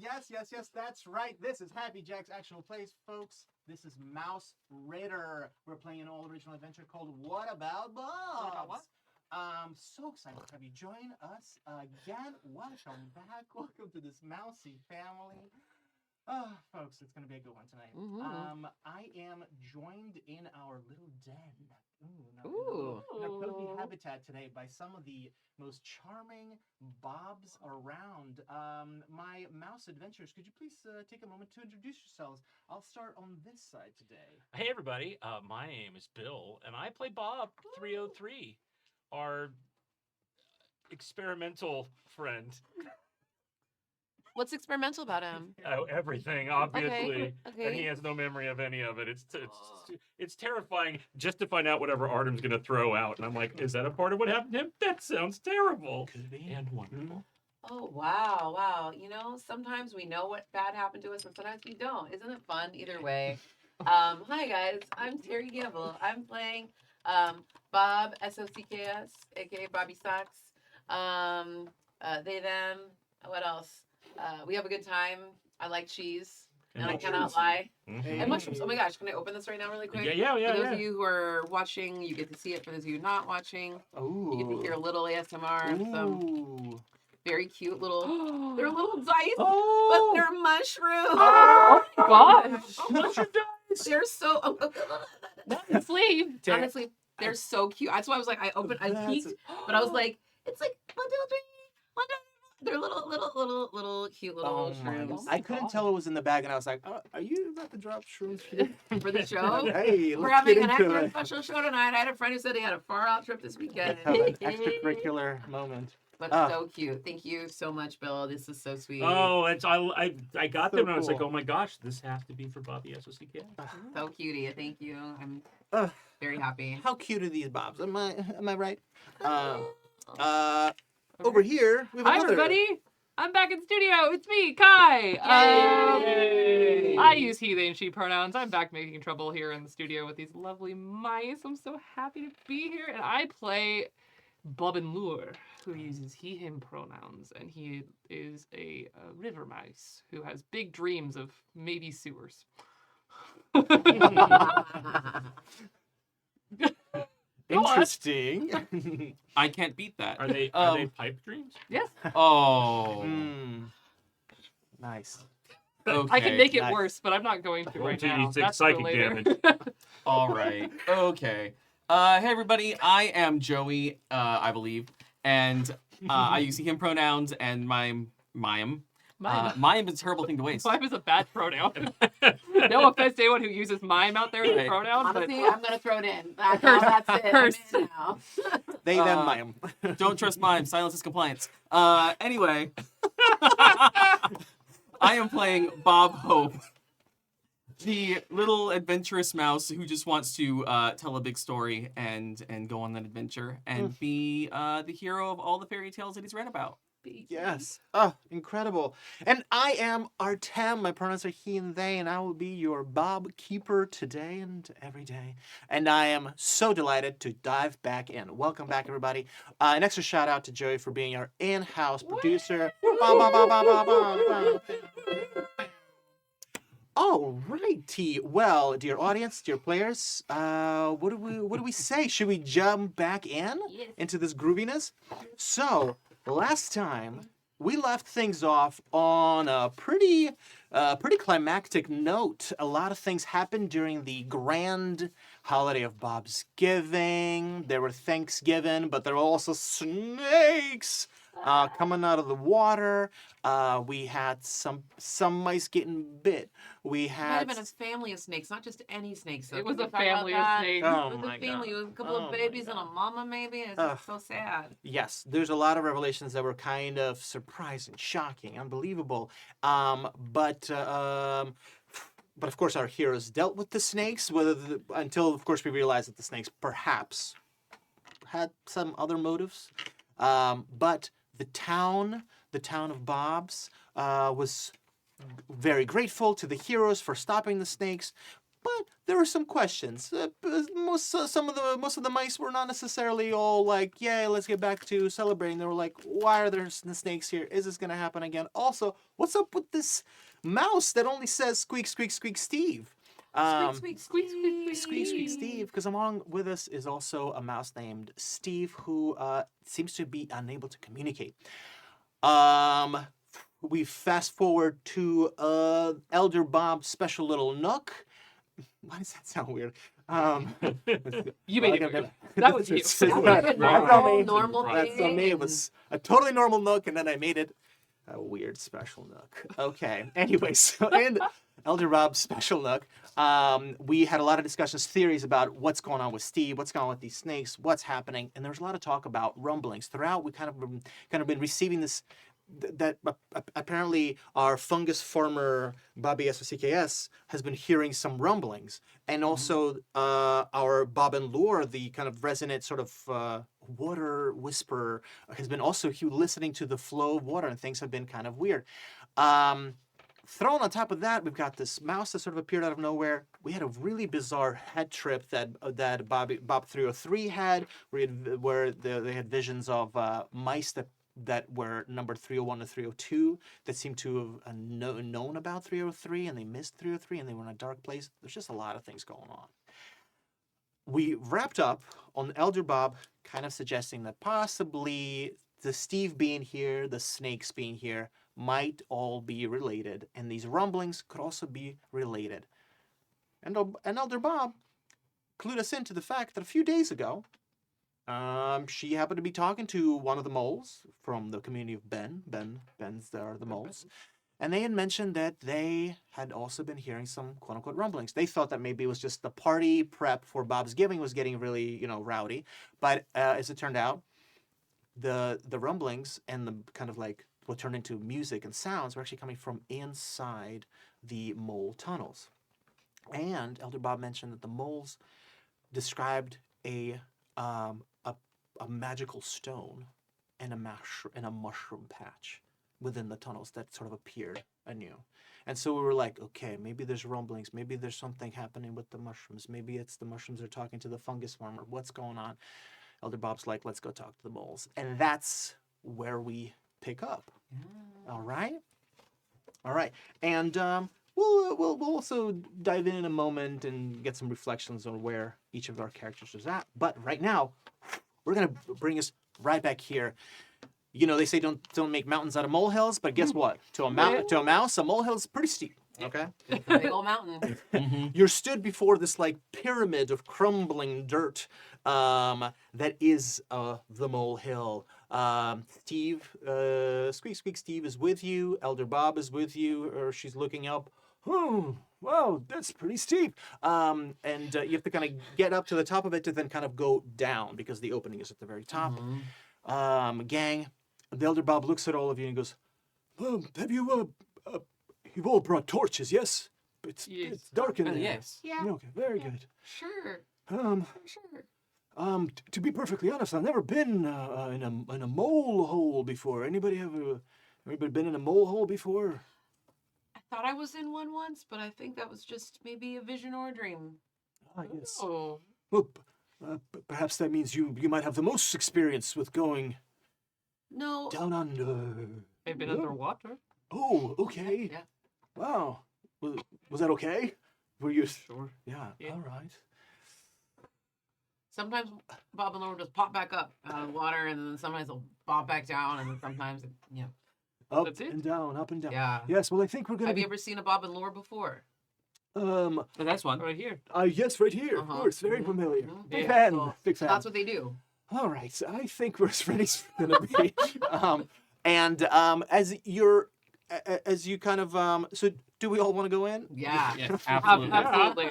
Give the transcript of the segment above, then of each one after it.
Yes, that's right. This is Happy Jack's Actual Plays, folks. This is Mausritter. We're playing an all-original adventure called What About Bobs? So excited to have you join us again. Welcome back. Welcome to this mousy family. Oh, folks, it's going to be a good one tonight. Mm-hmm. I am joined in our little den. Ooh. In a cozy habitat today by some of the most charming Bobs around. My mouse adventures, could you please take a moment to introduce yourselves? I'll start on this side today. Hey, everybody. My name is Bill, and I play Bob 303, our experimental friend. What's experimental about him? Oh, everything, obviously. Okay. And he has no memory of any of it. It's terrifying just to find out whatever Artem's going to throw out. And I'm like, is that a part of what happened to him? That sounds terrible. Could be. And wonderful. Oh, wow. You know, sometimes we know what bad happened to us, and sometimes we don't. Isn't it fun? Either way. Hi, guys. I'm Terry Gamble. I'm playing Bob, S-O-C-K-S, a.k.a. Bobby Socks. They, them. What else? We have a good time. I like cheese. And I cannot lie. Mm-hmm. And mushrooms. Oh my gosh, can I open this right now really quick? Yeah. For those of you who are watching, you get to see it. For those of you not watching, Ooh. you get to hear a little ASMR of some Ooh. very cute little, they're little dice, Oh! but they're mushrooms. Oh my gosh. Mushroom dice! They're so, Honestly, honestly, they're so cute. That's why I was like, I peeked, but I was like, it's like 1, 2, 3, 1, 2, 3. They're little cute little shrooms. I couldn't tell it was in the bag, and I was like, are you about to drop shrooms here? For the show? Hey, We're let's having get an into extra it. special show tonight. I had a friend who said he had a far out trip this weekend. Have an extracurricular moment. But so cute. Thank you so much, Bill. This is so sweet. Oh, I got So them and I was like, cool. oh my gosh, this has to be for Bobby S-O-C-K. So cutie. Thank you. I'm very happy. How cute are these Bobs? Am I right? Over here, we have hi another. everybody. I'm back in studio. It's me, Kai. Yay! I use he, they, and she pronouns. I'm back making trouble here in the studio with these lovely mice. I'm so happy to be here. And I play Bob and Lure, who uses he, him pronouns. And he is a river mouse who has big dreams of maybe sewers. Interesting. I can't beat that. Are they pipe dreams? Yes. Oh. Nice. Okay. I can make it nice. worse, but I'm not going to right Until now. you take That's for psychic later. damage. All right. Okay. Hey everybody. I am Joey. I believe, and I use him pronouns and mime. Mime. Mime is a terrible thing to waste. Mime is a bad pronoun. No offense to anyone who uses mime out there as a Right. pronoun, Honestly, but I'm going to throw it in. That's it. I'm in now. They, them, mime. Don't trust mime. Silence is compliance. Anyway, I am playing Bob Hope, the little adventurous mouse who just wants to tell a big story and go on that adventure and be the hero of all the fairy tales that he's read about. Yes. Oh, incredible. And I am Artem. My pronouns are he and they, and I will be your Bob keeper today and every day. And I am so delighted to dive back in. Welcome back, everybody. An extra shout out to Joey for being our in-house producer. All righty. Well, dear audience, dear players, what do we say? Should we jump back in into this grooviness? So, last time we left things off on a pretty climactic note. A lot of things happened during the grand holiday of Bobsgiving. There were Thanksgiving, but there were also snakes coming out of the water. We had some mice getting bit. We It might had have been a family of snakes, not just any snakes. it was Can a we talk about family of that? snakes. Oh It was my a family God. with a couple Oh of my babies and a God. mama, maybe. It's Ugh. so sad. Yes, there's a lot of revelations that were kind of surprising, shocking, unbelievable. But of course, our heroes dealt with the snakes, until of course we realized that the snakes perhaps had some other motives. But the town of Bob's, was very grateful to the heroes for stopping the snakes. But there were some questions. Most of the mice were not necessarily all like, "Yay, let's get back to celebrating." They were like, "Why are there snakes here? Is this gonna happen again?" Also, what's up with this mouse that only says "squeak, squeak, squeak, Steve"? Squeak, squeak, squeak, Squeak, squeak, Steve. Because along with us is also a mouse named Steve who seems to be unable to communicate. We fast forward to Elder Bob's special little nook. Why does that sound weird? You made it weird. That was you. It's That not- would've been that's normal, on me. normal That's on me. It thing. was a totally normal nook, and then I made it a weird special nook. Okay. Anyway, so in Elder Bob's special nook, we had a lot of discussions, theories about what's going on with Steve, what's going on with these snakes, what's happening, and there was a lot of talk about rumblings throughout. We kind of been receiving this. That apparently our fungus farmer Bobby SOCKS has been hearing some rumblings, and also our Bob and Lure, the kind of resonant sort of water whisperer, has been also listening to the flow of water, and things have been kind of weird. Thrown on top of that, we've got this mouse that sort of appeared out of nowhere. We had a really bizarre head trip that Bob 303 had, where they had visions of mice that were numbered 301 to 302 that seemed to have known about 303, and they missed 303, and they were in a dark place. There's just a lot of things going on. We wrapped up on Elder Bob kind of suggesting that possibly the Steve being here, the snakes being here, might all be related, and these rumblings could also be related. And Elder Bob clued us into the fact that a few days ago, she happened to be talking to one of the moles from the community of Ben's are the moles. And they had mentioned that they had also been hearing some quote-unquote rumblings. They thought that maybe it was just the party prep for Bobsgiving was getting really, rowdy. But as it turned out, the rumblings and the kind of like what turned into music and sounds were actually coming from inside the mole tunnels. And Elder Bob mentioned that the moles described a magical stone and a mushroom patch within the tunnels that sort of appeared anew. And so we were like, okay, maybe there's rumblings, maybe there's something happening with the mushrooms, maybe it's the mushrooms are talking to the fungus farmer, what's going on? Elder Bob's like, let's go talk to the moles. And that's where we pick up. All right? And we'll also dive in a moment and get some reflections on where each of our characters is at. But right now, we're going to bring us right back here. They say don't make mountains out of molehills, but guess what? To a mouse, a molehill is pretty steep. Okay? Big old mountain. You're stood before this like pyramid of crumbling dirt that is the molehill. Steve, Squeak Squeak Steve is with you. Elder Bob is with you, or she's looking up. Oh, wow, that's pretty steep. And you have to kind of get up to the top of it to then kind of go down because the opening is at the very top. Gang, the Elder Bob looks at all of you and goes, have you, you've all brought torches, yes? It's dark in there. Yes. Yeah. Okay, very good. Sure. Sure. To be perfectly honest, I've never been in a mole hole before. Anybody been in a mole hole before? I thought I was in one once, but I think that was just maybe a vision or a dream. Ah, yes. Oh. Well, perhaps that means you might have the most experience with going No. down under. I've been underwater. Oh, okay. Yeah. Wow. Was that okay? Were you? Sure. Yeah. Yeah. All right. Sometimes Bob and Laura just pop back up out of the water, and then sometimes they'll bob back down, and then sometimes, Up That's it? and down, up and down. Yeah. Yes. Well, I think we're gonna. Have you ever seen a Bob and Laura before? The next one. Right here. Yes, right here. Of Uh-huh. course, very Mhm. familiar. Mhm. Big Yeah. fan. So Big fan. That's what they do. All right, so I think we're as ready as we're gonna be. As you kind of so do we all want to go in? Yeah. Yes, absolutely. Absolutely.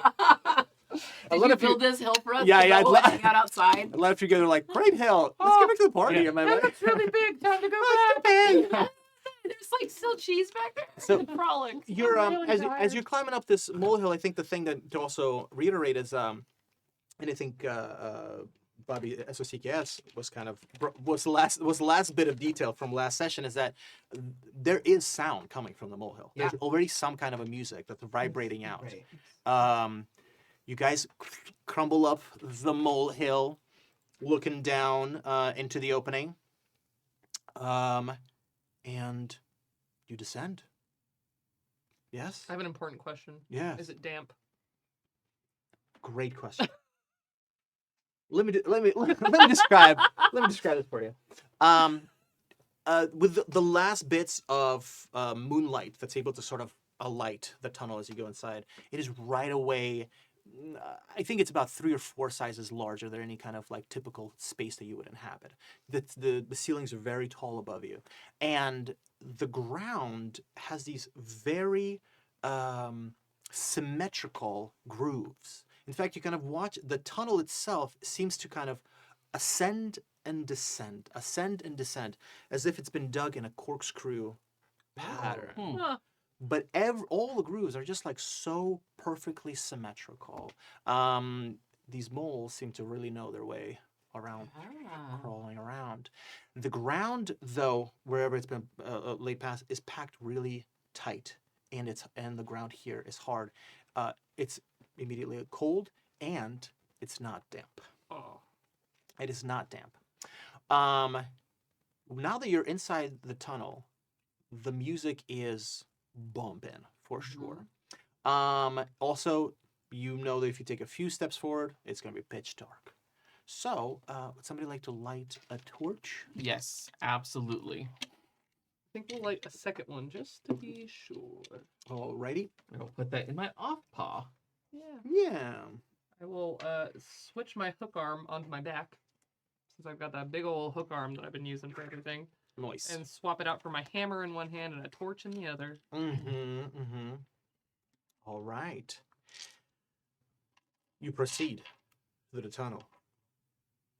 Did lot you of you- build this hill for us? Yeah, to yeah, go I'd and hang out outside. A lot of you guys are like, great hell, let's get back to the party. Yeah. Am I That right? looks really big. Time to go Let's back. There's like still cheese back there. So Frolic. you're I'm really as tired. you're climbing up this molehill, I think the thing that to also reiterate is and I think Bobby SOCKS was kind of was the last bit of detail from last session is that there is sound coming from the molehill. There's already some kind of a music that's vibrating out. Right. You guys crumble up the molehill, looking down into the opening, and you descend. Yes. I have an important question. Yes. Is it damp? Great question. let me describe this for you. With the last bits of moonlight that's able to sort of alight the tunnel as you go inside, it is right away. I think it's about 3 or 4 sizes larger than any kind of like typical space that you would inhabit. The ceilings are very tall above you, and the ground has these very symmetrical grooves. In fact, you kind of watch the tunnel itself seems to kind of ascend and descend, as if it's been dug in a corkscrew pattern. Huh. But all the grooves are just like so perfectly symmetrical. These moles seem to really know their way around, crawling around. The ground, though, wherever it's been laid past, is packed really tight, and the ground here is hard. It's immediately cold, and it's not damp. Oh. It is not damp. Now that you're inside the tunnel, the music is bumping for sure. Also, you know that if you take a few steps forward, it's going to be pitch dark. So, would somebody like to light a torch? Yes, absolutely. I think we'll light a second one just to be sure. Alrighty. I'll put that in my off paw. Yeah. Yeah. I will switch my hook arm onto my back, since I've got that big old hook arm that I've been using for everything, Nice. and swap it out for my hammer in one hand and a torch in the other. All right. You proceed through the tunnel.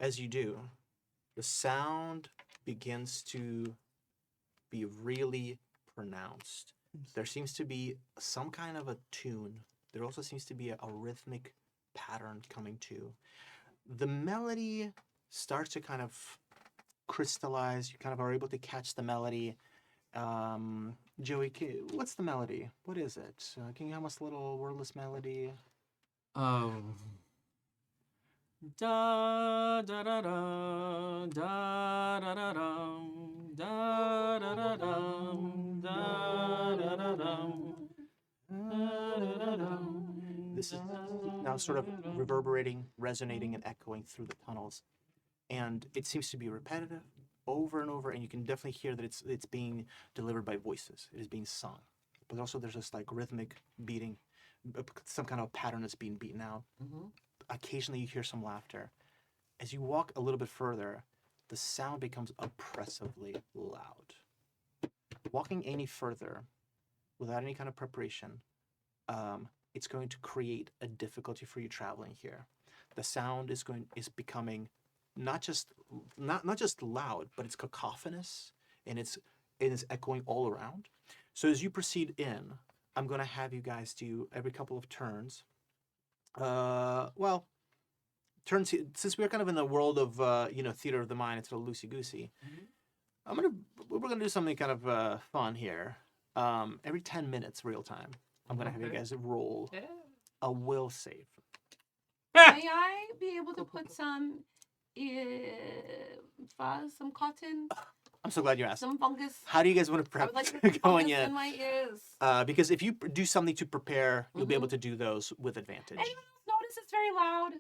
As you do, the sound begins to be really pronounced. There seems to be some kind of a tune. There also seems to be a rhythmic pattern coming to. The melody starts to kind of crystallize. You kind of are able to catch the melody. Joey, what's the melody? What is it? Can you have us a little wordless melody? Da da da da da da da dum da da da dum da da da dum. This is now sort of reverberating, resonating, and echoing through the tunnels, and it seems to be repetitive, over and over. And you can definitely hear that it's being delivered by voices. It is being sung, but also there's this like rhythmic beating, some kind of pattern that's being beaten out. Occasionally, you hear some laughter. As you walk a little bit further, the sound becomes oppressively loud. Walking any further, without any kind of preparation, it's going to create a difficulty for you traveling here. The sound is becoming not just loud, but it's cacophonous, and it's echoing all around. So as you proceed in, I'm going to have you guys do every couple of turns. Turns, since we're kind of in the world of theater of the mind, it's a little loosey goosey. We're gonna do something kind of fun here. Every 10 minutes, real time, I'm gonna have you guys roll a will save. May I be able to put some fuzz, some cotton, I'm so glad you asked. some fungus? How do you guys want to I prep would like to going fungus in? in my ears. Because if you do something to prepare, you'll be able to do those with advantage. Anyone else notice it's very loud?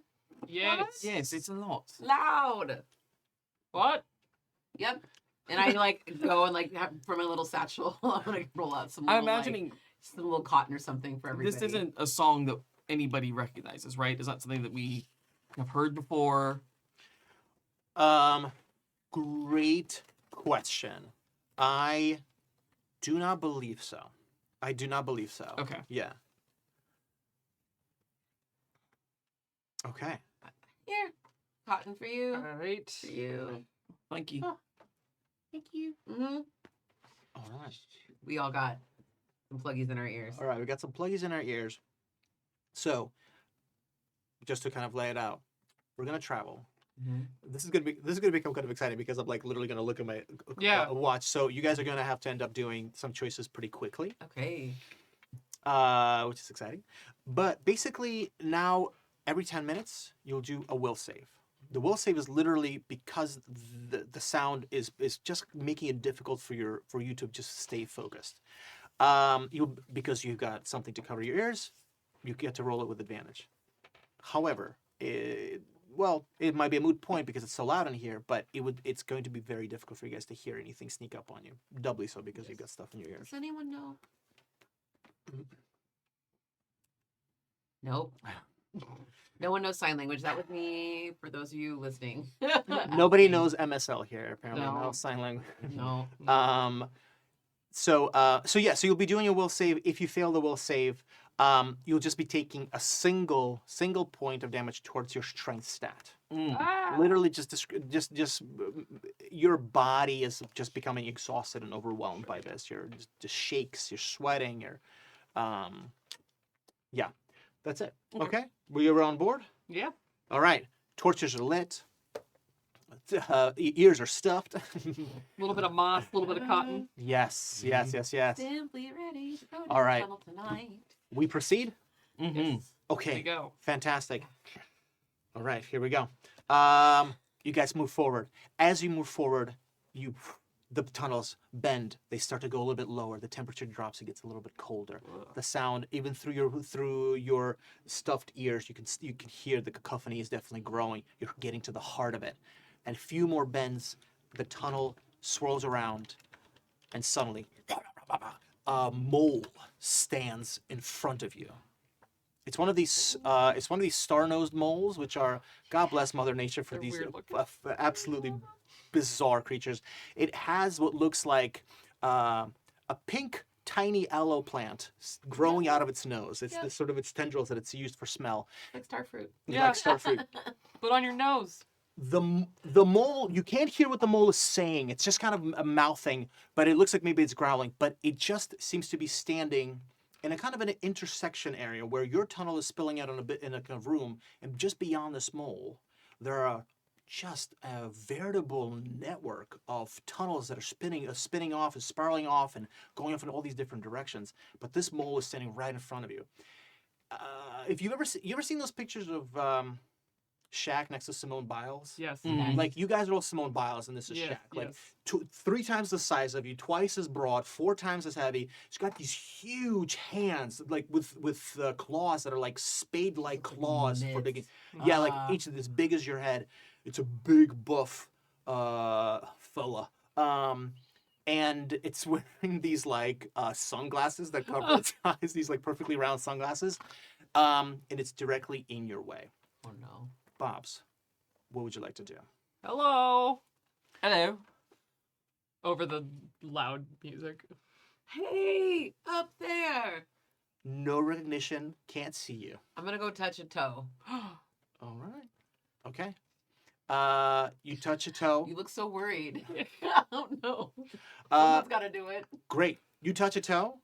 Yes. Yes, it's a lot. Loud. What? Yep. And I like go and like from my little satchel, I'm gonna roll out some. I'm little, imagining like, some little cotton or something for everybody. this isn't a song that anybody recognizes, right? It's not something that we have heard before. Great question. I do not believe so. Okay. Yeah. Okay. Here, cotton for you. All right. For you. Thank you. Oh. Thank you. Mm-hmm. All right. We all got some pluggies in our ears. All right. We got some pluggies in our ears. So, just to kind of lay it out, we're gonna travel. This is gonna become kind of exciting because I'm like literally gonna look at my watch. So you guys are gonna have to end up doing some choices pretty quickly, Okay. which is exciting. But basically now every 10 minutes you'll do a will save. The will save is literally because the sound is just making it difficult for you to just stay focused. Because you've got something to cover your ears, you get to roll it with advantage. However, it might be a moot point because it's so loud in here, but it's going to be very difficult for you guys to hear anything sneak up on you. Doubly so because you've got stuff in your ears. Does anyone know? Nope. No one knows sign language. That was me for those of you listening. Nobody knows MSL here, apparently. No. No sign language. No. So you'll be doing a will save. If you fail the will save, you'll just be taking a single point of damage towards your strength stat. Literally, just your body is just becoming exhausted and overwhelmed by this. You're just shakes. You're sweating. That's it. Okay, we are on board. Yeah. All right, torches are lit. Ears are stuffed. A little bit of moss, a little bit of cotton. Yes. Simply ready to go to All the right. tunnel tonight. We proceed. Yes. There you Okay. go. Fantastic. All right, here we go. You guys move forward. As you move forward, the tunnels bend. They start to go a little bit lower. The temperature drops. It gets a little bit colder. The sound, even through your stuffed ears, you can hear the cacophony is definitely growing. You're getting to the heart of it. And a few more bends, the tunnel swirls around, and suddenly, a mole stands in front of you. It's one of these star-nosed moles, which are, God bless Mother Nature for They're these weird looking. absolutely bizarre creatures. It has what looks like a pink tiny aloe plant growing out of its nose. It's the sort of its tendrils that it's used for smell. Like star fruit. Yeah. Like starfruit. Put on your nose. The mole, you can't hear what the mole is saying. It's just kind of a mouthing, but it looks like maybe it's growling. But it just seems to be standing in a kind of an intersection area where your tunnel is spilling out in a kind of room, and just beyond this mole, there are just a veritable network of tunnels that are spinning off and spiraling off and going off in all these different directions. But this mole is standing right in front of you. If you ever seen those pictures of Shaq next to Simone Biles? Yes. Like, you guys are all Simone Biles, and this is Yes, Shaq. Like, yes. 3 times the size of you, twice as broad, 4 times as heavy. She's got these huge hands, like with claws that are like spade-like claws for digging. Yeah, like each of as big as your head. It's a big buff fella. And it's wearing these like sunglasses that cover its eyes. These like perfectly round sunglasses. And it's directly in your way. Oh no. Bobs, what would you like to do? Hello. Hello. Over the loud music. Hey, up there. No recognition, can't see you. I'm gonna go touch a toe. All right. Okay. You touch a toe. You look so worried. I don't know. Uh, Someone's gotta do it. Great. You touch a toe.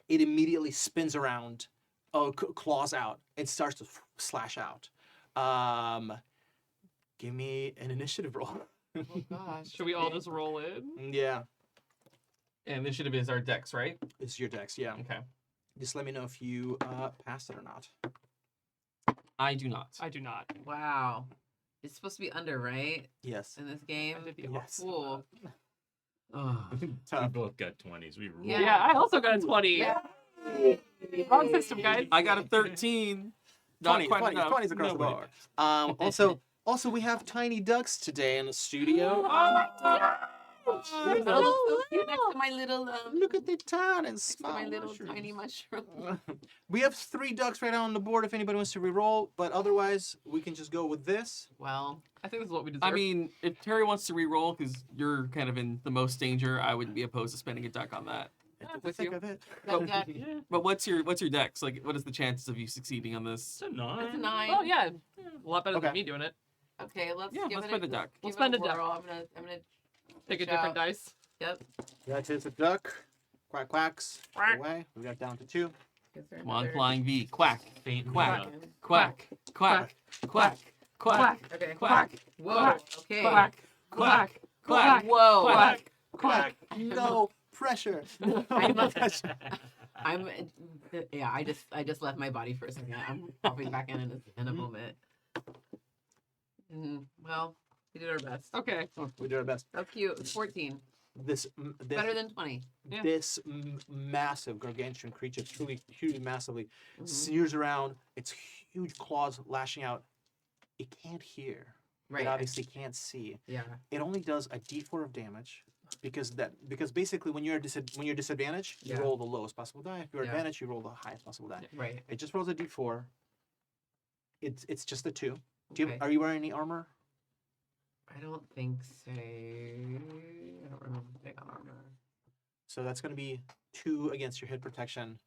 It immediately spins around, claws out, and starts to slash out. Give me an initiative roll. Oh gosh. Should we all just roll in? Yeah, And initiative is our dex, right? it's your dex. Yeah. Okay. Just let me know if you passed it or not. I do not. I do not. Wow. It's supposed to be under, right? Yes. In this game. I did the Yes. Cool. We both got 20s. We rolled. Yeah. Yeah, I also got a 20. Yeah. Wrong system, guys. I got a 13. Not 20, quite 20, enough. 20s across the Nobody. board. Also, we have tiny ducks today in the studio. They look so cute next to my little Look at the tiny and next to small my little mushrooms. tiny mushroom. We have 3 ducks right now on the board if anybody wants to re-roll, but otherwise we can just go with this. Well, I think this is what we deserve. I mean, if Terry wants to re-roll because you're kind of in the most danger, I wouldn't be opposed to spending a duck on that. with Think you. of it. that, Yeah, But what's your dex? Like, what is the chances of you succeeding on this? it's a 9. that's a 9. Oh yeah, a lot better Okay. than me doing it. Okay, let's Yeah, give let's it spend a a duck. We'll give spend it a duck. whirl. I'm gonna Take a push different out. dice. Yep. That is a duck. Quack quacks. Quack. Away. We got down to 2. Is there Come on, another- flying V. Quack. Faint Quack. enough. Quack. Quack. Quack. Quack. Okay. Quack. Whoa. Quack. Okay. Quack. Quack. Quack. Whoa. Quack. Quack. No pressure. No I'm a- pressure. I'm. Yeah. I just left my body for a second. I'm popping back in a moment. Well, we did our best. Okay. We did our best. That's cute. It's 14. This Better than 20. Yeah. this massive gargantuan creature, truly huge, massively, Mhm. sneers around. Its huge claws lashing out. It can't hear. Right. It obviously can't see. Yeah. It only does a D4 of damage because basically when you're disadvantaged, you Yeah. roll the lowest possible die. If you're Yeah. advantaged, you roll the highest possible die. Right. It just rolls a D4. It's just a 2. Okay. Are you wearing any armor? I don't think so. I don't remember if they got armor. So that's going to be 2 against your hit protection.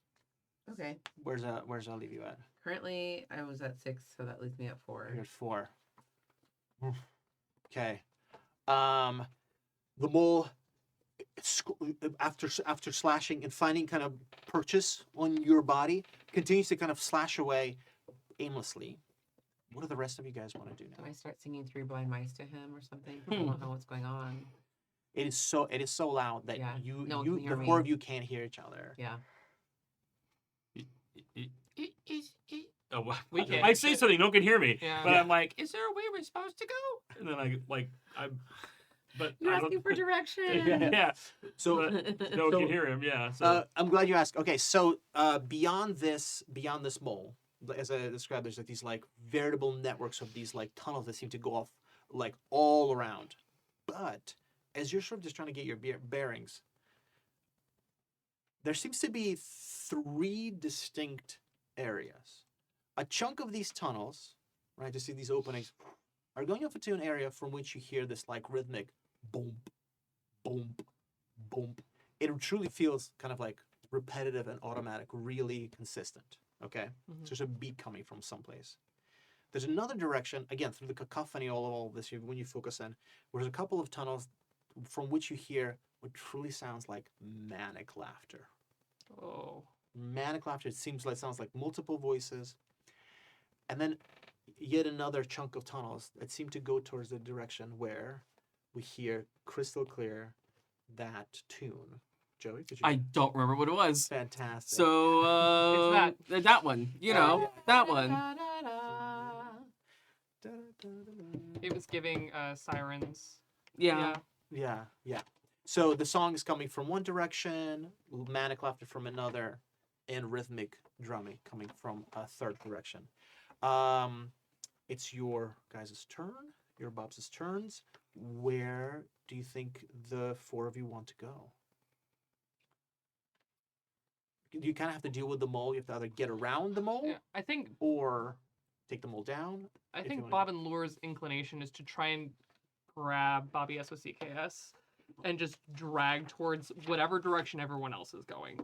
Okay. Where's that leave you at? Currently, I was at 6, so that leaves me at 4. You're at 4. Okay. The mole, after slashing and finding kind of purchase on your body, continues to kind of slash away aimlessly. What do the rest of you guys want to do Do now? I start singing Three Blind Mice to him or something? I don't know what's going on. It is so loud that Yeah, you no one can hear the 4 me. of you can't hear each other. Yeah. Oh, well, We can't. I say something, no one can hear me. Yeah. But I'm like, is there a way we're supposed to go? And then but You're I asking don't. for direction. Yeah. So But no one So, can hear him. Yeah. So I'm glad you asked. Okay, so beyond this mole, as I described, there's like these like veritable networks of these like tunnels that seem to go off like all around. But as you're sort of just trying to get your bearings, there seems to be 3 distinct areas. A chunk of these tunnels, right, to see these openings, are going off into an area from which you hear this like rhythmic boom, boom, boom. It truly feels kind of like repetitive and automatic, really consistent. Okay, Mhm. so there's a beat coming from someplace. There's another direction, again through the cacophony all of this. When you focus in, there's a couple of tunnels from which you hear what truly sounds like manic laughter. Oh. Manic laughter. It sounds like multiple voices, and then yet another chunk of tunnels that seem to go towards the direction where we hear crystal clear that tune. Joey, could you? I don't remember what it was. Fantastic. So It's that one, that one. It was giving sirens. Yeah. Yeah. So the song is coming from one direction, manic laughter from another, and rhythmic drumming coming from a third direction. It's your guys' turn, your Bobs' turns. Where do you think the 4 of you want to go? You kind of have to deal with the mole. You have to either get around the mole Yeah. I think or take the mole down. I If you think wanna- Bob and Lure's inclination is to try and grab Bobby SOCKS and just drag towards whatever direction everyone else is going.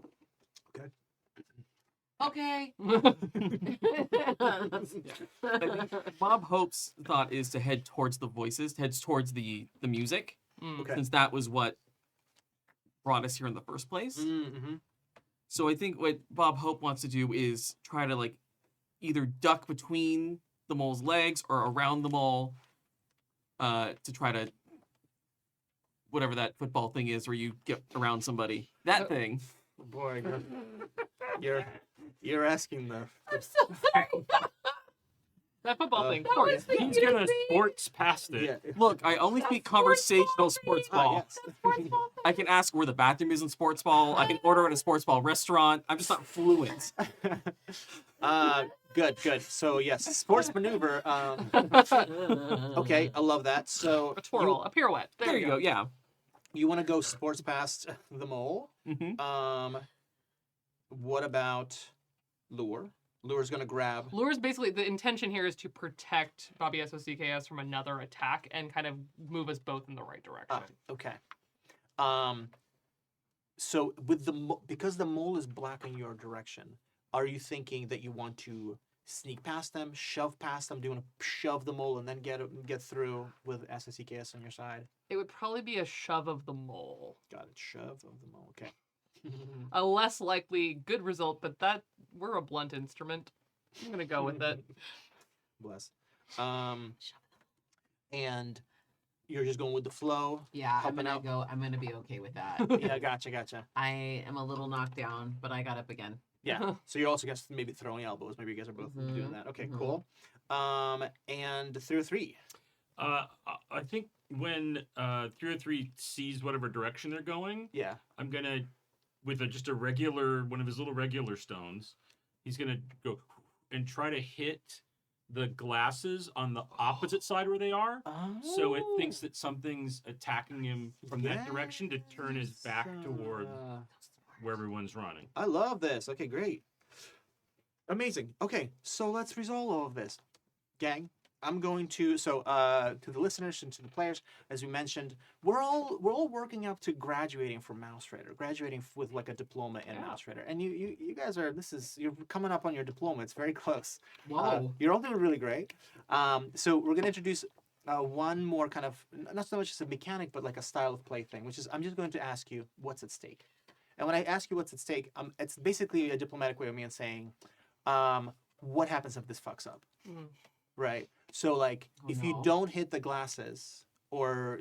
Okay. Bob Hope's thought is to head towards the voices, heads towards the music, Okay. since that was what brought us here in the first place. Mm-hmm. So I think what Bob Hope wants to do is try to like either duck between the mole's legs or around the mole to try to whatever that football thing is where you get around somebody. That thing. Boy, you're asking the. I'm so sorry. That football thing. That Sorry. was he's gonna sports past it. Yeah. Look, I only speak conversational sports ball. Yes. I can ask where the bathroom is in sports ball. I can order at a sports ball restaurant. I'm just not fluent. Good. So yes, sports maneuver. Okay, I love that. So A twirl, a pirouette. There you go. Yeah. you want to go sports past the mole. Mm-hmm. What about Lure? Lure's gonna grab. Lure's basically the intention here is to protect Bobby SOCKS from another attack and kind of move us both in the right direction. Okay. So with because the mole is blocking your direction, are you thinking that you want to sneak past them, shove past them? Do you want to shove the mole and then get through with SSCKS on your side? It would probably be a shove of the mole. Got it. Shove of the mole. Okay. A less likely good result, but we're a blunt instrument. I'm gonna go with it. Bless. And you're just going with the flow. Yeah, I'm Helping gonna out. go. I'm gonna be okay with that. Yeah, gotcha. I am a little knocked down, but I got up again. Yeah. So you're also guys maybe throwing elbows. Maybe you guys are both doing that. Okay, cool. And 303. I think when 303 sees whatever direction they're going, Yeah. I'm gonna, with just a regular, one of his little regular stones, he's gonna go and try to hit the glasses on the opposite side where they are. So it thinks that something's attacking him from that direction to turn his back toward where everyone's running. I love this. Okay, great. Amazing. Okay, so let's resolve all of this. Gang, I'm going to to the listeners and to the players, as we mentioned, we're all working up to graduating from Mausritter, graduating with like a diploma in Mausritter. And you guys are you're coming up on your diploma. It's very close. Whoa. You're all doing really great. So we're gonna introduce one more kind of not so much as a mechanic, but like a style of play thing, which is I'm just going to ask you what's at stake. And when I ask you what's at stake, it's basically a diplomatic way of me saying, what happens if this fucks up? Mm. Right. So like, if you no. don't hit the glasses, or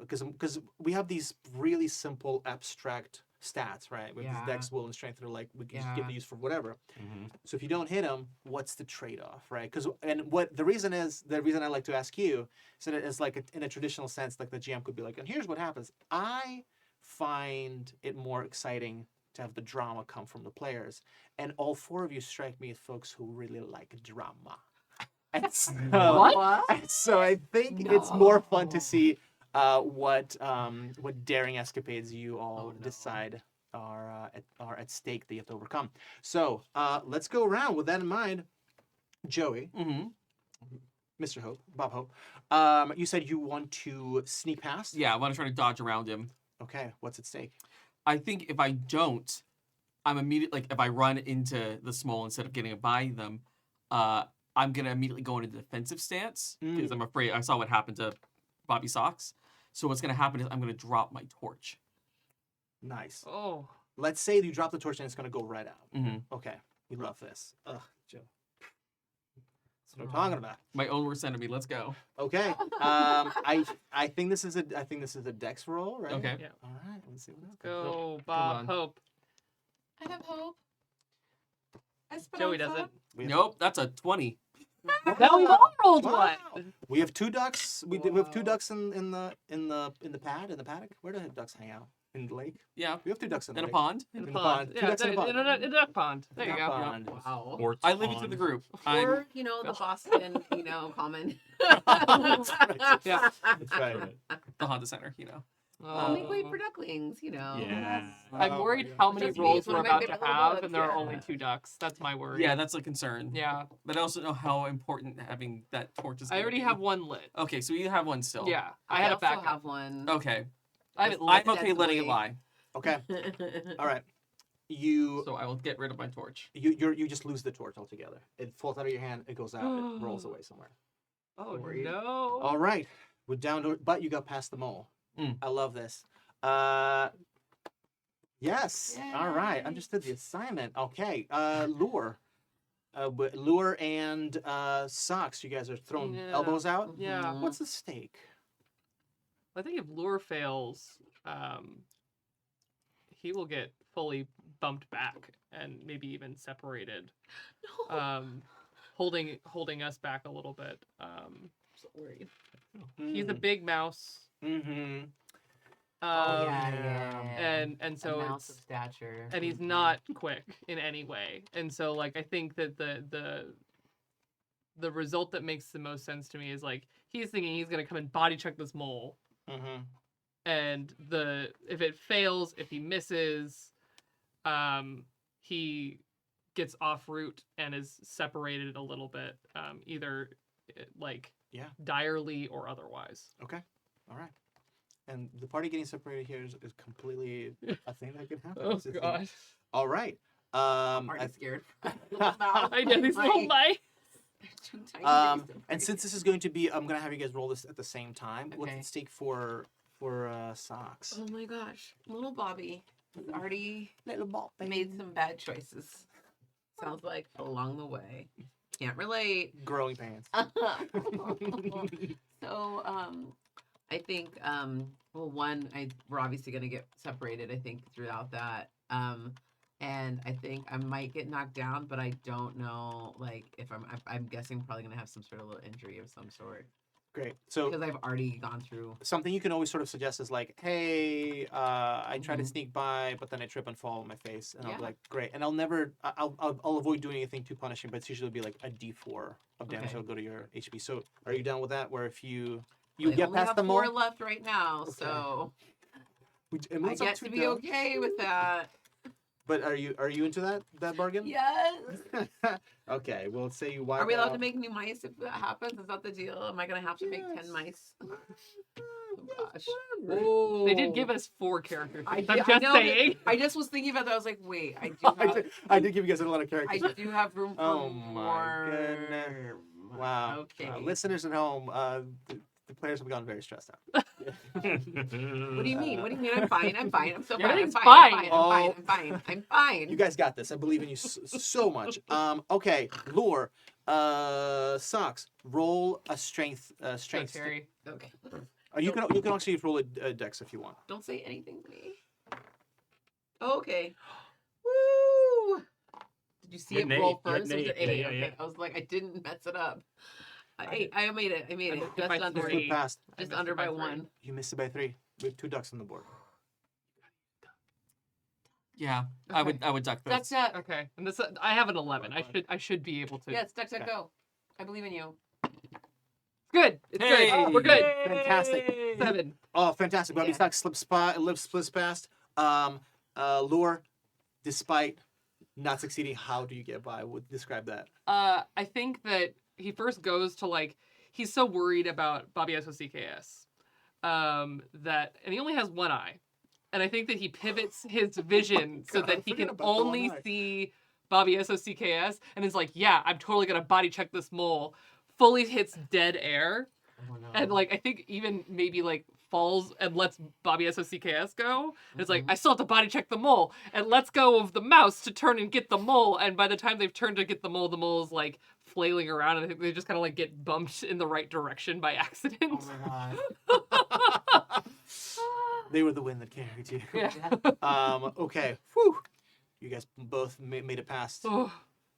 because we have these really simple abstract stats, right? With Yeah. these dex, will, and strength that are like we can just give Yeah. to use for whatever. Mm-hmm. So if you don't hit them, what's the trade-off, right? Because the reason I like to ask you is that it's like in a traditional sense, like the GM could be like, and here's what happens. I find it more exciting to have the drama come from the players, and all four of you strike me as folks who really like drama. And so, What? so I think it's more fun to see what daring escapades you all decide are at stake that you have to overcome. So let's go around with that in mind. Joey, Mr. Hope, Bob Hope, you said you want to sneak past? Yeah, I want to try to dodge around him. Okay, what's at stake? I think if I don't, I'm immediately like if I run into the small instead of getting by them, I'm gonna immediately go into the defensive stance because I'm afraid I saw what happened to Bobby Socks. So what's gonna happen is I'm gonna drop my torch. Nice. Oh. Let's say you drop the torch and it's gonna go right out. Mm-hmm. Okay, we love this. Ugh, Joe. That's what I'm talking about. My own worst enemy. Let's go. Okay. I think this is a dex roll, right? Okay. Yeah. All right. Let's see what happens. Go, Bob on. Hope. I have hope. Joey doesn't. We have- Nope, that's a 20. Now we've all rolled Wow. one. We have two ducks. We have two ducks in the paddock. Where do the ducks hang out? In the lake. Yeah, We have two ducks in the in a lake. pond. In In a the pond. pond. Two Yeah, ducks in a pond. in a duck pond. There you Duck go. pond. Wow. Or I leave it to the group. Or, the Boston, common. That's right. Yeah. That's right. The Honda Center, Make way for ducklings, Yeah. I'm Oh worried my how God. many Just me, rolls it's we're one of my about to favorite little have, bugs, and there are yeah. only 2 ducks. That's my worry. Yeah, that's a concern. Yeah. But I also know how important having that torch is. I gonna already be. have one lit. Okay, so you have one still. Yeah. I had a also backup. have one. Okay. I have it I'm lit. okay letting it Deadly. lie. Okay. All right. You So I will get rid of my torch. you just lose the torch altogether. It falls out of your hand. It goes out. It rolls away somewhere. Oh, Worried. no. All right. We're down to but you got past the mole. Mm. I love this. Yes. All right. Yay. Understood the assignment. Okay. Lure. Lure and socks. You guys are throwing Yeah. elbows out. Yeah. Mhm. What's the stake? I think if lure fails, he will get fully bumped back and maybe even separated, No. holding us back a little bit. So worried. He's a big mouse. Mm-hmm. And so a mouse it's, of stature. and he's not quick in any way. And so like I think that the result that makes the most sense to me is like he's thinking he's gonna come and body check this mole. Mm-hmm. And if it fails, if he misses, he gets off route and is separated a little bit, either direly or otherwise. Okay. All right. And the party getting separated here is completely a thing that can happen. Oh It's a thing. god. All right. I'm already scared. I know these little mice. And since this is going to be, I'm gonna have you guys roll this at the same time. What's Okay. at stake for socks? Oh my gosh. Little Bobby has already Little ball. made some bad choices. Sounds like along the way. Can't relate. Growing pains. So, I think, well, one, we're obviously gonna get separated. I think throughout that, and I think I might get knocked down, but I don't know, like, if I'm guessing probably gonna have some sort of little injury of some sort Great. So because I've already gone through. something you can always sort of suggest is like, hey, I try to Mhm. sneak by, but then I trip and fall on my face, and I'll be Yeah. like, great. And I'll never, I'll avoid doing anything too punishing, but it's usually be like a D4 of damage Okay. that'll go to your HP. So are you down with that? Where if you I get only past have the mole, 4 left right now, Okay. so and I what's up get to to be go? okay with that. But are you into that bargain? Yes. Okay. Well, let's say you wipe Are we allowed out. to make new mice if that happens? Is that the deal? Am I gonna have to make 10 mice? Oh gosh. They did give us 4 characters. I I'm did- I just know, but saying. I just was thinking about that. I was like, wait, I do I have, did, I did give you guys a lot of I characters. do have room for Oh my more. goodness. Wow. Okay. Listeners at home, the players have gone very stressed out. What do you mean? What do you mean? I'm fine. I'm fine. I'm so fine. I'm Everything's fine. fine. I'm fine. I'm fine. I'm fine. You guys got this. I believe in you so much. Okay, Lure, Socks, roll a strength. Go, Strength. Terry. Okay. You can actually roll a dex if you want. Don't say anything to me. Okay. Woo! Did you see Yeah, it Nate. roll Yeah, first? Or was Nate. it Yeah, 8? yeah, Okay. yeah. I was like, I didn't mess it up. I 8. I made it. I made I it. missed it Just by under. 3. Flip past. I Just missed under it by by 3. 1. You missed it by 3. We have 2 ducks on the board. Yeah, Okay. I would duck Duck, this. duck. Okay, and this I have an 11. I should be able to. Yes, duck, duck, Okay. go. I believe in you. Good. It's good. Hey! We're good. Fantastic. 7. Oh, fantastic! Bobby Yeah. Stock slips past. Lure, despite not succeeding, how do you get by? Would describe that. I think that he first goes to like he's so worried about Bobby SOCKS that and he only has one eye. And I think that he pivots his vision so God, that he forget can about the one only eye. see Bobby SOCKS and is like, yeah, I'm totally gonna body check this mole. Fully hits dead air. Oh no. And like I think even maybe like falls and lets Bobby SOCKS go. And it's like, Mhm. I still have to body check the mole and lets go of the mouse to turn and get the mole. And by the time they've turned to get the mole is like flailing around and I think they just kind of like get bumped in the right direction by accident. Oh my god. They were the wind that carried you. Yeah. Okay. Whew. You guys both made it past, Oh,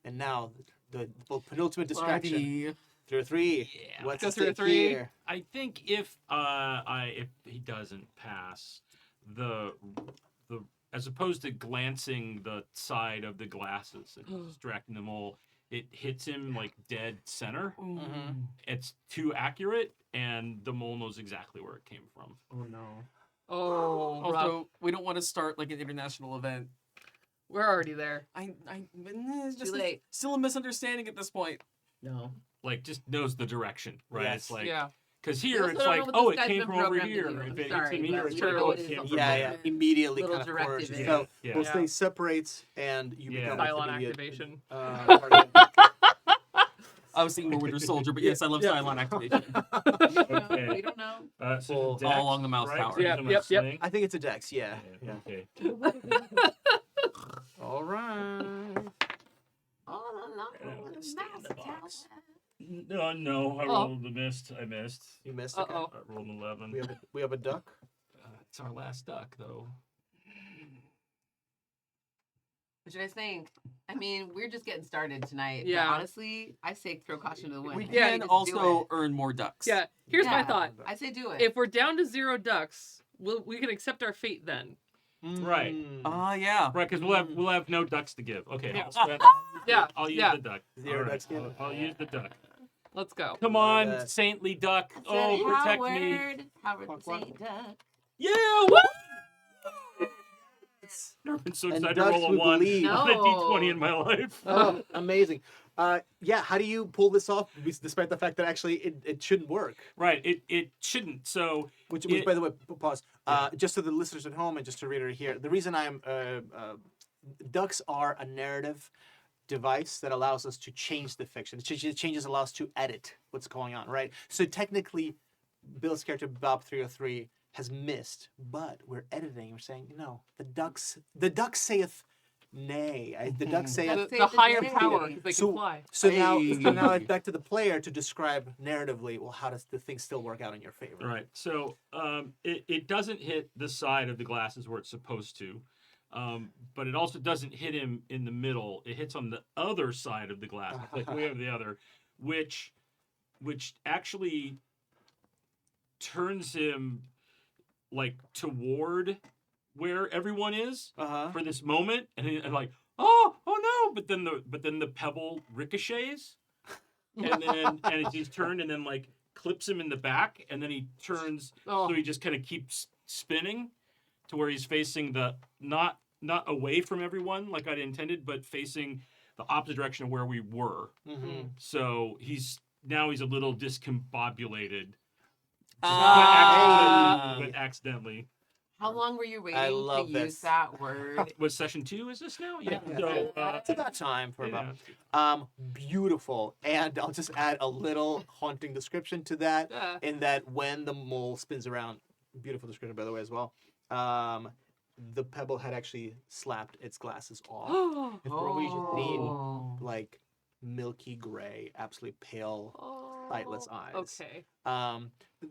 and now the penultimate distraction. Buddy. Through 3. Yeah. What's Go at through a stake 3. here? I think if he doesn't pass, the as opposed to glancing the side of the glasses and distracting them all, it hits him like dead center. Mhm. It's too accurate, and the mole knows exactly where it came from. Oh no. oh, rough. Also, we don't want to start like an international event. We're already there. It's Too just late. still a misunderstanding at this point. No. Like just knows the direction, right? Yes. It's like Yeah. because We here also it's don't like, know what oh, this it guy's came been from over programmed to here. do. If I'm it hits sorry, him here, but it's we like, don't know oh, what it his came from Yeah, over yeah. here. Immediately Little kind of coerces. directive So is. Yeah. we'll Yeah. say separates, and you Yeah. become Cylon immediate, activation. target. I was thinking more Winter Soldier, but yes, I love Yeah. Cylon activation. Okay. We don't know. So Well, Dex, all along the mouse right? tower. So he's Yep, gonna yep, yep. swing. I think it's a dex. Yeah. Yeah, okay. All right. Oh, no, Yeah, no. stay in the Mouse box. tower. No, I Oh. rolled the mist. I missed. You missed. Okay. Uh-oh. I rolled an 11. We have a duck. It's our last duck, though. What should I think? I mean, we're just getting started tonight. but Yeah. honestly, I say throw caution to the wind. We I Yeah, can say just do also it. earn more ducks. Yeah. Here's my Yeah. thought. I say do it. If we're down to 0 ducks, we can accept our fate then. Right. Mm. Yeah. Right, because we'll have no ducks to give. Okay, Yeah. I'll spend. Yeah, I'll use yeah. the duck. 0 All right, ducks given. I'll use the duck. Let's go. Come Love on, that. saintly duck. I said Oh, protect me. Howard Quack, the quack. Saint Duck. Yeah! Woo! Never been so And excited to ducks roll a who 1 believe. on a No. d20 in my life. Oh, amazing. Yeah. How do you pull this off, despite the fact that actually it shouldn't work? Right, it shouldn't. So Which It- by the way, pause. Yeah. Just to the listeners at home, and just to reiterate here, the reason I'm ducks are a narrative device that allows us to change the fiction. Changes allow us to edit what's going on, right? So technically, Bill's character Bob 303 has missed, but we're editing. We're saying no. The duck saith nay. The ducks say Ducks it. say The the higher nay. power, because they So- can fly. So now Hey. it's back to the player to describe narratively. Well, how does the thing still work out in your favor? Right. So it doesn't hit the side of the glasses where it's supposed to, but it also doesn't hit him in the middle. It hits on the other side of the glasses, like way over the other, which actually turns him like toward where everyone is for this moment, and like oh no, but then the pebble ricochets, and he's turned and then like clips him in the back, and then he turns, Oh. so he just kind of keeps spinning to where he's facing the not away from everyone like I'd intended, but facing the opposite direction of where we were. Mm-hmm. So he's a little discombobulated, Ah. but accidentally. How long were you waiting I to love use this. that word? Was session 2? Is this now? Yeah. Yeah. So It's about time for yeah. about. Beautiful. And I'll just add a little haunting description to that. Yeah. In that when the mole spins around, beautiful description by the way as well. The pebble had actually slapped its glasses off. And for we just seen Oh. like milky gray, absolutely pale, lightless eyes. Okay.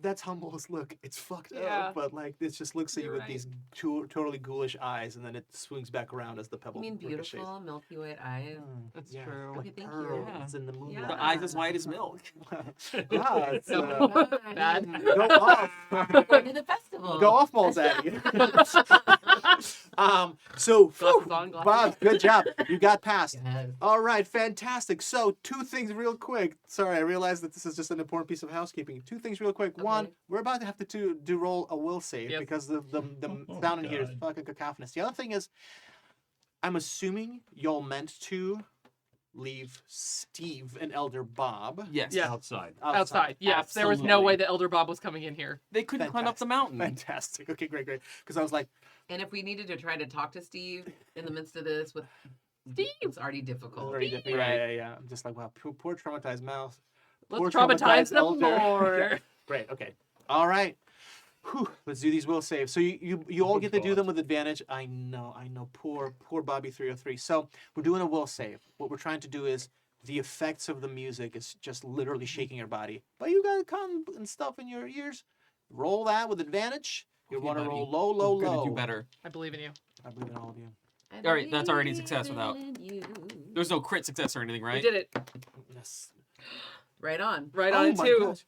That's how moles look. It's fucked Yeah. up, but like it just looks at you You're with right. these totally ghoulish eyes, and then it swings back around as the You pebble mean ricochets. beautiful milky white eyes? That's Yeah, true. like Okay, thank you. pearls in the moonlight. Yeah. The eyes as white as milk. Yeah, it's, No. Bad. go off. Going to the festival. Go off, moles, Addy. So, Glasses whew, on, glasses Bob, off. good job. You got past. Yes. All right, fantastic. So, two things real quick. Sorry, I realized that this is just an important piece of housekeeping. Two things real quick. One, Okay. we're about to have to do roll a will save Yes. because the Oh, sound in here is God. fucking cacophonous. The other thing is, I'm assuming y'all meant to leave Steve and Elder Bob Yes. Yeah. outside. Outside. Yes. There was no Absolutely. way that Elder Bob was coming in here. They couldn't climb up the mountain. Fantastic. Okay, great. Because I was like, And if we needed to try to talk to Steve in the midst of this, with Steve. it's already difficult. already different. Yeah. I'm just like, wow, poor traumatized mouse. Let's Poor traumatize them elder. more. Great. Okay. All right. Whew, let's do these will saves. So you all get to do them with advantage. I know. Poor Bobby 303. So we're doing a will save. What we're trying to do is the effects of the music is just literally shaking your body. But you got cotton and stuff in your ears. Roll that with advantage. You Okay, want to buddy. roll low. We're gonna do better. I believe in you. I believe in all of you. I All right, that's already a success believe without- in you. There's no crit success or anything, right? We did it. Yes. Right on. Right Oh on it my too. gosh.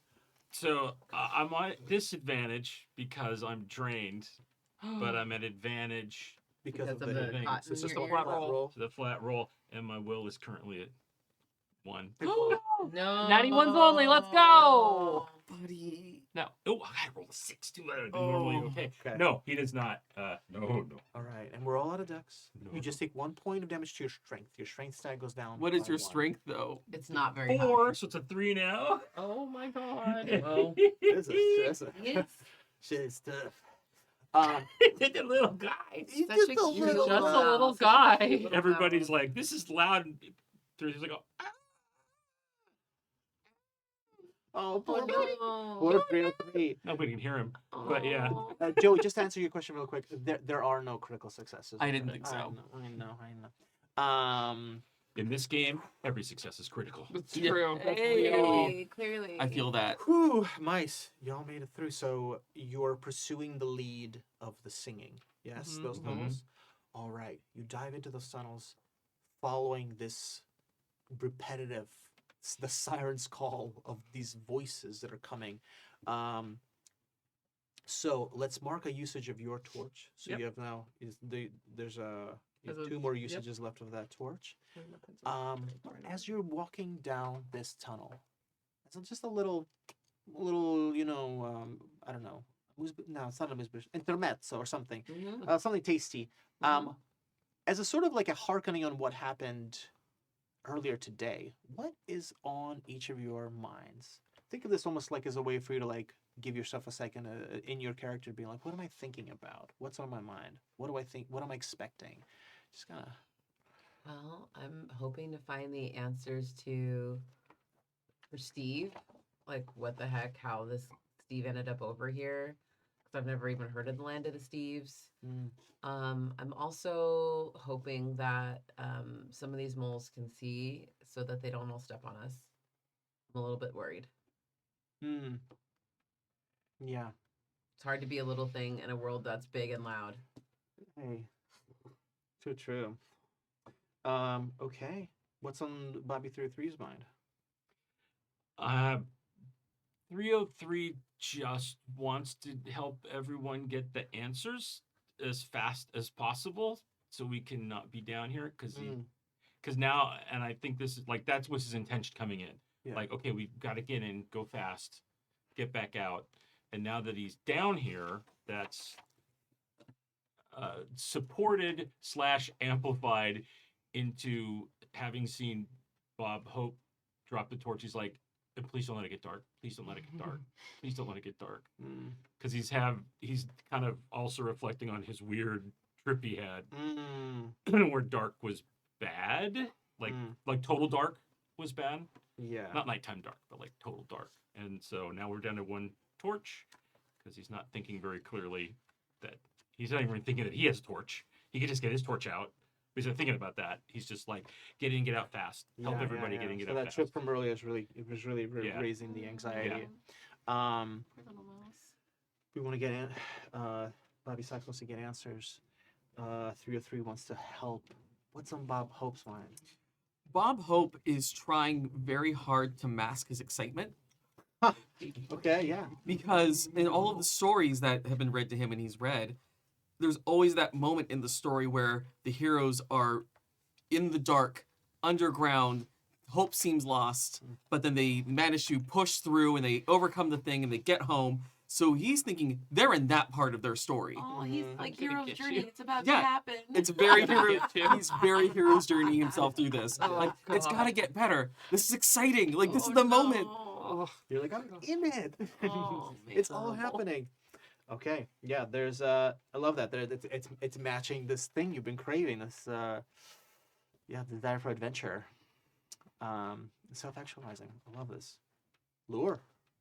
So I'm on disadvantage because I'm drained, but I'm at advantage Because of Because of the the thing. cotton So it's in just your a ears. flat roll. to the flat roll, and my will is currently at 1. No. 91s only, let's go. Buddy. Oh, I rolled a 6 too. That would be Oh, normally okay. okay. No, he does not. No. All right, and we're all out of ducks. No. You just take 1 point of damage to your strength. Your strength stat goes down. What is by your 1. strength though? It's not very 4, so it's a 3 now. Oh my god. Well, This is high. Yes. shit is tough. The little guy. He's Such just a a cute little Just a guy. little guy. Everybody's like, this is loud. And he's like, Oh, poor, Oh, poor 303. nobody can hear him. But yeah. no. Joey, just to answer your question real quick. There are no critical successes. I didn't think so. I know. In this game, every success is critical. It's Yeah. true. That's Hey. real. Clearly. I feel that. Whew, mice, y'all made it through. So you're pursuing the lead of the singing. Yes, Mhm. those Mhm. tunnels. All right, you dive into those tunnels, following this repetitive, the siren's call of these voices that are coming. So let's mark a usage of your torch. So Yep. you have now there's you have There's a- 2 more yep. usages left of that torch. As you're walking down this tunnel, it's just a little, I don't know. No, it's not a intermezzo or something. Mhm. Something tasty. As a sort of like a hearkening on what happened earlier today, what is on each of your minds? Think of this almost like as a way for you to like give yourself a second in your character, being like, what am I thinking about? What's on my mind? What do I think? What am I expecting? Just kind of. Well, I'm hoping to find the answers for Steve, like what the heck, how this Steve ended up over here. because I've never even heard of the Land of the Steves. Mm. I'm also hoping that some of these moles can see so that they don't all step on us. I'm a little bit worried. Mm. Yeah. It's hard to be a little thing in a world that's big and loud. Hey. Too true. Okay. What's on Bobby 303's mind? 303 just wants to help everyone get the answers as fast as possible so we can not be down here because now, and I think this is like that's what's his intention coming in. Yeah. Like, okay, we've got to get in, go fast, get back out, and now that he's down here, that's supported / amplified into having seen Bob Hope drop the torch. He's like, please don't let it get dark. Please don't let it get dark. Please don't let it get dark. Because he's kind of also reflecting on his weird trip he had, where dark was bad, like total dark was bad. Yeah. Not nighttime dark, but like total dark. And so now we're down to one torch because he's not thinking very clearly that he's not even thinking that he has a torch. He could just get his torch out. He's not thinking about that. He's just like, get in, get out fast. Help everybody get in, get so out that fast. trip from earlier is really Yeah. raising the anxiety. Poor little mouse. We want to get in. Bobby Sykes wants to get answers. 303 wants to help. What's on Bob Hope's mind? Bob Hope is trying very hard to mask his excitement. Okay, yeah. Because in all of the stories that have been read to him and he's read, there's always that moment in the story where the heroes are in the dark, underground, hope seems lost, but then they manage to push through and they overcome the thing and they get home. So he's thinking they're in that part of their story. Oh, he's like I'm gonna hero's get journey. you. It's about Yeah, to happen. It's very I'm gonna hero. get you. He's very hero's journey himself through this. Oh, Like it's God. gotta get better. This is exciting. Like this Oh, is the moment. Oh, You're like, I'm in it. Oh, It's all man. happening. Okay, yeah. There's I love that. It's matching this thing you've been craving. This the desire for adventure. Self-actualizing. I love this. Lure.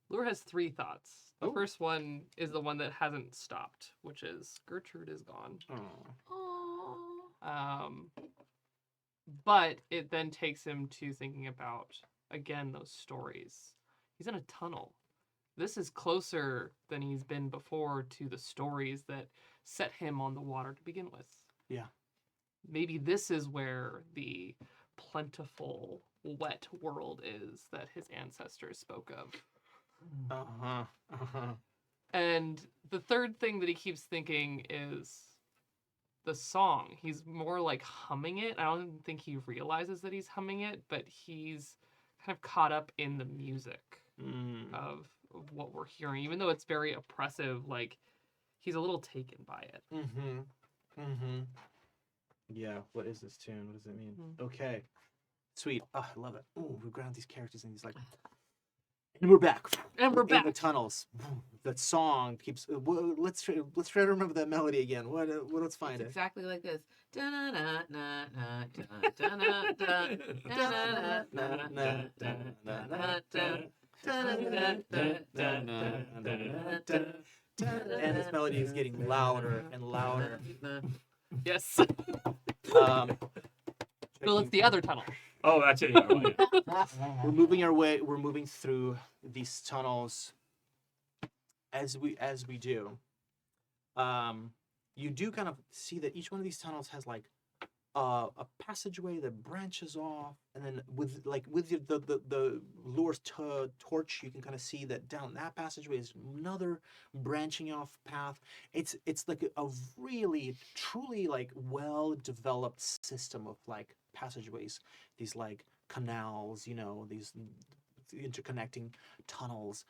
Lure has 3 thoughts. The Oh. first one is the one that hasn't stopped, which is Gertrude is gone. Oh. Oh. But it then takes him to thinking about, again, those stories. He's in a tunnel. This is closer than he's been before to the stories that set him on the water to begin with. Yeah. Maybe this is where the plentiful, wet world is that his ancestors spoke of. Uh-huh. Uh-huh. And the third thing that he keeps thinking is the song. He's more like humming it. I don't think he realizes that he's humming it, but he's kind of caught up in the music of what we're hearing. Even though it's very oppressive, like he's a little taken by it. Yeah, what is this tune? What does it mean? Okay. Sweet. Oh, I love it. Ooh, we ground these characters and he's like, and we're back. And we're In back. the tunnels. That song keeps. Let's try to remember that melody again. Let's find It's it. exactly like this. And this melody is getting louder and louder. Yes. Um, Well, it's the other tunnel. Oh, that's it. Yeah. we're moving our way. We're moving through these tunnels. As we do, you do kind of see that each one of these tunnels has like a passageway that branches off, and then with the lure's torch, you can kind of see that down that passageway is another branching off path. It's like a really truly like well developed system of like passageways, these like canals, these interconnecting tunnels,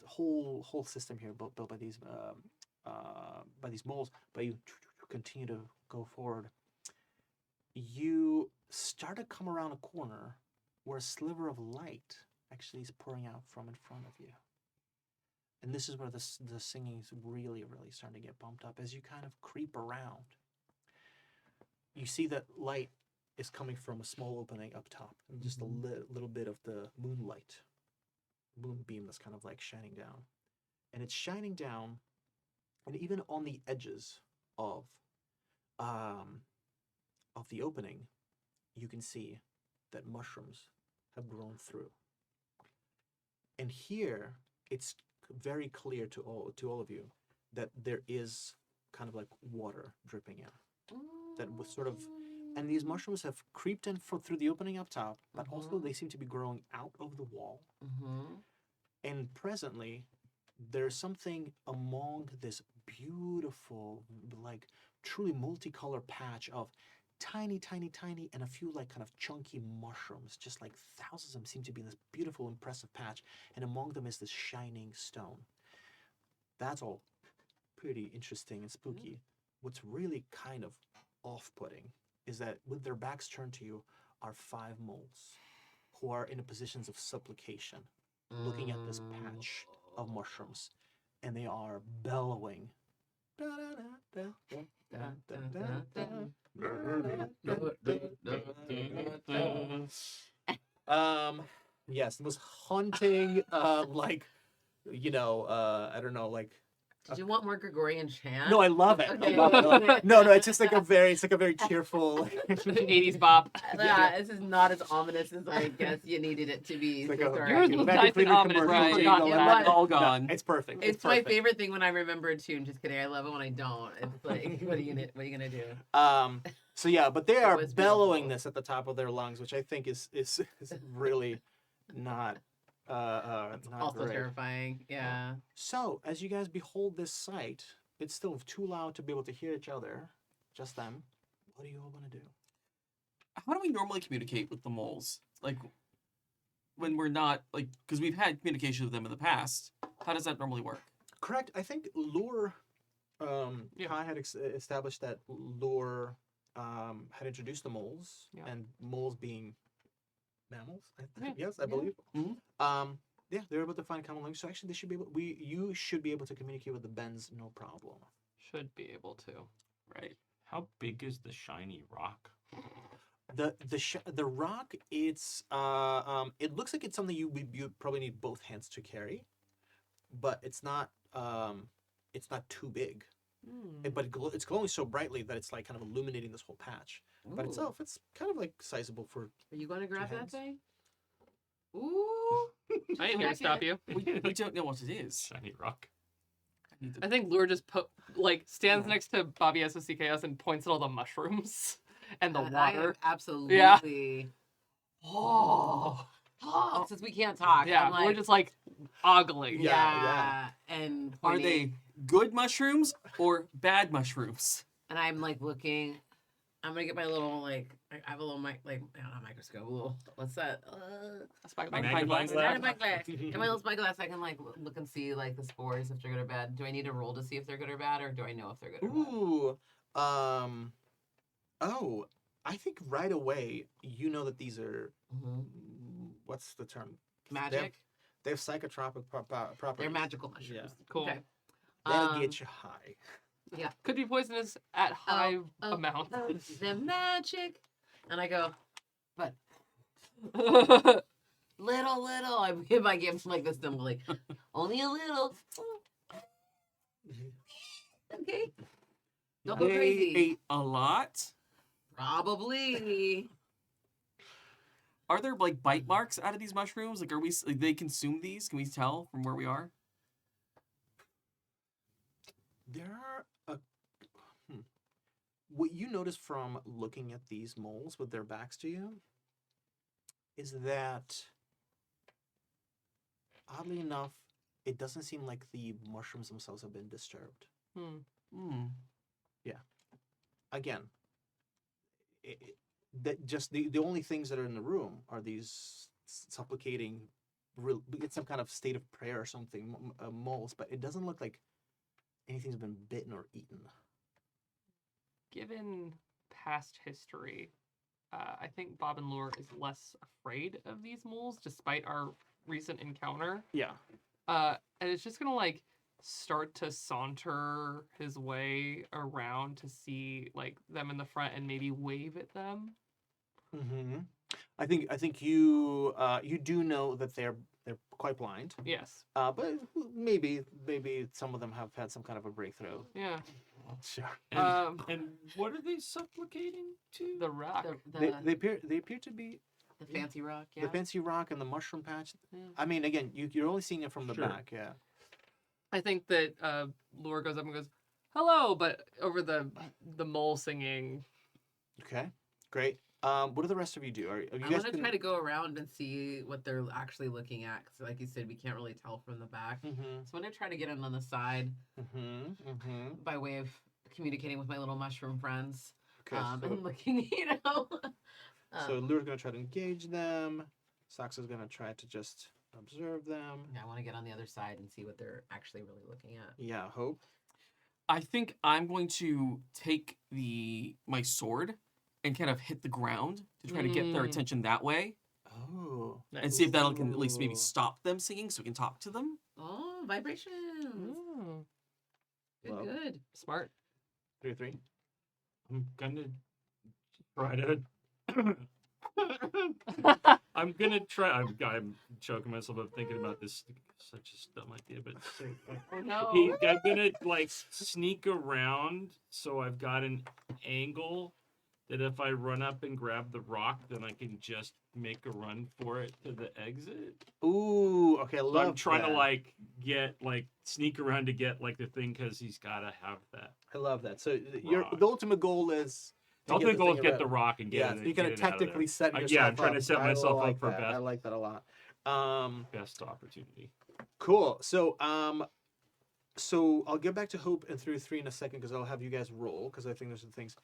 whole system here built by these moles. But you continue to go forward. You start to come around a corner where a sliver of light actually is pouring out from in front of you. And this is where the singing is really starting to get bumped up. As you kind of creep around, you see that light is coming from a small opening up top, and just a little bit of the moonbeam that's kind of like shining down. And it's shining down And even on the edges of the opening, you can see that mushrooms have grown through. And here, it's very clear to all of you that there is kind of like water dripping in. That was sort of, and these mushrooms have creeped in through the opening up top, but also they seem to be growing out of the wall. And presently, there's something among this beautiful, like truly multicolored patch of tiny, and a few like kind of chunky mushrooms, just like thousands of them seem to be in this beautiful, impressive patch. And among them is this shining stone. That's all pretty interesting and spooky. What's really kind of off-putting is that with their backs turned to you are 5 moles who are in positions of supplication, looking at this patch of mushrooms, and they are bellowing. Yes, the most haunting, like, I don't know, like. Did you want more Gregorian chant? No, I love it. Okay. I love it. I love it. No, it's just like a very cheerful. 80s bop. Yeah, this is not as ominous as I guess you needed it to be. It's like Sorry. a Yours was very nice and completely ominous, commercial right? jingle Forgotten and about that- it. All No, gone. it's perfect. It's my perfect. favorite thing when I remember a tune. Just kidding. I love it when I don't. It's like, what are you gonna do? So yeah, but they It are was bellowing beautiful. this at the top of their lungs, which I think is really not not Also great. terrifying. Yeah. So as you guys behold this sight, it's still too loud to be able to hear each other, just them. What do you all want to do? How do we normally communicate with the moles? Like, when we're not, like, because we've had communication with them in the past. How does that normally work? Correct. I think Lure, Yeah. Kai had established that Lure had introduced the moles, Yeah. and moles being mammals. Yeah. Yes, I Yeah. believe. Mhm. Yeah, they're able to find common language. So actually, they should be able. You should be able to communicate with the Bens, no problem. Should be able to. Right. How big is the shiny rock? The rock, it's it looks like it's something you probably need both hands to carry, but it's not too big. But it's glowing so brightly that it's like kind of illuminating this whole patch. But Ooh. itself, it's kind of like sizable for. Are you going to grab that hands. thing? Ooh. I ain't here to stop you. We don't know what it is. Shiny rock. I need to- I think Lure just stands next to Bobby SOCKS and points at all the mushrooms and the I am water. absolutely. Oh. Since we can't talk. Yeah, I'm like, we're just like ogling. yeah. And Are pointing, they good mushrooms or bad mushrooms? And I'm like looking. I'm gonna get my little like. I have a little I don't have a microscope. A little. What's that? Magnifying glass. In my little spyglass, I can like look and see like the spores if they're good or bad. Do I need to roll to see if they're good or bad, or do I know if they're good or bad? Ooh, oh, I think right away you know that these are what's the term? Magic. They have psychotropic properties. They're magical mushrooms. Yeah. Cool. Okay. They'll get you high. Could be poisonous at high amounts. They're magic. And I go, but little. If I give like this symbol, like only a little. Okay. Don't go They crazy. ate a lot. Probably. Are there like bite marks out of these mushrooms? Like, they consume these? Can we tell from where we are? There are what you notice from looking at these moles with their backs to you is that, oddly enough, it doesn't seem like the mushrooms themselves have been disturbed. Again, that just the only things that are in the room are these supplicating, it's some kind of state of prayer or something, moles, but it doesn't look like anything's been bitten or eaten. Given past history, I think Bob and Lure is less afraid of these moles, despite our recent encounter. Yeah. And it's just gonna like start to saunter his way around to see like them in the front and maybe wave at them. Mm-hmm. I think you you do know that they're quite blind. Yes. But maybe some of them have had some kind of a breakthrough. Yeah. Sure. And what are they supplicating to? The rock. They appear to be the fancy rock, yeah. the fancy rock and the mushroom patch. Yeah. I mean, again, you're only seeing it from the Sure. back. Yeah. I think that Lure goes up and goes, "Hello," but over the mole singing. Okay. Great. What do the rest of you do? Are you I guys want to try to go around and see what they're actually looking at, because like you said, we can't really tell from the back. Mm-hmm. So I'm going to try to get in on the side Mm-hmm. Mm-hmm. by way of communicating with my little mushroom friends. Okay. And looking, So Lure's gonna try to engage them. Sox is gonna try to just observe them. yeah, I want to get on the other side and see what they're actually really looking at. Yeah. Hope. I think I'm going to take my sword and kind of hit the ground to try to get their attention that way, Oh. and see if that'll can at least maybe Ooh. stop them singing, so we can talk to them. Oh, vibrations. Mm, Good, Love. good. smart. 3 or 3. I'm gonna try to. I'm gonna try. I'm choking myself up thinking about this. Such a dumb idea, but Oh no. I'm gonna like sneak around so I've got an angle that if I run up and grab the rock, then I can just make a run for it to the exit. Ooh. Okay. I So love I'm trying that. to like sneak around to get like the thing because he's gotta have that. I love that. So Rock. the ultimate goal is. The ultimate goal is thing get around. the rock and get Yeah. it. So you're gonna get it out of there. tactically set yourself Yeah, I'm trying up. to set I myself like up for that. best. I like that a lot. Best opportunity. Cool. So so I'll get back to Hope and through 3 in a second because I'll have you guys roll because I think there's some things.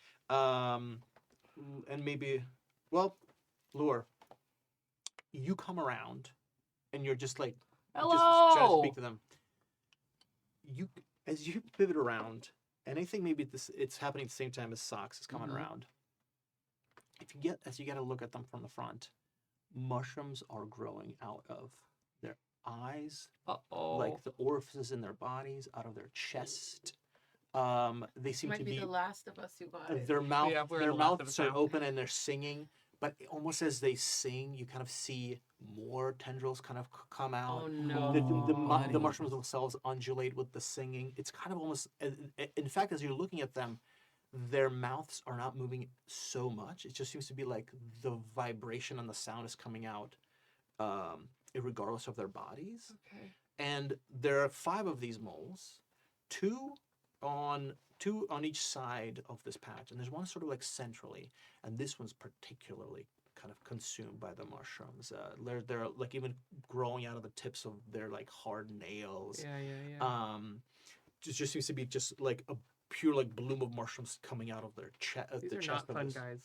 And maybe, well, Lure, you come around and you're just like just trying to Hello. speak to them. As you pivot around, and I think maybe it's happening at the same time as Sox is coming Mhm. around. As you get a look at them from the front, mushrooms are growing out of their eyes, Uh-oh. like the orifices in their bodies, out of their chest. They seem Might to be be the last of us who got it. their mouth. Yeah, we're their the last of mouths us are now. open and they're singing, but almost as they sing, you kind of see more tendrils kind of come out. Oh no. The buddy. mushrooms themselves undulate with the singing. It's kind of almost, in fact, as you're looking at them, their mouths are not moving so much. It just seems to be like the vibration and the sound is coming out, regardless of their bodies. Okay. And there are 5 of these moles, two on each side of this patch, and there's one sort of like centrally, and this one's particularly kind of consumed by the mushrooms. They're like even growing out of the tips of their like hard nails. Yeah. It just seems to be just like a pure like bloom of mushrooms coming out of their These the are chest not of fun this. guys.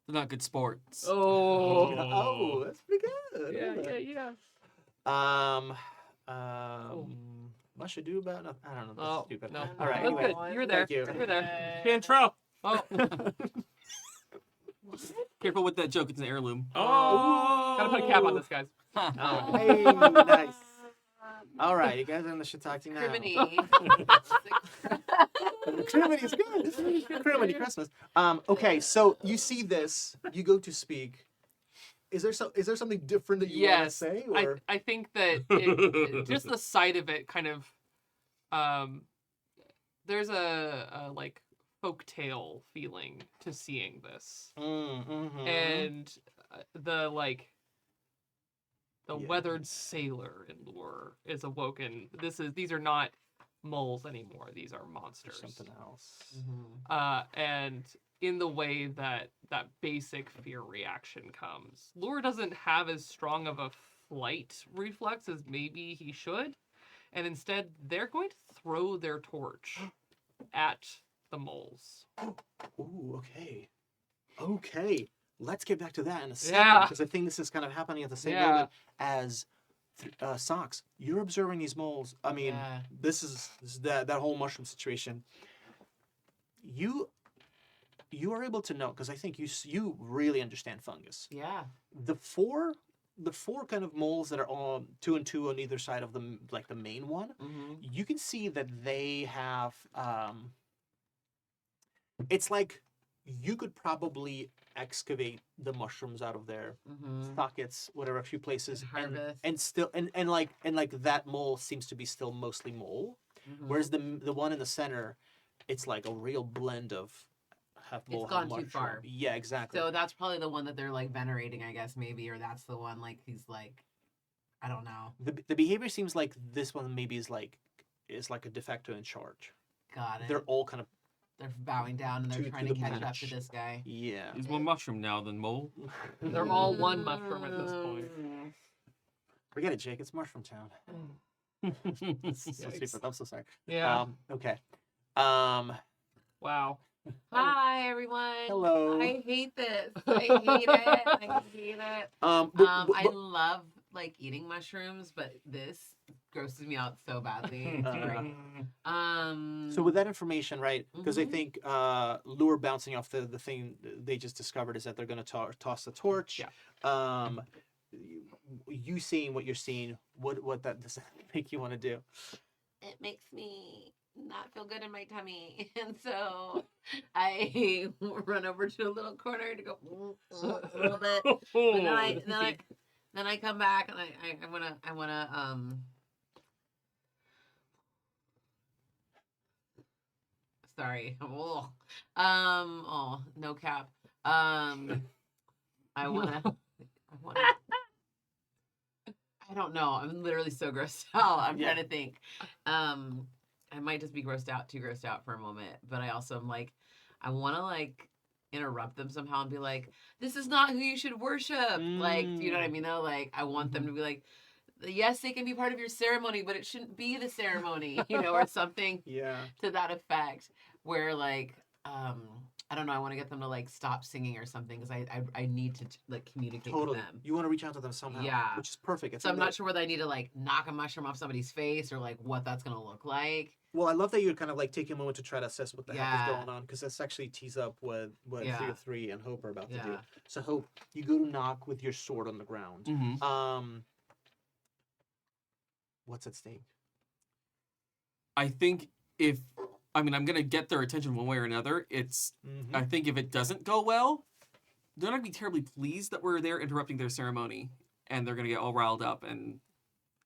They're not good sports. Oh. Oh, that's pretty good. Yeah. What should I do about it? I don't know. That's Oh, stupid. no. All right. That's Anyway, good. You were there. thank you. You were there. Cantrell. Oh. Careful with that joke. It's an heirloom. Oh. Gotta put a cap on this, guys. Oh, hey, nice. All right, you guys are in the shiitake now. Criminy. Criminy is good. Criminy Christmas. Okay, so you see this. You go to speak. Is there something different that you want to Yes. say? I Or think that just the sight of it kind of there's a like folktale feeling to seeing this. Mhm. And the Yeah. weathered sailor in Lure is awoken. These are not moles anymore. These are monsters. There's something else. And in the way that basic fear reaction comes, Lure doesn't have as strong of a flight reflex as maybe he should, and instead they're going to throw their torch at the moles. Ooh, okay. Okay. Let's get back to that in a second. Yeah. Because I think this is kind of happening at the same Yeah. moment as Socks. You're observing these moles. I mean, Yeah. this is that whole mushroom situation. You are able to know, because I think you really understand fungus. Yeah. The four kind of moles that are on 2 and 2 on either side of the like the main one. Mm-hmm. You can see that they have it's like you could probably excavate the mushrooms out of there, Mm-hmm. sockets, whatever, a few places, Harvest. and still and like that mole seems to be still mostly mole, Mm-hmm. whereas the one in the center, it's like a real blend of half mole, It's half gone too mushroom. far. Yeah, exactly. So that's probably the one that they're like venerating, I guess, maybe, or that's the one like he's like, I don't know. The behavior seems like this one maybe is like a de facto in charge. Got it. They're all kind of They're bowing down and they're to trying to the catch up match. to this guy. yeah. He's more mushroom now than mole. They're all one mushroom at this point. Forget it, Jake. It's Mushroom Town. So Yikes. stupid. I'm so sorry. Yeah. Okay. Wow. Hi everyone. Hello. I hate this. I hate it. I hate it. I love like eating mushrooms, but this grosses me out so badly. It's great. So with that information, right? Because I Mhm. think lure bouncing off the thing they just discovered is that they're going to toss the torch. Yeah. You seeing what you're seeing, what that does that make you want to do? It makes me not feel good in my tummy, and so I run over to a little corner to go a little bit. But then I come back and I wanna sorry. No cap. I wanna I don't know. I'm literally so grossed out. I'm trying to think. I might just be too grossed out for a moment, but I also am like, I want to like interrupt them somehow and be like, this is not who you should worship. Like, do you know what I mean? Though, like, I want them to be like, yes, they can be part of your ceremony, but it shouldn't be the ceremony, or something to that effect. Where like, I don't know. I want to get them to like stop singing or something because I need to like communicate with them. You want to reach out to them somehow. Yeah. Which is perfect. So I'm not sure whether I need to like knock a mushroom off somebody's face or like what that's gonna look like. Well, I love that you're kind of like taking a moment to try to assess what the heck is going on, because that's actually tees up what 303 and Hope are about to do. So Hope, you go to knock with your sword on the ground. What's at stake? I think I'm gonna get their attention one way or another. I think if it doesn't go well, they're not gonna be terribly pleased that we're there interrupting their ceremony, and they're gonna get all riled up and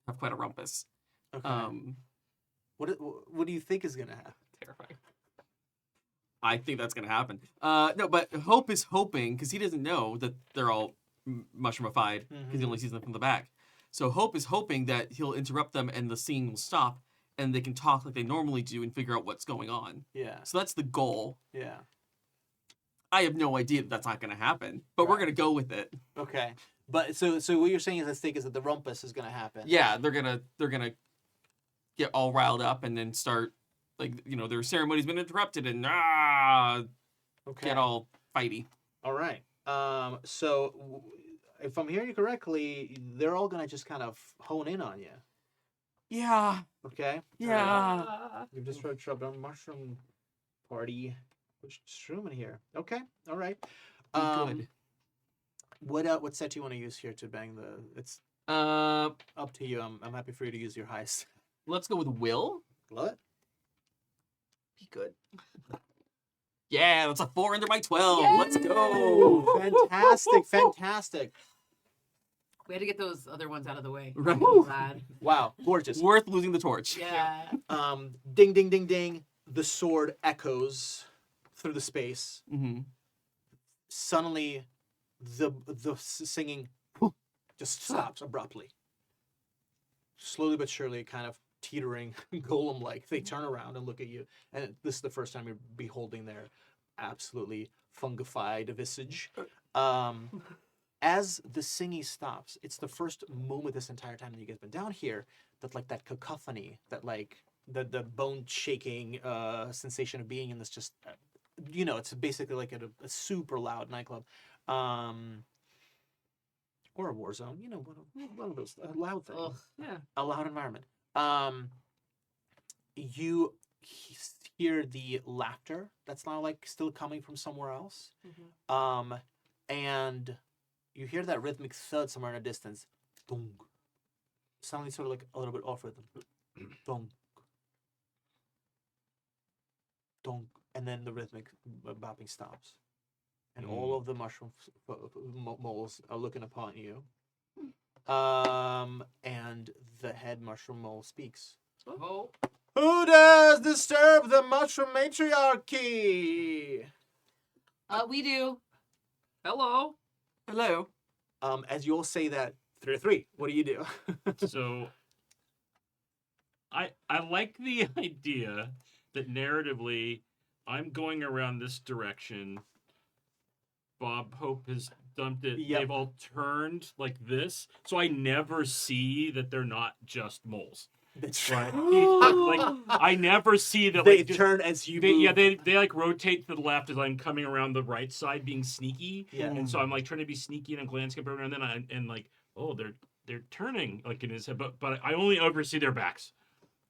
have quite a rumpus. Okay. What do you think is gonna happen? Terrifying. I think that's gonna happen. No, but Hope is hoping, because he doesn't know that they're all mushroomified, because he only sees them from the back. So Hope is hoping that he'll interrupt them and the singing will stop, and they can talk like they normally do and figure out what's going on. Yeah. So that's the goal. Yeah. I have no idea that that's not going to happen, but we're going to go with it. Okay. But so what you're saying is at stake is that the rumpus is going to happen. Yeah, they're gonna get all riled up and then start like their ceremony's been interrupted and get all fighty. All right. So if I'm hearing you correctly, they're all gonna just kind of hone in on you. Yeah. Okay. Yeah. You've just heard trouble on mushroom party. Which shroom in here? Okay. All right. Good. What set do you want to use here to bang the? It's up to you. I'm happy for you to use your highest. Let's go with Will. What? Be good. Yeah, that's a 4 under my 12. Yay! Let's go. Fantastic. We had to get those other ones out of the way. Right. I'm glad. Wow, gorgeous. Worth losing the torch. Yeah. Ding, ding, ding, ding. The sword echoes through the space. Mm-hmm. Suddenly, the singing just stops abruptly. Slowly but surely, kind of teetering golem-like, they turn around and look at you. And this is the first time you're beholding their absolutely fungified visage. As the singing stops, it's the first moment this entire time that you guys been down here that like that cacophony, that like the bone shaking sensation of being in this just it's basically like a super loud nightclub. Or a war zone, one of those loud things. Ugh. Yeah. A loud environment. You hear the laughter that's now like still coming from somewhere else. And you hear that rhythmic thud somewhere in the distance. Dong. Sounding sort of like a little bit off rhythm. Dong. Dong. And then the rhythmic bopping stops. and all of the mushroom moles are looking upon you. And the head mushroom mole speaks. Oh. Who dares disturb the mushroom matriarchy? We do. Hello. Hello. As you all say that, 3 to 3, what do you do? So I like the idea that narratively I'm going around this direction. Bob Hope has dumped it. Yep. They've all turned like this, so I never see that they're not just moles. That's Right? right. Like I never see that. They Like, just- turn as you they, move. yeah, they like rotate to the left as I'm coming around the right side, being sneaky. Yeah. And so I'm like trying to be sneaky and I'm glancing up every now and then, and like, oh, they're turning like in his head, but I only ever see their backs.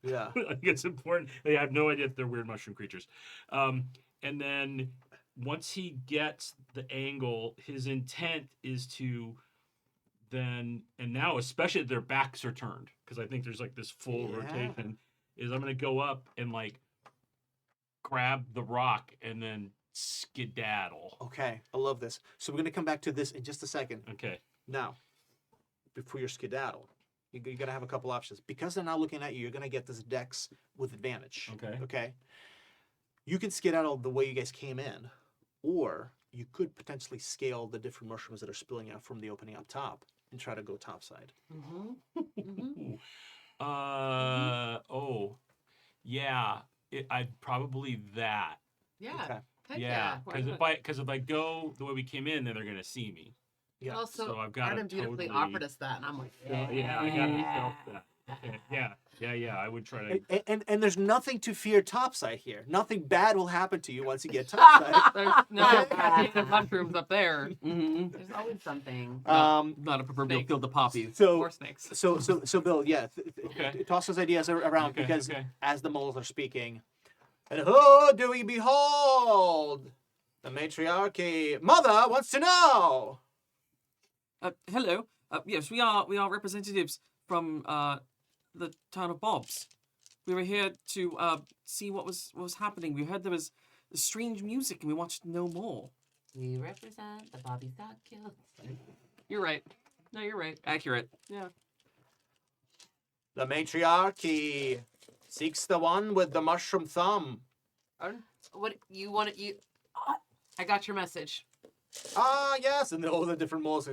Yeah. I think it's important. They have no idea that they're weird mushroom creatures. And then once he gets the angle, his intent is to then, and now especially their backs are turned, because I think there's like this full Yeah. rotation, is I'm going to go up and like grab the rock and then skedaddle. Okay, I love this. So we're going to come back to this in just a second. Okay. Now, before your skedaddle, you're going to have a couple options. Because they're not looking at you, you're going to get this dex with advantage. Okay. Okay? You can skedaddle the way you guys came in, or you could potentially scale the different mushrooms that are spilling out from the opening up top and try to go topside. Mm-hmm. Oh, yeah. I'd probably that. Yeah. Okay. Heck Yeah, Why because if I go the way we came in, then they're gonna see me. Yeah. Also, So I've got Artem to beautifully totally. offered us that, and I'm like, Yeah, I gotta self that. Okay. Yeah. I would try to. And there's nothing to fear topside here. Nothing bad will happen to you once you get topside. There's no catching mushrooms up there. Mm-hmm. There's always something. Not a proverbial snakes. field of poppies. So More snakes. So Bill, yeah, Okay. toss those ideas around Okay, because okay. as the moles are speaking, and who do we behold? The matriarchy. Mother wants to know. Hello. Yes, we are representatives from the town of Bobs. We were here to see what was happening. We heard there was strange music, and we wanted to know more. We represent the Bobby Sock Kills. You're right. No, you're right. Accurate. Yeah. The matriarchy seeks the one with the mushroom thumb. What you want? I got your message. Ah, yes, and all the different moles.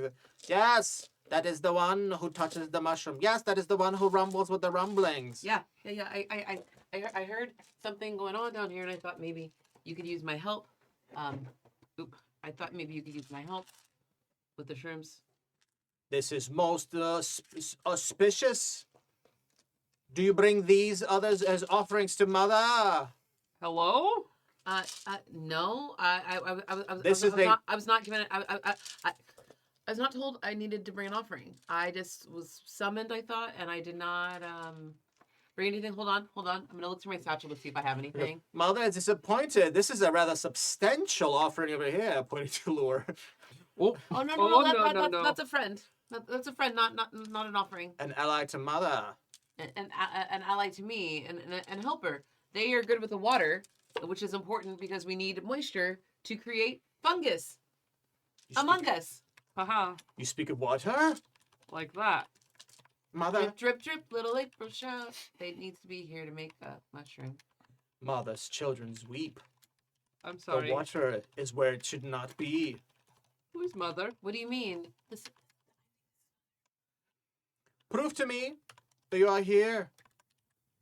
Yes, that is the one who touches the mushroom. Yes, that is the one who rumbles with the rumblings. Yeah. I heard something going on down here, and I thought maybe you could use my help. I thought maybe you could use my help with the shrooms. This is most auspicious. Do you bring these others as offerings to Mother? Hello? No. I was not given. I was not told I needed to bring an offering. I just was summoned, I thought, and I did not bring anything. Hold on. I'm gonna look through my satchel to see if I have anything. Mother is disappointed. This is a rather substantial offering over here, pointing to Lure. Oh, Oh no, Oh, no. that's a friend. That's a friend, not an offering. An ally to Mother. An ally to me and helper. They are good with the water, which is important because we need moisture to create fungus among us. Haha. You speak of water? Like that. Mother? Drip, drip, drip, little April shout. They need to be here to make a mushroom. Mother's children's weep. I'm sorry. The water is where it should not be. Who's mother? What do you mean? This, Prove to me that you are here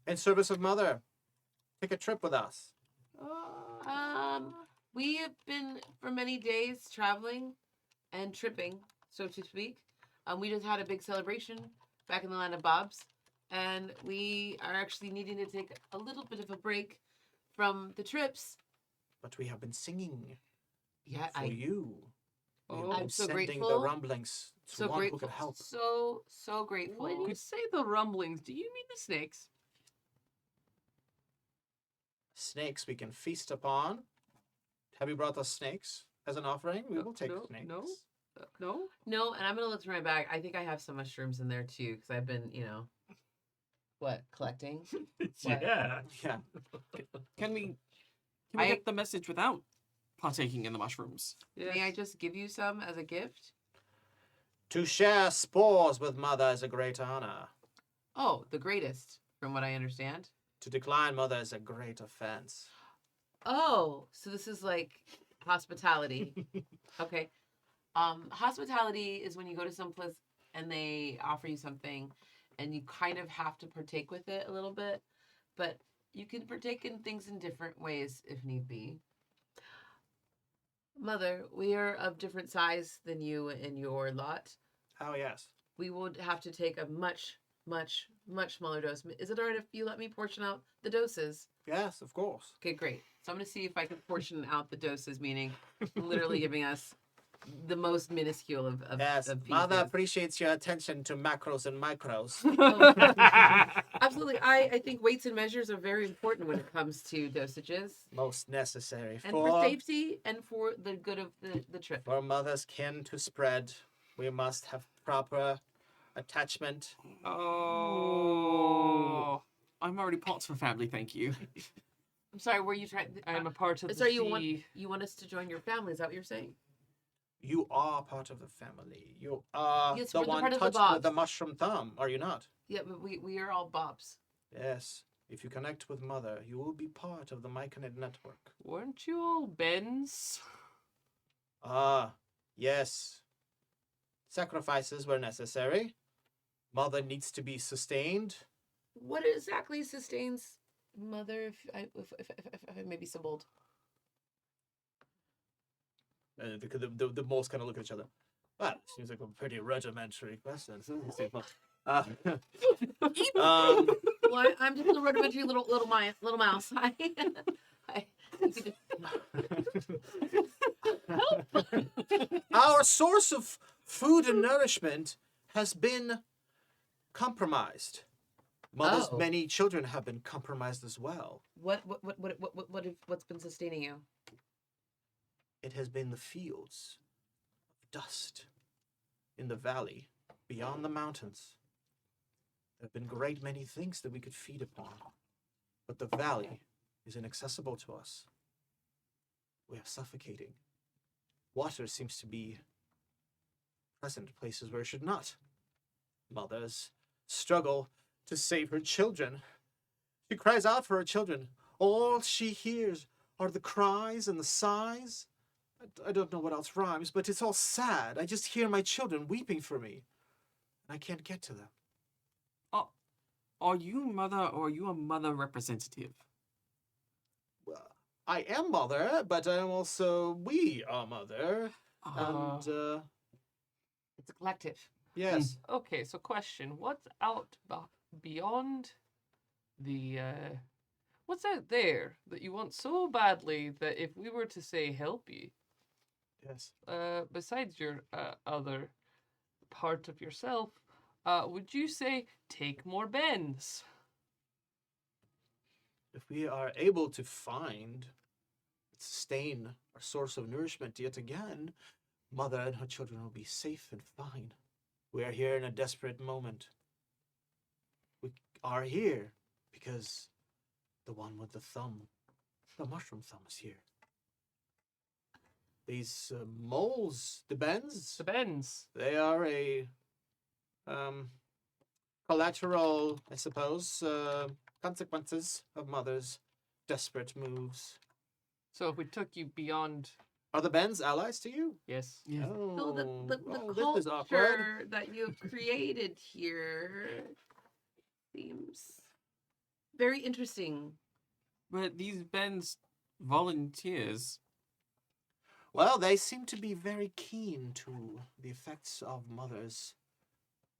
in service of Mother. Take a trip with us. we have been for many days traveling and tripping, so to speak. We just had a big celebration back in the land of Bob's, and we are actually needing to take a little bit of a break from the trips. But we have been singing Yeah, for you. Oh, We've been I'm so sending grateful. the rumblings to So one grateful. who could help. So grateful. When you say the rumblings, do you mean the snakes? Snakes we can feast upon. Have you brought us snakes as an offering? We will take no, snakes. no. No? No, and I'm gonna look through my bag. I think I have some mushrooms in there too, because I've been, collecting. What? Yeah. Yeah. can we I- get the message without partaking in the mushrooms. May I just give you some as a gift? To share spores with mother is a great honor. Oh, the greatest, from what I understand. To decline mother is a great offense. Oh, so this is like hospitality. Okay. Hospitality is when you go to some place and they offer you something and you kind of have to partake with it a little bit, but you can partake in things in different ways if need be. Mother, we are of different size than you and your lot. Oh, yes. We would have to take a much smaller dose. Is it alright if you let me portion out the doses? Yes, of course. Okay, great. So I'm going to see if I can portion out the doses, meaning literally giving us the most minuscule of Yes, of mother pieces. appreciates your attention to macros and micros. Absolutely. I think weights and measures are very important when it comes to dosages. Most necessary And for safety and for the good of the trip. for mother's kin to spread. We must have proper attachment. Oh. I'm already pots for family, thank you. I'm sorry, were you trying... I am a part of the sorry, sea. you want us to join your family, is that what you're saying? You are part of the family. You are Yes, the we're the one part of the touched with the Bobs. mushroom thumb, are you not? Yeah, but we are all Bobs. Yes. If you connect with mother, you will be part of the Myconid network. Weren't you all Bens? Ah, yes. Sacrifices were necessary. Mother needs to be sustained. What exactly sustains mother, if I may be so bold? The moles kind of look at each other. Well, seems like a pretty rudimentary question. Well, I'm just a rudimentary little mouse. Our source of food and nourishment has been compromised. Mother's Oh. many children have been compromised as well. What's been sustaining you? It has been the fields of dust in the valley beyond the mountains. There have been great many things that we could feed upon, but the valley is inaccessible to us. We are suffocating. Water seems to be present places where it should not. Mothers struggle to save her children. She cries out for her children. All she hears are the cries and the sighs. I don't know what else rhymes, but it's all sad. I just hear my children weeping for me, and I can't get to them. Are you mother or are you a mother representative? Well, I am mother, but I am also we are mother, and It's a collective. yes, Okay, so question: what's out beyond the? What's out there that you want so badly that if we were to say help you, yes. besides your other part of yourself, would you say take more bends? If we are able to find, sustain our source of nourishment yet again, mother and her children will be safe and fine. We are here in a desperate moment. We are here because the one with the thumb, the mushroom thumb, is here. These moles, the bends, The bends. they are a collateral, I suppose, consequences of mother's desperate moves. So if we took you beyond, Are the bends allies to you? yes. Yeah. So the this is awkward. culture that you've created here seems very interesting. But these Ben's volunteers. Well, they seem to be very keen to the effects of mother's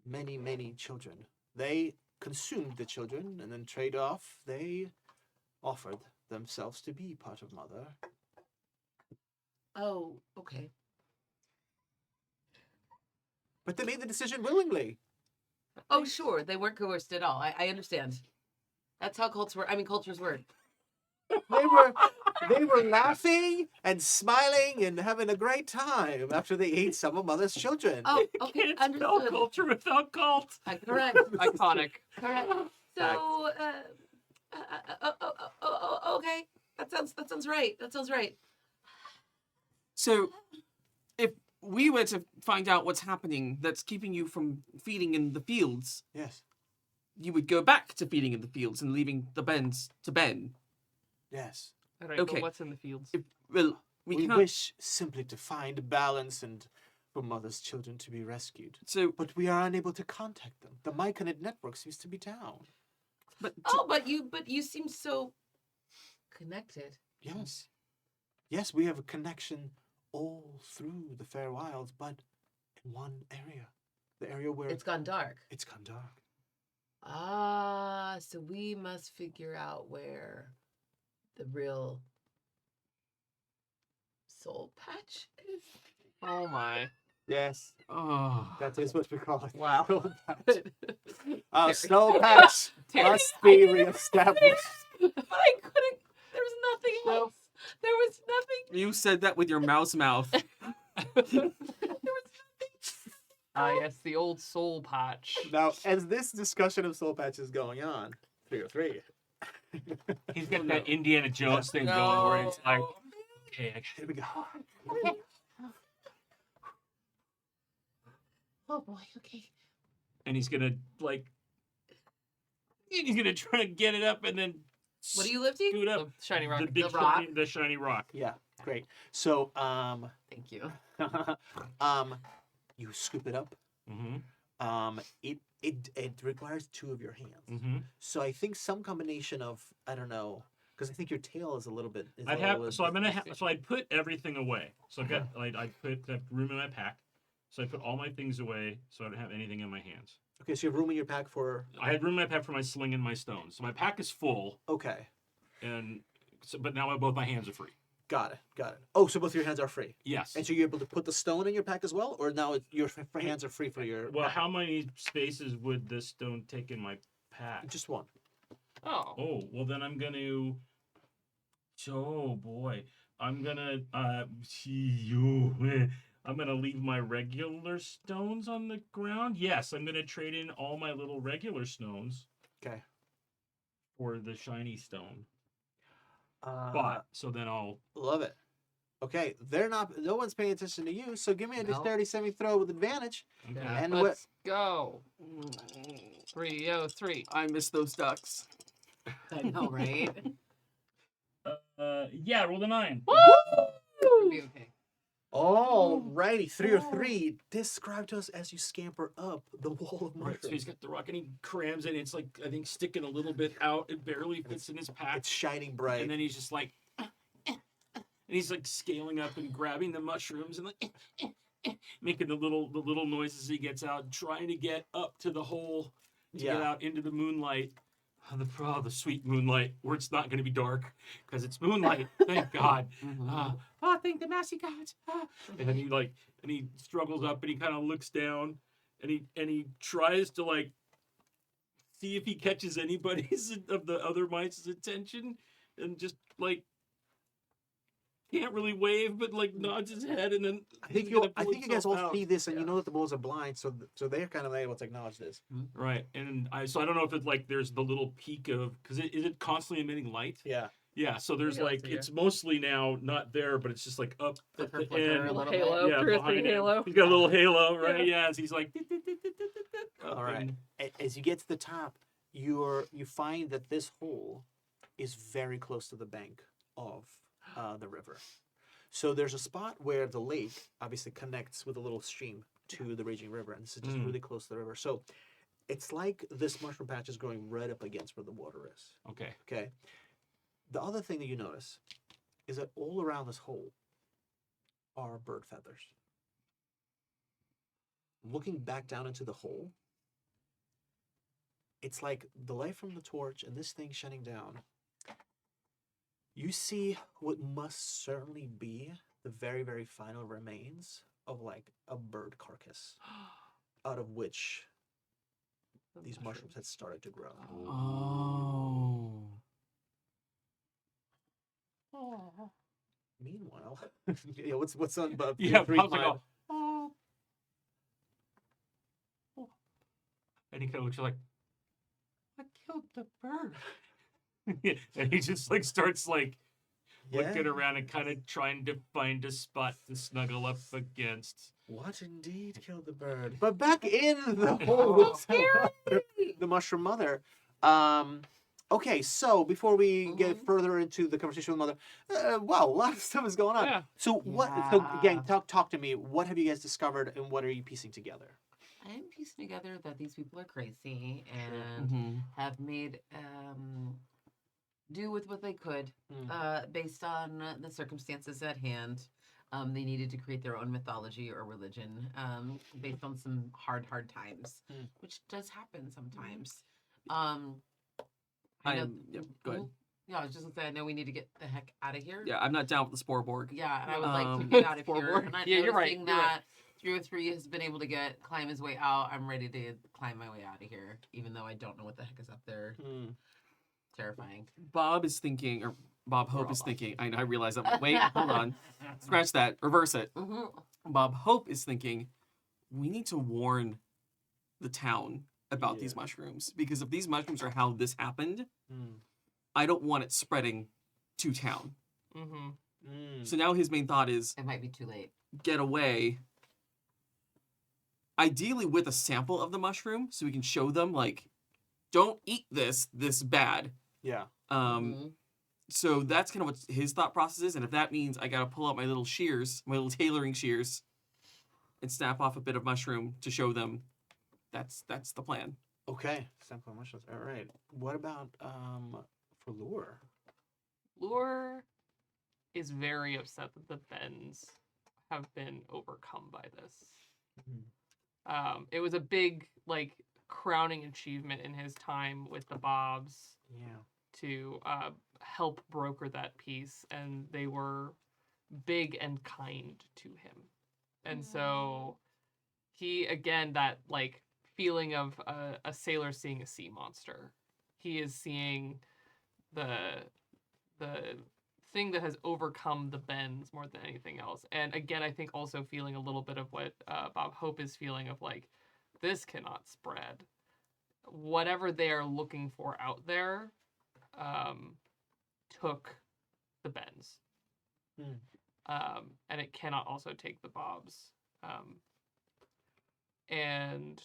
many, many children. They consumed the children, and then trade off, they offered themselves to be part of mother. Oh, okay. But they made the decision willingly. Oh, sure. They weren't coerced at all. I understand. That's how cultures work. They were laughing and smiling and having a great time after they ate some of mother's children. Oh, okay. Can't spell Understood. culture without cult. Correct. Iconic. Correct. So, okay. That sounds right. That sounds right. So, if we were to find out what's happening that's keeping you from feeding in the fields, Yes. you would go back to feeding in the fields and leaving the bens to Ben. Yes. All right, Okay. but what's in the fields? Well, we We can't. wish simply to find balance and for mother's children to be rescued. So, But we are unable to contact them. The Myconid network seems to be down. but Oh, but you seem so connected. Yes. Yes, we have a connection all through the Fairwilds, but in one area. The area where It's gone dark. it's gone dark. Ah, so we must figure out where the real soul patch is. Oh my. Yes. oh, That is what we call it. Wow. Snow patch. Snow patch must be reestablished. But I couldn't. There was nothing else. There was nothing. you said that with your mouse mouth. There was nothing. Ah, yes, the old soul patch. Now, as this discussion of soul patch is going on, 303. He's got that Indiana Jones thing going where it's like, okay, Here we go. Oh boy. Okay. and he's gonna like, he's gonna try to get it up and then What are you lifting? scoot up The shiny rock. the big The rock? shiny rock. Yeah, great. So, Thank you. you scoop it up. Mm-hmm. It requires two of your hands. Mm-hmm. So I think some combination of, I don't know, because I think your tail is a little bit. Is I'd a have little so I'm bit- gonna have so I'd put everything away. So I put that room in my pack. So I put all my things away so I don't have anything in my hands. Okay, so you have room in your pack for. I had room in my pack for my sling and my stones. So my pack is full, Okay, and so, but now both my hands are free. got it. Oh, so both your hands are free, Yes. and so you're able to put the stone in your pack as well, or now your hands are free for your. Well, pack? how many spaces would this stone take in my pack? Just one. Oh. Oh, well then I'm gonna. Oh boy, I'm gonna. I'm gonna leave my regular stones on the ground. Yes, I'm gonna trade in all my little regular stones Okay. for the shiny stone. Uh, But so then I'll. love it. Okay, they're not. No one's paying attention to you. So give me a No. dexterity saving throw with advantage. Okay. Yeah, And let's go. 303. I miss those ducks. I know, right? Yeah, roll the 9. It'll be okay. Alrighty, 303. Describe to us as you scamper up the wall of Right, so mushrooms. he's got the rock and he crams it. It's like I think sticking a little bit out. It barely fits in his pack. It's shining bright. And then he's just like, and he's like scaling up and grabbing the mushrooms and like making the little noises he gets out, trying to get up to the hole to get out into the moonlight. The sweet moonlight, where it's not going to be dark because it's moonlight. Thank God. Thank the massy gods. And then he struggles up and he kind of looks down and he tries to like see if he catches anybody's of the other mice' attention and just like can't really wave but like nods his head and then I think he's gonna I pull think you guys all himself out. see this, and you know that the bulls are blind, so they're kind of able to acknowledge this. Right, and I don't know if it's like there's the little peak of because is it constantly emitting light? Yeah. Yeah, so there's Yeah, like yeah. it's mostly now not there, but it's just like up at Flicker, the flicker, end. a little Halo. bit. Yeah, 303 behind him. halo. He's got a little halo, right? Yeah, as he's like. up All right. and- As you get to the top, you find that this hole is very close to the bank of the river. So there's a spot where the lake obviously connects with a little stream to the raging river, and this is just Mm. really close to the river. So it's like this mushroom patch is growing right up against where the water is. Okay. Okay. The other thing that you notice is that all around this hole are bird feathers. Looking back down into the hole, it's like the light from the torch and this thing shining down. You see what must certainly be the very, very final remains of like a bird carcass out of which these mushrooms had started to grow. Oh. Meanwhile, yeah, what's on Bob? Yeah, three Bob's like, mind? oh. And he kind of looks like, I killed the bird. And he just like starts like looking around and kind of trying to find a spot to snuggle up against. What indeed killed the bird? But back in the hole with the mushroom mother. Okay, so before we get further into the conversation with mother, wow, a lot of stuff is going on. Yeah. So what? So again, Yeah. talk to me. What have you guys discovered, and what are you piecing together? I'm piecing together that these people are crazy and Mm-hmm. have made do with what they could based on the circumstances at hand. They needed to create their own mythology or religion based on some hard times, which does happen sometimes. I know. Go ahead. Yeah, I was just gonna say, I know we need to get the heck out of here. Yeah, I'm not down with the Spore Borg. Yeah, and I would like to Um, get out of here. Forward. And I'm Yeah, you're right, noticing you're right. that 303 has been able to climb his way out. I'm ready to climb my way out of here, even though I don't know what the heck is up there. Terrifying. Bob is thinking, or Bob Hope all is Bob. thinking. I realize that. Wait, hold on. Scratch that. Reverse it. Bob Hope is thinking, we need to warn the town about these mushrooms, because if these mushrooms are how this happened, I don't want it spreading to town. Mm-hmm. So now his main thought is It might be too late. get away. Ideally with a sample of the mushroom, so we can show them like, don't eat this bad. Yeah. So that's kind of what his thought process is, and if that means I gotta pull out my little shears, my little tailoring shears, and snap off a bit of mushroom to show them, that's the plan. Okay. Sample mushrooms. All right. What about for Lure? Lure is very upset that the Bens have been overcome by this. It was a big, like, crowning achievement in his time with the Bobs to help broker that peace, and they were big and kind to him. And so he, again, that, like, feeling of a sailor seeing a sea monster. He is seeing the thing that has overcome the Bens more than anything else. And again, I think also feeling a little bit of what Bob Hope is feeling of, like, this cannot spread. Whatever they are looking for out there took the Bens. And it cannot also take the Bobs. And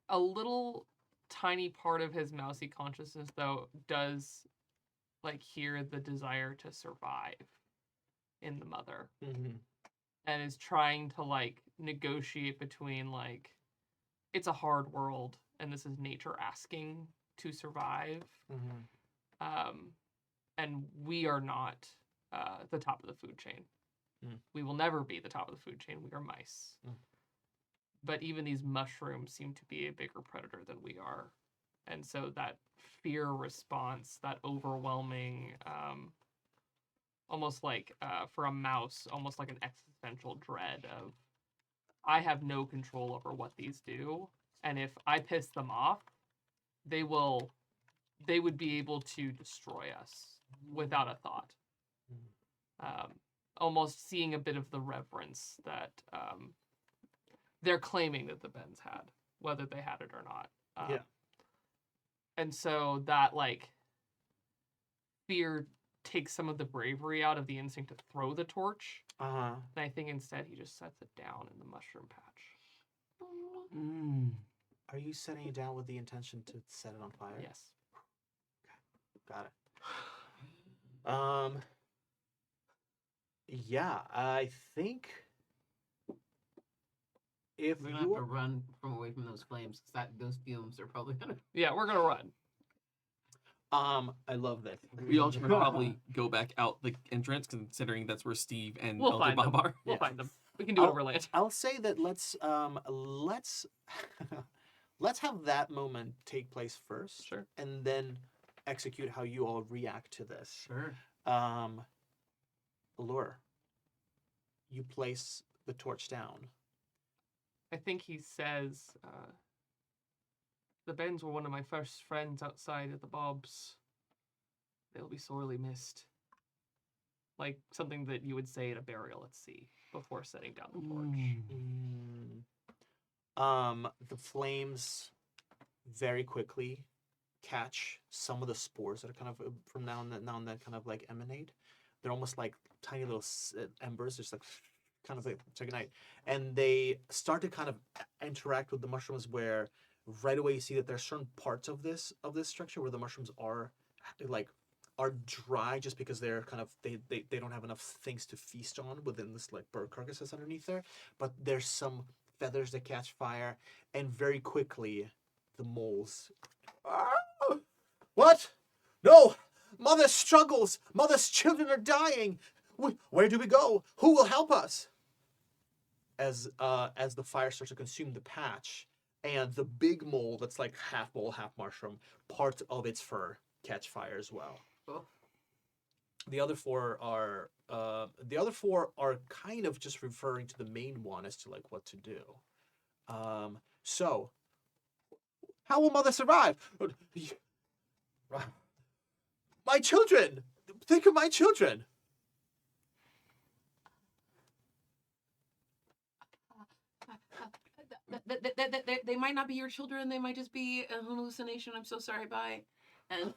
a little tiny part of his mousy consciousness, though, does, like, hear the desire to survive in the mother. And is trying to, like, negotiate between, like, it's a hard world and this is nature asking to survive. And we are not the top of the food chain. We will never be the top of the food chain. We are mice. But even these mushrooms seem to be a bigger predator than we are. And so that fear response, that overwhelming, almost like, for a mouse, almost like an existential dread of, I have no control over what these do. And if I piss them off, they would be able to destroy us without a thought. Almost seeing a bit of the reverence that they're claiming that the Bens had, whether they had it or not. And so that, like, fear takes some of the bravery out of the instinct to throw the torch. And I think instead he just sets it down in the mushroom patch. Are you setting it down with the intention to set it on fire? Yes. Got it. Yeah, I think if We're gonna have you to run from away from those flames, because those fumes are probably gonna. Yeah, we're gonna run. I love that. We all should probably go back out the entrance, considering that's where Steve and We'll Elder find Bob them. are. We'll find them. We can do it over land. I'll say that let's let's have that moment take place first, Sure. and then execute how you all react to this. Sure. Allure, you place the torch down. I think he says, the Bens were one of my first friends outside of the Bobs. They'll be sorely missed. Like something that you would say at a burial at sea before setting down the torch. The flames very quickly catch some of the spores that are kind of from now and then kind of like emanate. They're almost like tiny little embers, just like kind of like to ignite, and they start to kind of interact with the mushrooms. Where right away you see that there's certain parts of this structure where the mushrooms are dry, just because they're kind of they don't have enough things to feast on within this like bird carcasses underneath there. But there's some feathers that catch fire, and very quickly the moles. Ah! What? No! Mother struggles! Mother's children are dying! Where do we go? Who will help us? As the fire starts to consume the patch, and the big mole that's like half mole, half mushroom, part of its fur catch fire as well. Oh. The other four are kind of just referring to the main one as to like what to do. So how will Mother survive? My children! Think of my children! They might not be your children. They might just be a hallucination. I'm so sorry. Bye. And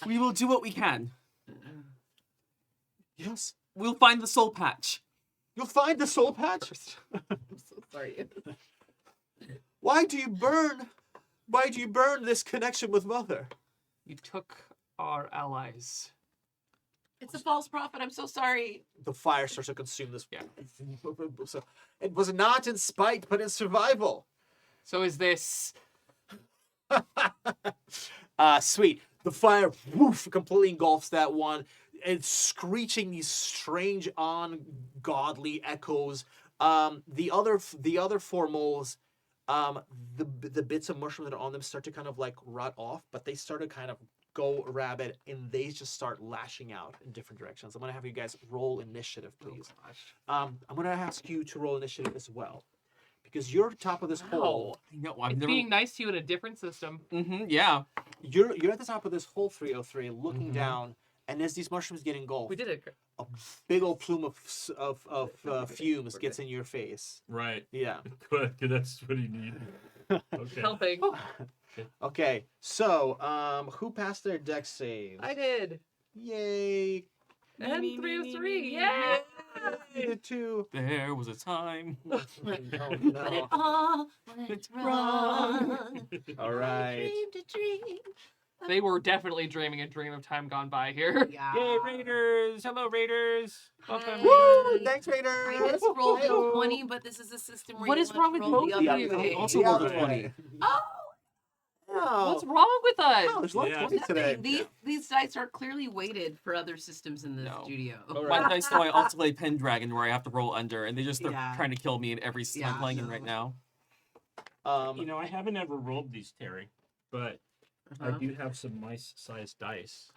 We will do what we can. Yes. We'll find the soul patch. You'll find the soul patch? I'm so sorry. Why do you burn this connection with Mother? You took our allies. It's a false prophet. I'm so sorry. The fire starts to consume this. Yeah. So, it was not in spite, but in survival. So is this... Sweet. The fire completely engulfs that one. It's screeching these strange, ungodly echoes. The other four moles, the bits of mushroom that are on them start to kind of like rot off, but they start to kind of go rabid, and they just start lashing out in different directions. I'm gonna have you guys roll initiative, please. I'm gonna ask you to roll initiative as well, because you're top of this hole. I know. It's being nice to you in a different system. Yeah. You're at the top of this hole 303, looking down, and as these mushrooms get engulfed, We did it. a big old plume of fumes gets in your face. Right. Yeah. Good. That's what he needed. Okay. Helping. Okay. So, who passed their dex save? I did. Yay! And 303. Yeah. You two. There was a time. Oh But it no! all went wrong. All right. Dreamed a dream. They were definitely dreaming a dream of time gone by here. Yeah. Yay, Raiders! Hello, Raiders! Welcome. Woo! Thanks, Raiders. I just rolled a 20, but this is a system where What you is want wrong to with roll both the of other you? way. Also The rolled a other 20. way. Oh, No. What's wrong with us? No, there's a lot Yeah. of 20 today. nothing. These dice are clearly weighted for other systems in the No. studio. All My right. dice, though, I also play Pendragon, where I have to roll under, and they just are Yeah. trying to kill me in every system I'm Yeah, playing in no. right now. You know, I haven't ever rolled these, Terry, but I Uh-huh. do have some mice-sized dice.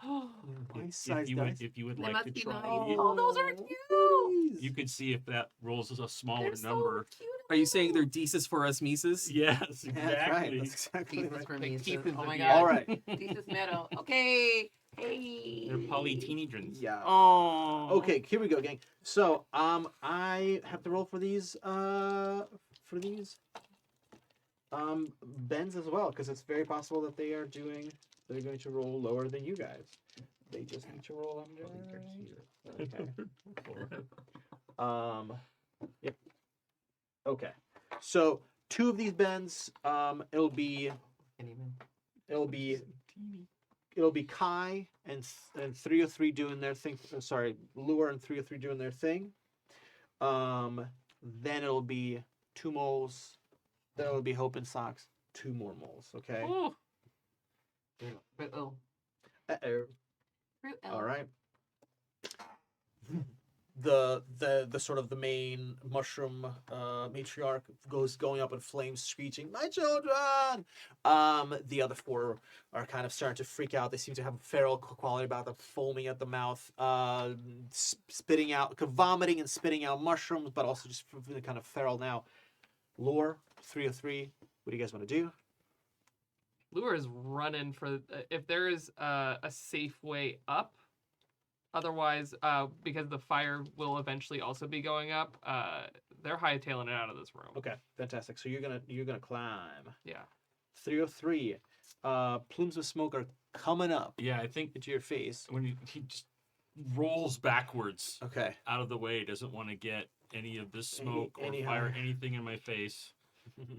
Nice-sized dice. If you would They like must to be try, nice. it, Oh, those are cute. you could see if that rolls as a smaller They're so number. cute. Are you saying they're Desus for us Mises? Yes, Yeah, that's right. exactly. That's exactly Jesus right. for Like me. teeth so- is Oh the my deal. god. All right. Jesus metal. Okay. Hey. They're polyteenedrons. Yeah. Oh. Okay, here we go, gang. So, I have to roll for these, bends as well, because it's very possible that they're going to roll lower than you guys. They just need to roll under. Okay. Yep. Okay. So 2 of these bends, it'll be Kai and 303 doing their thing. Sorry, Lure and 303 doing their thing. Then it'll be 2 moles. Then it'll be Hope and Socks. 2 more moles. Okay. Ooh. Oh. Uh-oh. Fruit All right. The sort of the main mushroom matriarch going up in flames, screeching, "My children!" The other 4 are kind of starting to freak out. They seem to have a feral quality about them, foaming at the mouth, spitting out, vomiting and spitting out mushrooms, but also just kind of feral now. Lore 303. What do you guys want to do? Lure is running for if there is a safe way up. Otherwise, because the fire will eventually also be going up, they're hightailing it out of this room. Okay, fantastic. So you're gonna climb. Yeah. 303. Plumes of smoke are coming up Yeah, I think into your face. when he just rolls backwards Okay. out of the way, doesn't want to get any of this smoke any or fire higher. anything in my face,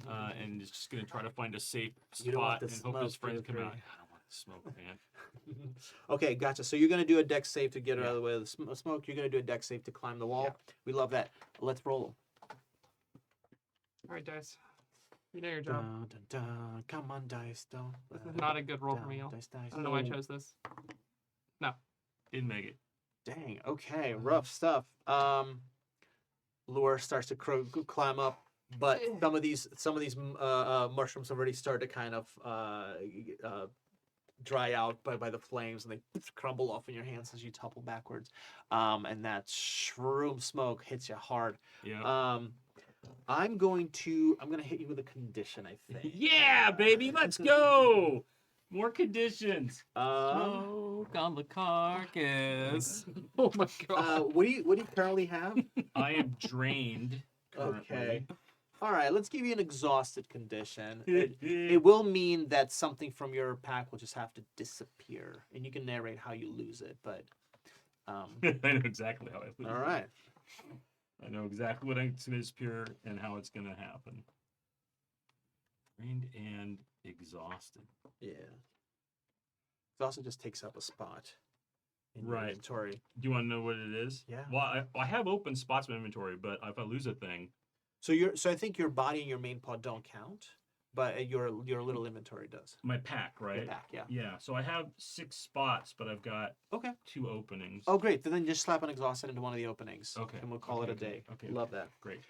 and is just gonna try to find a safe You don't want spot the and hope his smoke, friends come three. out. I don't want the smoke, man. Okay, gotcha. So you're gonna do a dex save to get Yeah. out of the way of the smoke. You're gonna do a dex save to climb the wall. Yeah. We love that. Let's roll. All right, dice. You know your job. Dun, dun, dun. Come on, dice. Don't. This is not a good roll for me, y'all. Dice, dice. I don't know why I chose this. Didn't make it. Dang. Okay. Rough stuff. Lure starts to climb up, but some of these mushrooms have already started to kind of dry out by the flames, and they crumble off in your hands as you topple backwards. And that shroom smoke hits you hard. Yeah. I'm gonna hit you with a condition, I think. Yeah, baby, let's go. More conditions. Smoke on the carcass. Oh my god. What do you currently have? I am drained. Currently. Okay. All right, let's give you an exhausted condition. It will mean that something from your pack will just have to disappear, and you can narrate how you lose it. But I know exactly how I lose. all right, I know exactly what it's going to disappear and how it's going to happen. Drained and exhausted. yeah. It also just takes up a spot in your Right. inventory. Do you want to know what it is? Yeah. Well, I have open spots in my inventory, but if I lose a thing, So I think your body and your main pod don't count, but your little inventory does. my pack, right? Your pack, yeah. Yeah. So I have 6 spots, but I've got Okay. 2 openings. Oh, great. Then just slap an exhausted into one of the openings. Okay. And we'll call it a day. Okay. Love that. Great.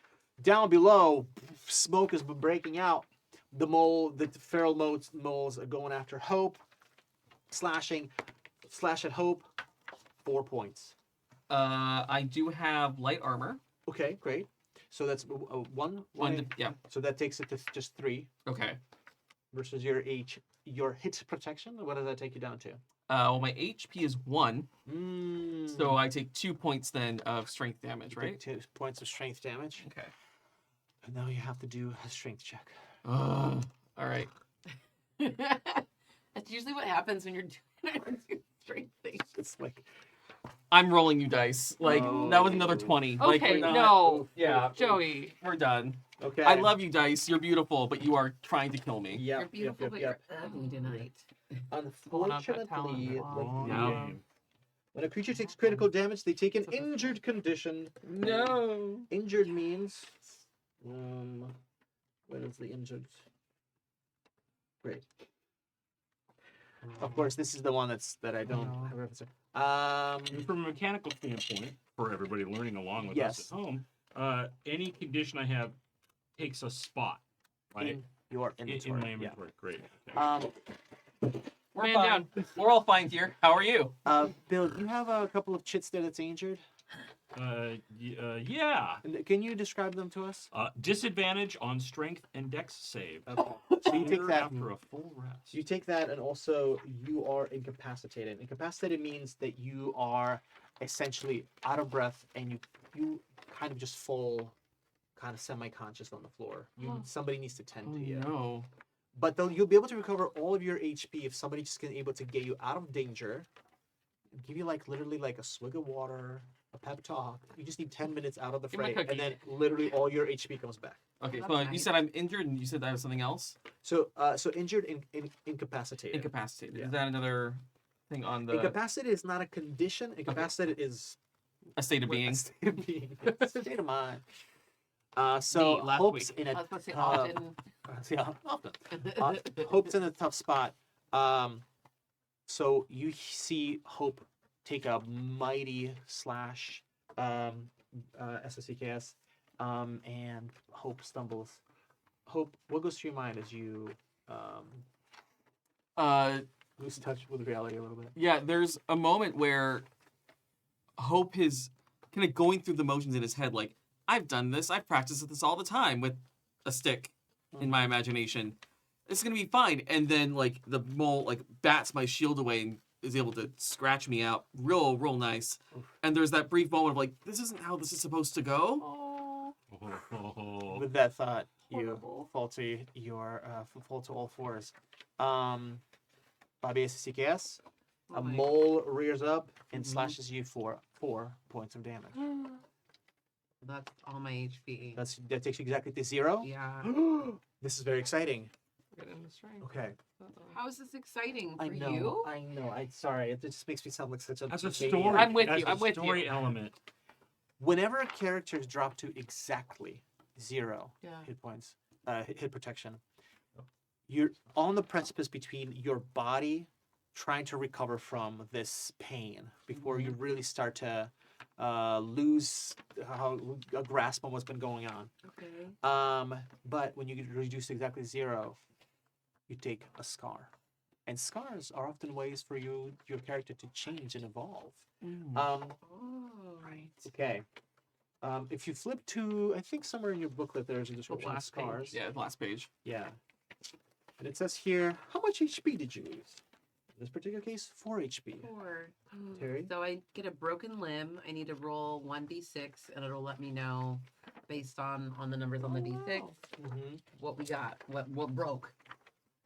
Down below, smoke has been breaking out. The feral moles are going after Hope, slash at Hope, 4 points. I do have light armor. Okay, great. So that's one. Yeah. So that takes it to just 3 Okay. versus your hit protection. What does that take you down to? Well, my HP is 1, Mm. so I take 2 points then of strength damage, You right? take 2 points of strength damage, Okay. and now you have to do a strength check. All right. That's usually what happens when you're doing straight things. It's like I'm rolling you dice. Like that was another 20. Like, Okay, we're not- no. Yeah. Joey. We're done. okay. I love you, dice. You're beautiful, but you are trying to kill me. Yep, You're beautiful, but you're ugly tonight. Pulling out that talent. Unfortunately, Wow. Yeah. when a creature takes critical damage, they take an injured condition. No. Injured means, where is the injured? Great. Of course, this is the one that I don't have reference to. And from a mechanical standpoint, for everybody learning along with Yes. us at home, any condition I have takes a spot, right? in your In inventory. my yeah. inventory. Great. Okay. We're Man fine. down. We're all fine here. How are you? Bill, do you have a couple of chits there that's injured? Yeah. And can you describe them to us? Disadvantage on strength and dex save. Okay. So you take Here that. after a full rest. You take that, and also you are incapacitated. Incapacitated means that you are essentially out of breath, and you kind of just fall, kind of semi-conscious on the floor. Somebody needs to tend Oh, to you. no. But though you'll be able to recover all of your HP if somebody just can able to get you out of danger, give you literally a swig of water, a pep talk. You just need 10 minutes out of the Give me a fray, cookie. and then literally all your HP comes back. Okay, That's so you nice. said I'm injured, and you said that was something else. So injured and incapacitated. Incapacitated. Yeah. Is that another thing on the Incapacitated is not a condition. Incapacitated is a state of what- a being? state of being. It's a state of mind. So Me, last Hope's week. in I a was supposed to say uh, often. yeah, often. Hope's in a tough spot. So you see Hope take a mighty slash, SSCKS, and Hope stumbles. Hope, what goes through your mind as you lose touch with reality a little bit? Yeah, there's a moment where Hope is kind of going through the motions in his head, like, I've done this, I've practiced this all the time with a stick in my imagination. It's gonna be fine. And then the mole bats my shield away and is able to scratch me out real nice. Oof. And there's that brief moment of this isn't how this is supposed to go. Oh. Oh. With that thought, you Horrible. fall to your fall to all fours. Bobby SCKS, Oh a my- mole rears up and Mhm. slashes you for 4 points of damage. That's all my HP. That takes you exactly to 0. Yeah. This is very exciting. Get in the strength. Okay. Uh-oh. How is this exciting for I know. you? I know. I'm sorry. It just makes me sound like such a As a maniac. story, I'm with as you, a I'm with story you. element. Whenever characters drop to exactly 0 Yeah. hit points, hit protection, you're on the precipice between your body trying to recover from this pain before you really start to lose a grasp on what's been going on. Okay. But when you get reduced to exactly 0, you take a scar. And scars are often ways for your character to change and evolve. Oh. Okay. If you flip to, I think somewhere in your booklet there's a description of last page. scars. Yeah, last page. Yeah. And it says here, how much HP did you lose? In this particular case, 4 HP. 4. Terry? So I get a broken limb. I need to roll 1d6, and it'll let me know based on the numbers on the d6 Mm-hmm. what we got, what broke.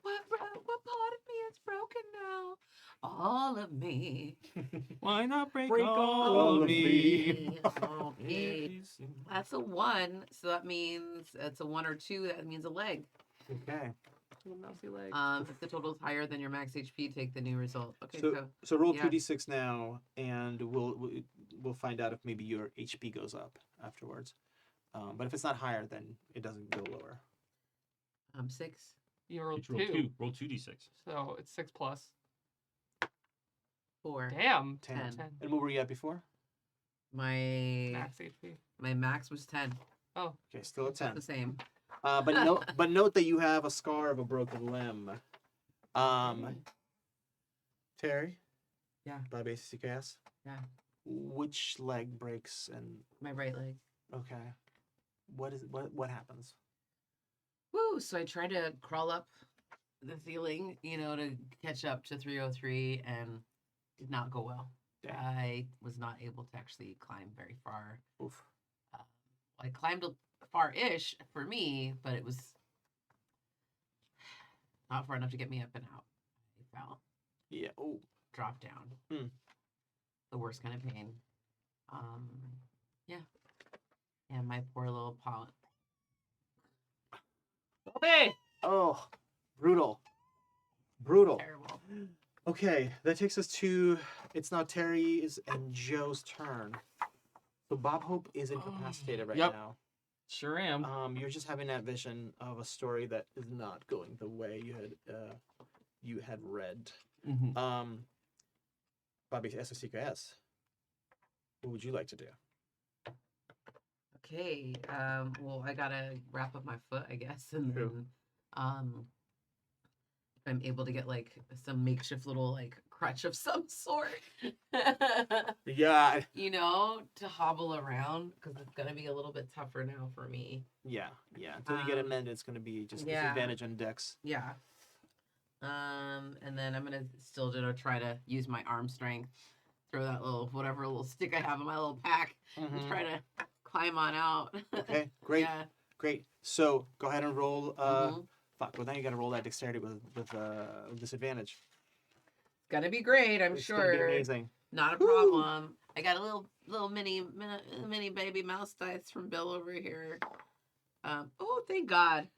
What broke? What part of me is broken now? All of me. Why not break, Break all all of of me? Okay. That's a 1, so that means it's a 1 or 2. That means a leg. Okay. Little mousy leg. If the total is higher than your max HP, take the new result. Okay, So roll yeah. 2d6 now, and we'll find out if maybe your HP goes up afterwards. But if it's not higher, then it doesn't go lower. 6. You rolled Roll 2. 2. Roll 2d6. So it's 6 plus. 4. Damn. 10. 10. And what were you at before? My Max HP. my max was 10. Okay, still at 10. The same. But note that you have a scar of a broken limb. Terry? Yeah. Bobby ACCS? Yeah. Which leg breaks and My right leg. okay. What happens? Woo! So I tried to crawl up the ceiling, to catch up to 303, and did not go well. Dang. I was not able to actually climb very far. Oof. I climbed far-ish for me, but it was not far enough to get me up and out. I fell, Yeah. Oh. dropped down. Hmm. The worst kind of pain. Yeah. Yeah, my poor little paw. Hey! Oh. Brutal. Brutal. Terrible. Okay, that takes us to it's now Terry's and Joe's turn. So Bob Hope is incapacitated right Yep. now. Sure am. You're just having that vision of a story that is not going the way you had read. Mhm. Bobby SOCKS. What would you like to do? Okay. Well, I gotta wrap up my foot, I guess, and True. then, if I'm able to get some makeshift little crutch of some sort, Yeah. to hobble around, because it's gonna be a little bit tougher now for me. Yeah. Until you get it mended, it's gonna be just disadvantage on dex. Yeah. And then I'm gonna still try to use my arm strength, throw that little stick I have in my little pack, and try to climb on out. Okay, great. Yeah. Great. So go ahead and roll. Mhm. Fuck. Well, now you got to roll that dexterity with disadvantage. Gonna be great, I'm It's gonna be sure. amazing. Not a problem. I got a little mini baby mouse dice from Bill over here. Oh, thank God.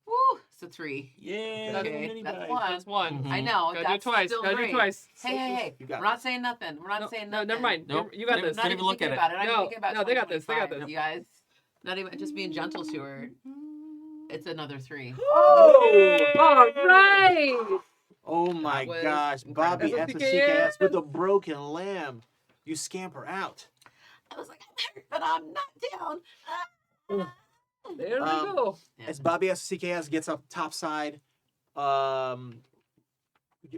Woo! It's a 3. Yeah. Okay, that's dice. 1. That's 1. Mhm. I know. Gotta do it That's twice. still Gotta do great. it twice. Hey, You got we're not saying nothing. We're not No, saying no, nothing. never mind. Nope. You got Nope. this. Not Don't even even look thinking at it. about it. I'm No, thinking about no, they got this, they got 2025, this. You guys. Not even just being gentle to her. It's another 3. Oh! All right! Oh my was gosh, Bobby incredible. SOCKS with a broken limb. You scamper out. I was like, I'm hurt, but I'm not down. Ah. There we Um, go. Yeah. As Bobby SOCKS gets up topside,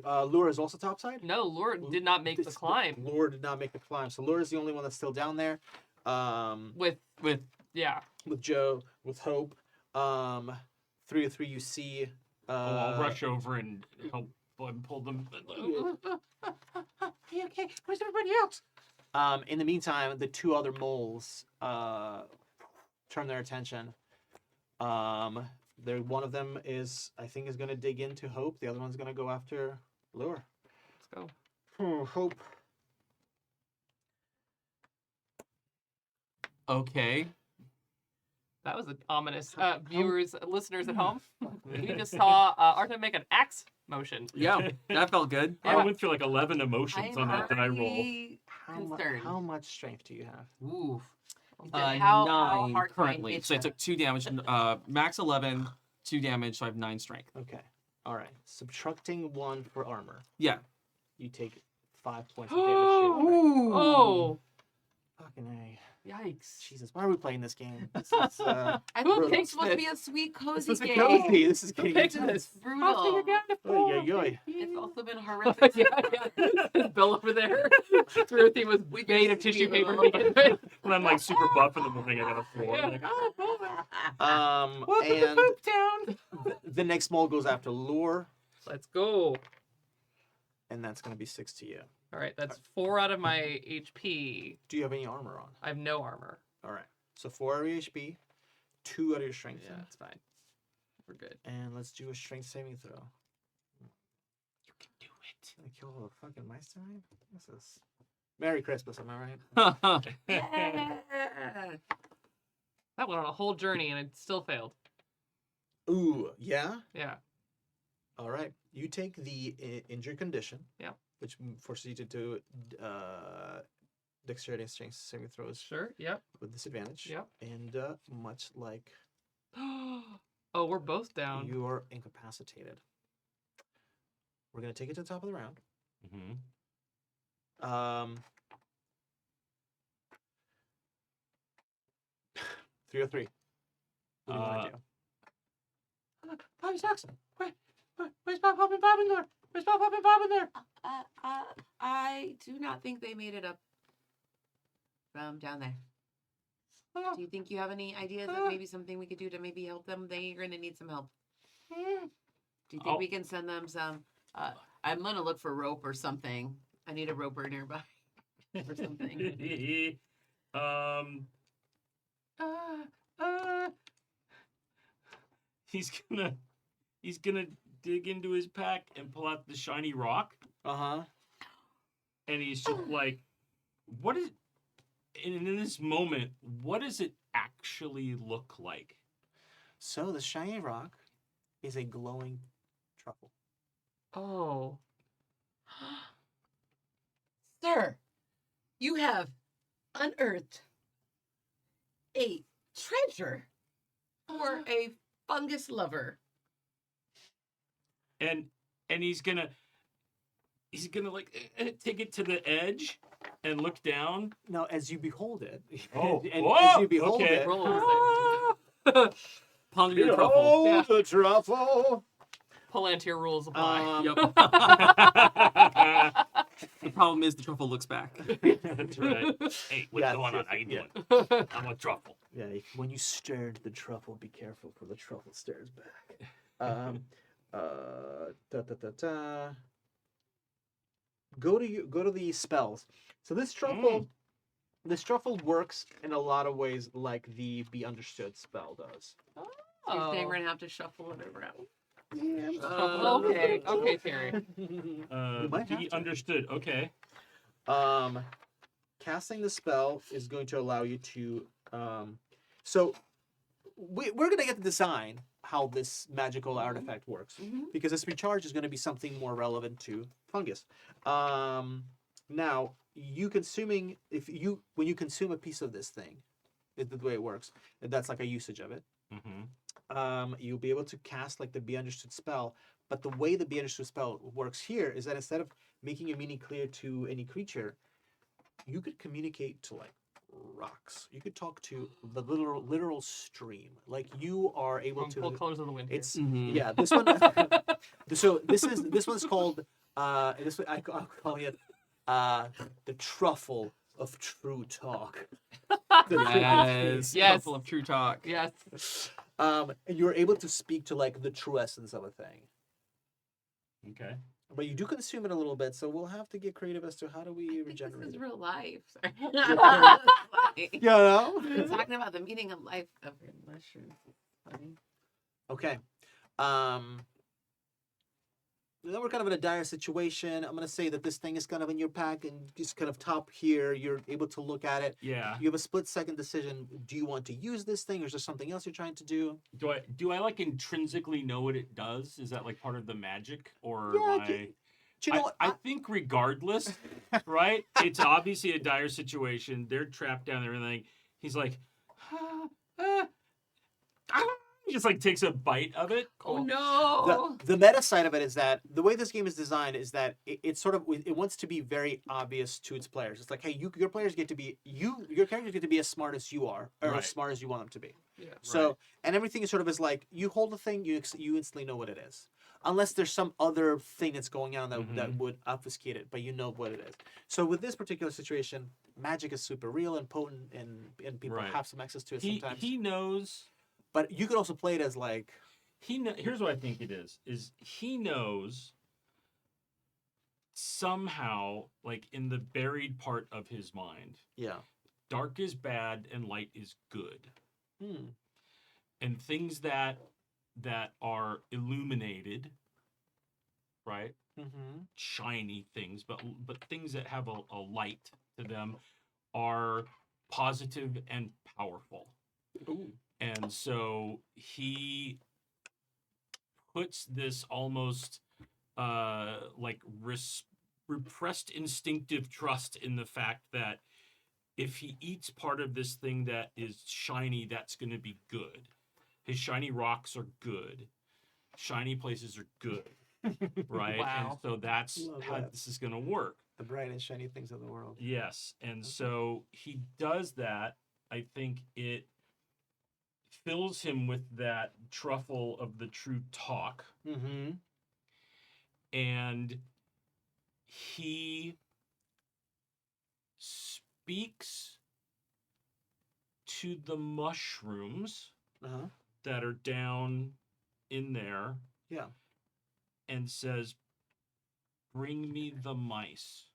Lure is also topside. No, Lord did not make the climb. Lure did not make the climb, so Lure is the only one that's still down there. With yeah. With Joe, with Hope. 3 of 3, you see. I'll rush over and help pull them. Hey, okay, where's everybody else? In the meantime, the 2 other moles turn their attention. There, one of them is, I think, is going to dig into Hope. The other one's going to go after Lure. Let's go. Hope. Okay. That was an ominous. Viewers, listeners at home, we just saw Arthur make an axe motion. Yeah, that felt good. I Yeah. went through like 11 emotions on that die roll. Concerned. How much strength do you have? Ooh. You said how 9 hard can I currently. hit So I ya? took 2 damage. Max 11, 2 damage, so I have 9 strength. Okay. All right. Subtracting 1 for armor. Yeah. You take 5 points of damage. to your Ooh. Oh, Fucking A. yikes. Jesus, why are we playing this game? This is, I Who thought this picked was supposed to be this? a sweet, cozy this is game. cozy. This is Who getting picked intense. this? Brutal. Oy, oy, oy. It's also been horrific. yeah. Bill over there. Ruthie was made of tissue paper to begin with. When I'm like super buff in the morning, I got a 4. Yeah. Like, And Town. the next mole goes after Lure, Let's go. and that's going to be 6 to you. All right, that's 4 out of my HP. Do you have any armor on? I have no armor. All right. So 4 out of your HP, 2 out of your strength. Yeah, it's fine. We're good. And let's do a strength saving throw. you can do it. Can I kill all the fucking mice tonight? This is Merry Christmas, am I right? Yeah. That went on a whole journey and it still failed. Ooh, yeah? Yeah. All right. You take the injured condition. Yeah. Which forces you to do dexterity and strength saving throws Sure. Yep. with disadvantage. Yep. And much like Oh, we're both down. you are incapacitated. We're going to take it to the top of the round. Mm-hmm. 303. What do you want to do? Bobby Jackson. Where's Bob Hop and Bob in there? Where's Bob Hop and Bob in there? I do not think they made it up from down there. Do you think you have any ideas of maybe something we could do to maybe help them? They're going to need some help. Do you think Oh. we can send them some? I'm going to look for rope or something. I need a roper nearby or something. He's gonna dig into his pack and pull out the shiny rock, Uh-huh. and he's just like, "What is?" And in this moment, what does it actually look like? So the shiny rock is a glowing truffle. Oh. Sir, you have unearthed a treasure for a fungus lover. And he's gonna like take it to the edge and look down. Now, as you behold it, Oh, and whoa, as you behold okay. it, Roll Ponder your truffle. behold Yeah. the truffle. Palantir rules apply. Yep. The problem is the truffle looks back. That's right. Hey, what's Yeah, going on? How you yeah. doing? I'm a truffle. Yeah, when you stirred the truffle, be careful, for the truffle stares back. Da, da, da, da. Go to the spells. So this truffle works in a lot of ways like the Be Understood spell does. You're saying we're going to have to shuffle it around. Okay, okay, Terry. might have He to. understood. Okay. Casting the spell is going to allow you to. So we're going to get to design how this magical artifact works, because this recharge is going to be something more relevant to fungus. Now, when you consume a piece of this thing, is the way it works. That's like a usage of it. Mm-hmm. You'll be able to cast like the Be Understood spell, but the way the Be Understood spell works here is that instead of making your meaning clear to any creature, you could communicate to like rocks. You could talk to the literal stream. Like you are able Wrong to. full colors of the wind. Here. It's Mhm. yeah. This one. So this one's called. This I'll call it the truffle of true talk. Yes. Yes. Truffle of true talk. Yes. And you're able to speak to like the true essence of a thing. Okay. But you do consume it a little bit, so we'll have to get creative as to how do I we think regenerate this is it. real life. Sorry. Yeah, no? We're talking about the meaning of life of mushrooms. Funny. Okay. Then we're kind of in a dire situation. I'm gonna say that this thing is kind of in your pack and just kind of top here. You're able to look at it. Yeah. You have a split-second decision. Do you want to use this thing, or is there something else you're trying to do? Do I like intrinsically know what it does? Is that like part of the magic, or Yeah, am I? do you know what? I think regardless, right? It's obviously a dire situation. They're trapped down there and everything. He's like, he just like takes a bite of it. Oh no! The meta side of it is that the way this game is designed is that it sort of it wants to be very obvious to its players. It's like, hey, your players get to be your characters get to be as smart as you are, or Right. as smart as you want them to be. Yeah. So Right. and everything is sort of is like you hold the thing, you instantly know what it is, unless there's some other thing that's going on that would obfuscate it, but you know what it is. So with this particular situation, magic is super real and potent, and people Right. have some access to it He sometimes. he knows. But you could also play it as like Here's what I think it is he knows somehow, like in the buried part of his mind, yeah. dark is bad and light is good. Hmm. And things that are illuminated, right? Mm-hmm. Shiny things, but things that have a light to them are positive and powerful. Ooh. And so he puts this almost like repressed instinctive trust in the fact that if he eats part of this thing that is shiny, that's going to be good. His shiny rocks are good. Shiny places are good, right? Wow. And so that's Love how that. this is going to work. The bright and shiny things of the world. Yes, and so he does that. I think it fills him with that truffle of the true talk, Mm-hmm. and he speaks to the mushrooms Uh-huh. that are down in there Yeah. and says, "Bring me the mice."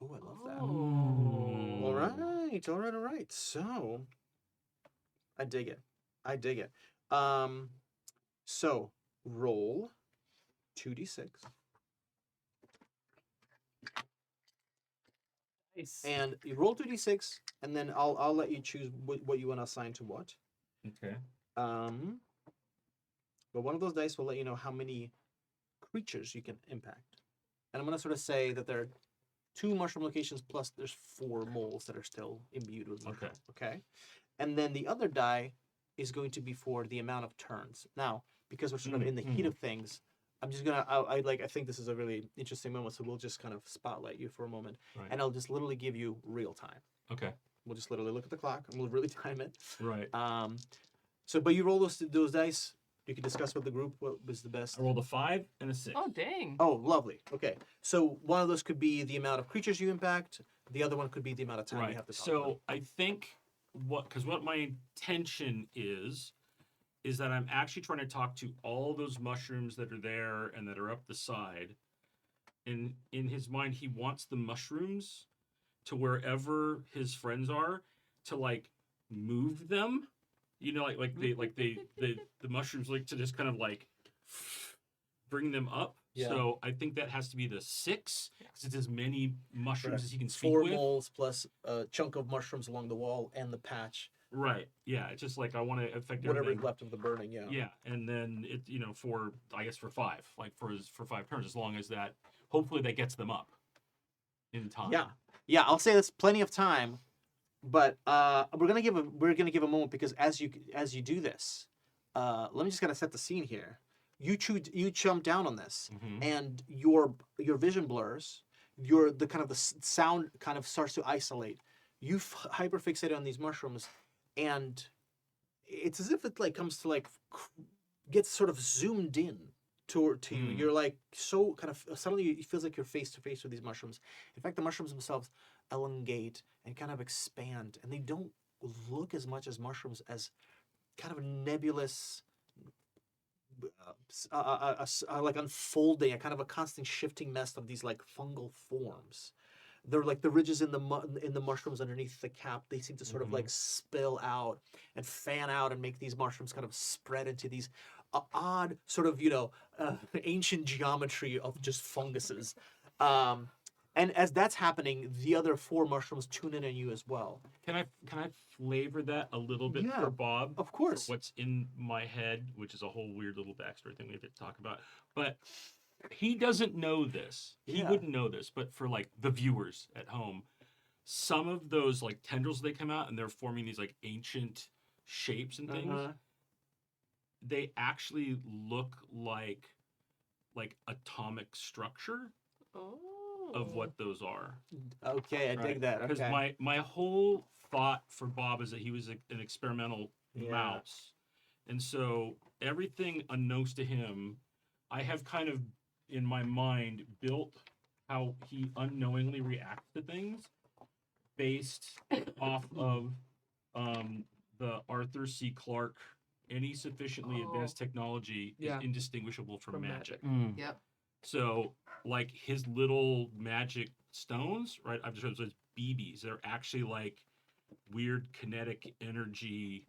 Oh, I love that. Oh. All right. So I dig it. So roll 2d6. Nice. And you roll 2d6, and then I'll let you choose what you want to assign to what. Okay. But one of those dice will let you know how many creatures you can impact. And I'm gonna sort of say that there are 2 mushroom locations plus there's 4 moles that are still imbued with mushroom. Okay. And then the other die is going to be for the amount of turns. Now, because we're sort of in the heat of things, I'm just gonna I think this is a really interesting moment, so we'll just kind of spotlight you for a moment, Right. and I'll just literally give you real time. Okay. We'll just literally look at the clock and we'll really time it. Right. So but you roll those dice. You can discuss with the group what was the best. I rolled a 5 and a 6. Oh dang. Oh, lovely. Okay, so one of those could be the amount of creatures you impact. The other one could be the amount of time you have to talk about. So I think what my intention is that I'm actually trying to talk to all those mushrooms that are there and that are up the side. And in his mind, he wants the mushrooms to wherever his friends are to like move them. You know, the mushrooms like to just kind of like bring them up. Yeah. So I think that has to be the 6 because it's as many mushrooms Correct. as he can speak 4 with. moles plus a chunk of mushrooms along the wall and the patch. Right. Yeah. It's just like I want to affect Whatever's everything. left of the burning. Yeah. Yeah, and then it for 5, like for 5 turns, as long as that hopefully that gets them up in time. Yeah. I'll say that's plenty of time, but we're gonna give a moment because as you do this, let me just kind of set the scene here. You jump down on this, Mhm. and your vision blurs. The sound kind of starts to isolate. You hyper fixated on these mushrooms, and it's as if it like comes to like gets sort of zoomed in to you. Hmm. You're like so kind of suddenly it feels like you're face to face with these mushrooms. In fact, the mushrooms themselves elongate and kind of expand, and they don't look as much as mushrooms as kind of nebulous like unfolding, a kind of a constant shifting mess of these like fungal forms. They're like the ridges in the mushrooms underneath the cap. They seem to sort of like spill out and fan out and make these mushrooms kind of spread into these odd sort of ancient geometry of just funguses. And as that's happening, the other 4 mushrooms tune in on you as well. Can I flavor that a little bit Yeah, for Bob? of course. For what's in my head, which is a whole weird little backstory thing we have to talk about. But he doesn't know this. He Yeah. wouldn't know this, but for like the viewers at home, some of those like tendrils, they come out and they're forming these like ancient shapes and things. They actually look like atomic structure of what those are. Okay, I dig that. Because Okay. my whole thought for Bob is that he was an experimental Yeah. mouse. And so everything unknowns to him, I have kind of in my mind built how he unknowingly reacts to things based off of the Arthur C. Clarke, any sufficiently advanced technology Yeah. is indistinguishable from magic. Yep. So, like his little magic stones, right? I've described those as BBs. They're actually like weird kinetic energy,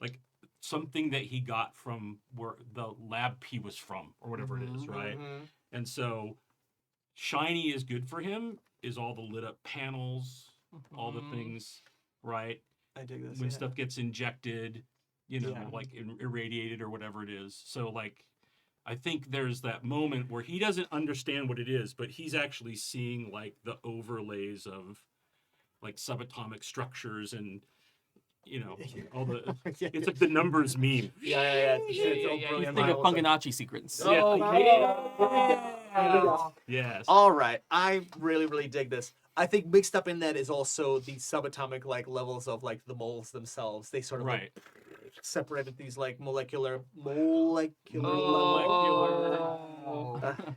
like something that he got from where the lab he was from, or whatever it is, right? And so, shiny is good for him. Is all the lit up panels, all the things, right? I dig this. When yeah. stuff gets injected, Yeah. like irradiated or whatever it is. So like, I think there's that moment where he doesn't understand what it is, but he's actually seeing like the overlays of like subatomic structures and all the. Yeah. It's like the numbers meme. Yeah. It's Yeah, all yeah, brilliant Think of models. Funganachi sequence. Yes. All right, I really dig this. I think mixed up in that is also the subatomic like levels of like the moles themselves. They sort of Right. like, separated these like molecular Oh.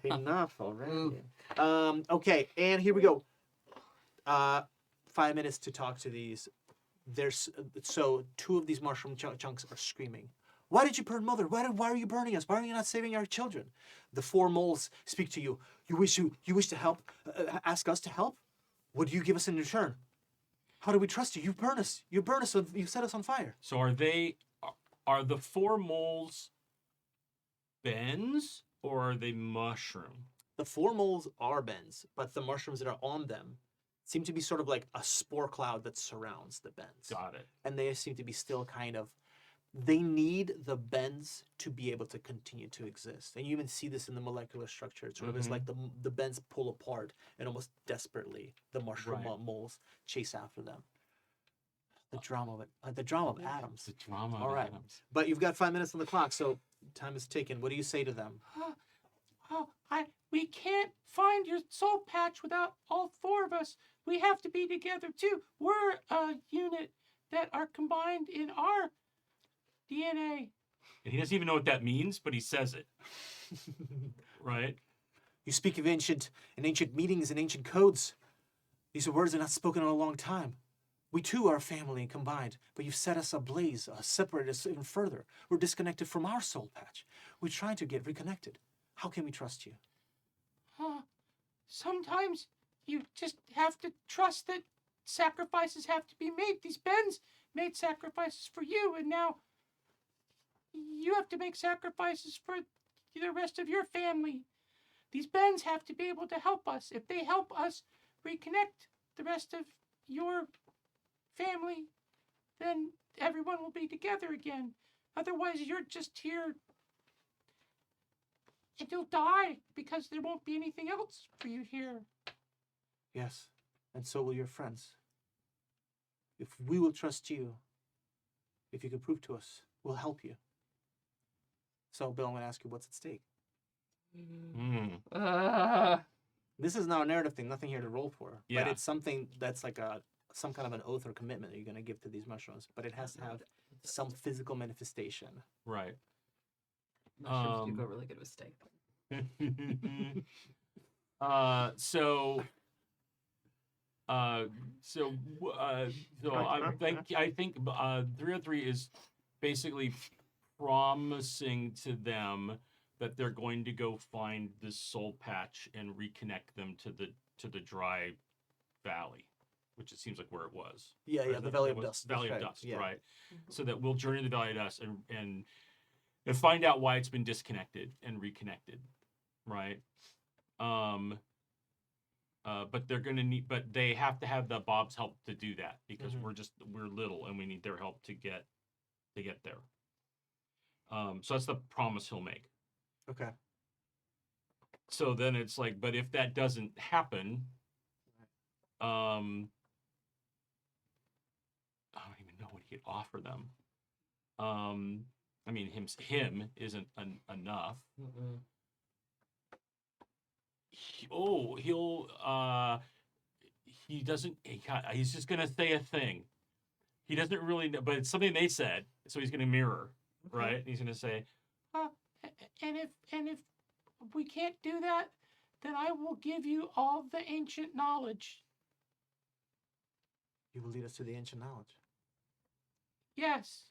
enough already. Okay, and here we go. 5 minutes to talk to these. There's so 2 of these mushroom chunks are screaming. Why did you burn Mother? Why are you burning us? Why are you not saving our children? The 4 moles speak to you. You wish to help? Ask us to help? What do you give us in return? How do we trust you? You burn us. You set us on fire. So are the 4 moles bends or are they mushroom? The 4 moles are bends, but the mushrooms that are on them seem to be sort of like a spore cloud that surrounds the bends. Got it. And they seem to be still kind of, they need the bends to be able to continue to exist. And you even see this in the molecular structure. It sort of is like the bends pull apart and almost desperately the mushroom moles chase after them. The drama of it. The drama of atoms. The drama All of right. atoms. But you've got 5 minutes on the clock, so time is ticking. What do you say to them? We can't find your soul patch without all 4 of us. We have to be together too. We're a unit that are combined in our DNA. And he doesn't even know what that means, but he says it. Right? You speak of ancient meetings and ancient codes. These are words that are not spoken in a long time. We too are a family and combined, but you've set us ablaze, separated us even further. We're disconnected from our soul patch. We're trying to get reconnected. How can we trust you? Sometimes you just have to trust that sacrifices have to be made. These Bens made sacrifices for you, and now you have to make sacrifices for the rest of your family. These Bens have to be able to help us. If they help us reconnect the rest of your family, then everyone will be together again. Otherwise, you're just here and you'll die because there won't be anything else for you here. Yes, and so will your friends. If we will trust you, if you can prove to us, we'll help you. So, Bill, I'm going to ask you what's at stake. This is not a narrative thing, nothing here to roll for. Yeah. But it's something that's like some kind of an oath or commitment that you're going to give to these mushrooms. But it has to have some physical manifestation. Right. Mushrooms do go really good with steak. I think 303 is basically promising to them that they're going to go find this soul patch and reconnect them to the dry valley, which it seems like where it was. Yeah, Or yeah, is the it- Valley it of was Dust. Valley That's of right, Dust, yeah. right? So that we'll journey to the Valley of Dust and find out why it's been disconnected and reconnected, right? But they're gonna need, but they have to have the Bob's help to do that because Mhm. we're little and we need their help to get there. So that's the promise he'll make. Okay. So then it's like, but if that doesn't happen, I don't even know what he could offer them. I mean, him isn't enough. Mm-mm. He doesn't. He's just gonna say a thing. He doesn't really know, but it's something they said, so he's gonna mirror, right? And he's gonna say, And if we can't do that, then I will give you all the ancient knowledge. You will lead us to the ancient knowledge. Yes.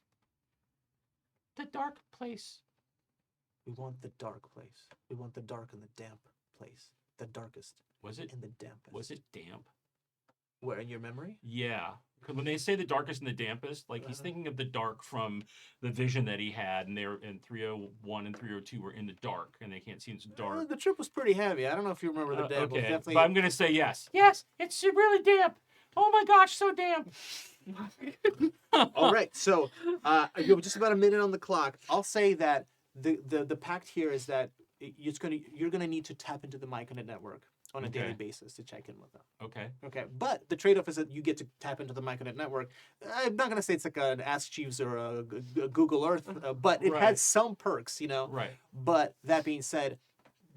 The dark place. We want the dark place. We want the dark and the damp place. The darkest "Was it? and the dampest. Was it damp?" Where, in your memory? Yeah, because when they say the darkest and the dampest, like he's thinking of the dark from the vision that he had, and they're in 301 and 302 were in the dark, and they can't see it's dark. The trip was pretty heavy. I don't know if you remember the damp. It was Okay, definitely... but I'm gonna say yes. Yes, it's really damp. Oh my gosh, so damp. All right, so you have just about a minute on the clock. I'll say that the pact here is that you're gonna need to tap into the Myconet network on a daily Okay. basis to check in with them. Okay. Okay, but the trade-off is that you get to tap into the Myconet network. I'm not gonna say it's like an Ask Jeeves or a Google Earth, but it Right. has some perks, Right. But that being said,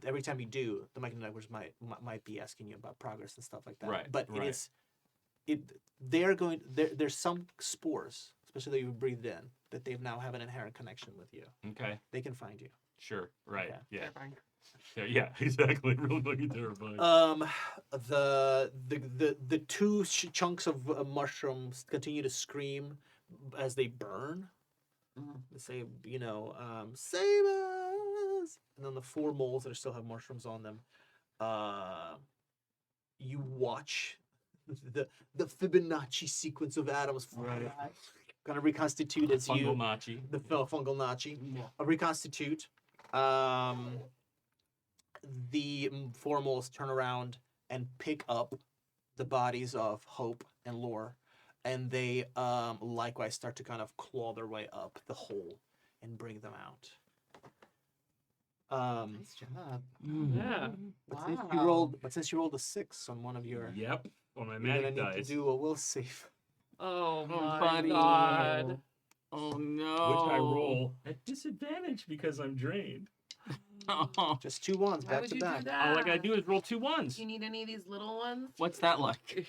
every time you do, the Myconet networks might be asking you about progress and stuff like that. Right, But right. there's some spores, especially that you breathed in, that they now have an inherent connection with you. Okay. They can find you. Sure. Right. Okay. Yeah. Yeah. Exactly. Really fucking terrifying. The two chunks of mushrooms continue to scream as they burn. They say, save us! And then the 4 moles that still have mushrooms on them, you watch the Fibonacci sequence of atoms kind of reconstitute as you... Fungal Nachi. The fungal Nachi. Reconstitute. The 4 moles turn around and pick up the bodies of Hope and Lore, and they likewise start to kind of claw their way up the hole and bring them out. Nice job. Yeah. But since you rolled a 6 on one of your, Yep. On my you're gonna magic need dice. to do a will save. Oh my buddy. god. Oh Which no. I roll at disadvantage because I'm drained. Oh, Just 2 ones Why back would to you back. do that? All I gotta do is roll 2 ones. Do you need any of these little ones? what's that like?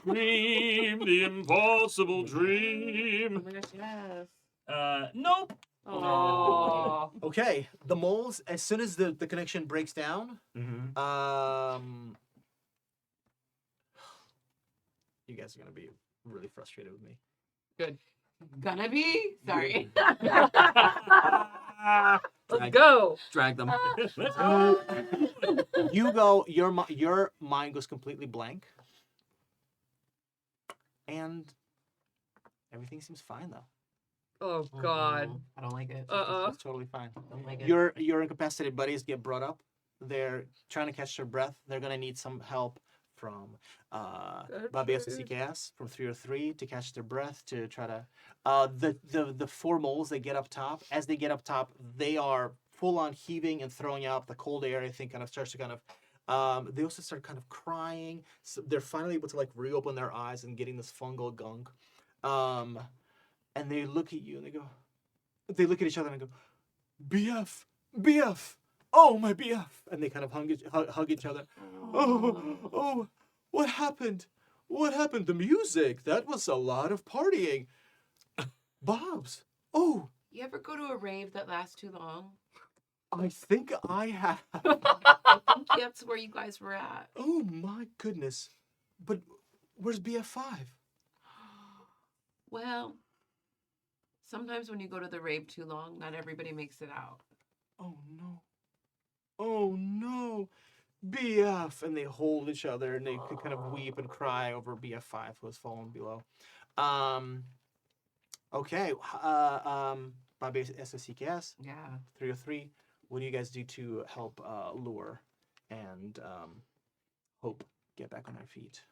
Dream the impossible Oh dream. my gosh, yes. Nope. Oh. Okay, the moles, as soon as the connection breaks down, Mm-hmm. you guys are gonna be really frustrated with me. Good. Gonna be? Sorry. Let's go. Drag them. Let's go. You go. Your mind goes completely blank, and everything seems fine though. Oh god. I don't like it. It's totally fine. Don't like it. Your incapacitated buddies get brought up. They're trying to catch their breath. They're gonna need some help from Babias and CKS from 303 to catch their breath to try to the 4 moles they get up top. As they get up top, they are full on heaving and throwing out the cold air. I think kind of starts to kind of they also start kind of crying. So they're finally able to like reopen their eyes and getting this fungal gunk. And they look at you and they look at each other and go, BF, oh my BF, and they kind of hug each other. Oh, what happened? What happened? The music, that was a lot of partying. Bobs, oh, You ever go to a rave that lasts too long? I think I have. I think that's where you guys were at. Oh my goodness, but where's BF5? Well, Sometimes when you go to the rave too long, not everybody makes it out. Oh no. Oh no. BF, and they hold each other and they could kind of weep and cry over BF5 who has fallen below. Okay. Bobby SSCKS Yeah. 303. What do you guys do to help Lure and Hope get back on their feet?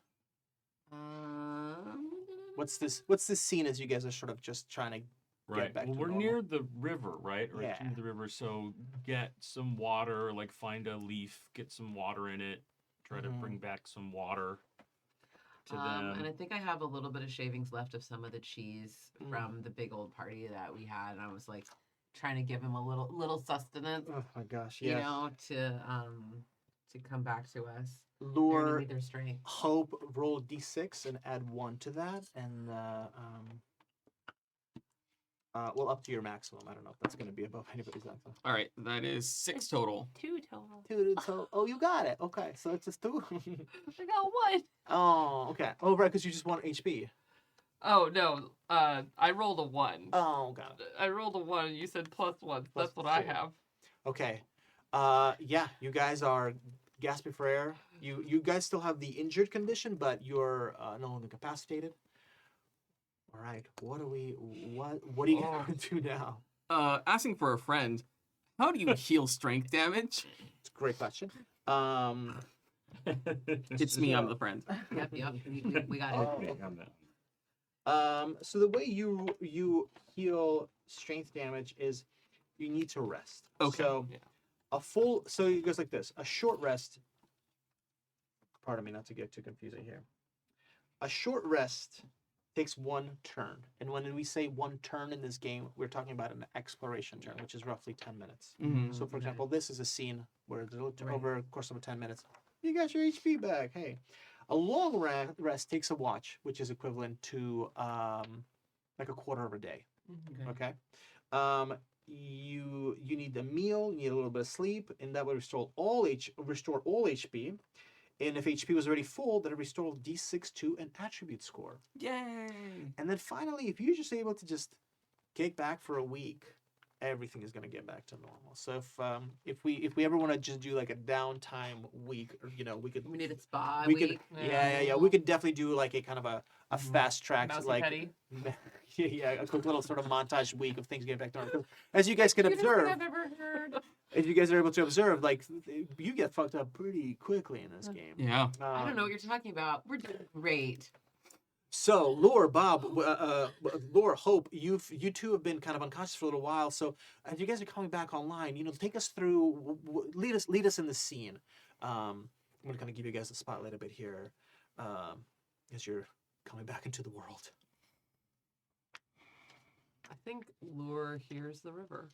What's this scene as you guys are sort of just trying to Right. back Well, to we're normal. near the river, right? Or Yeah. akin to the river. So get some water, like find a leaf, get some water in it, try to bring back some water to them. And I think I have a little bit of shavings left of some of the cheese from the big old party that we had. And I was like trying to give him a little sustenance, Oh my gosh, you yes. know, to come back to us. They're gonna Lure, need their strength. Hope, roll a d6 and add 1 to that, and well, up to your maximum. I don't know if that's going to be above anybody's maximum. All right, that is 6 total. 2 total. 2 total. Oh, you got it. Okay, so it's just 2. I got 1. Oh, okay. Oh, right, because you just want HP. Oh no, I rolled a 1. Oh, got it. I rolled a 1 and you said +1. Plus That's what I 2. have. Okay. Yeah, you guys are gasping for air. You guys still have the injured condition, but you're no longer incapacitated. All right. What are you going to do now? Asking for a friend. How do you heal strength damage? It's a great question. It's me, I'm the friend. Yep. We got it. Okay, I'm down. So the way you heal strength damage is you need to rest. Okay. So so it goes like this. A short rest. Pardon me, not to get too confusing here. A short rest takes 1 turn. And when we say 1 turn in this game, we're talking about an exploration turn, which is roughly 10 minutes. Mhm. So, for example, this is a scene where Right. over the course of 10 minutes, you got your HP back. Hey, a long rest takes a watch, which is equivalent to like a quarter of a day. Okay. Okay. You need a meal, you need a little bit of sleep, and that will restore all HP. And if HP was already full, then it restores D6 to an attribute score. Yay! And then finally, if you're just able to just kick back for a week, everything is going to get back to normal. So if we ever want to just do like a downtime week, or we could We need a spa we week. could yeah we could definitely do like a kind of a fast track Mousy like petty. a quick little sort of montage week of things getting back to normal. As you guys can Cutest thing observe, I've ever heard. if you guys are able to observe, like you get fucked up pretty quickly in this game. Yeah. I don't know what you're talking about. We're doing great. So, Lore, Bob, Lore, Hope, you two have been kind of unconscious for a little while. So, as you guys are coming back online, take us through, lead us in the scene. I'm going to kind of give you guys a spotlight a bit here, as you're coming back into the world. I think Lure hears the river.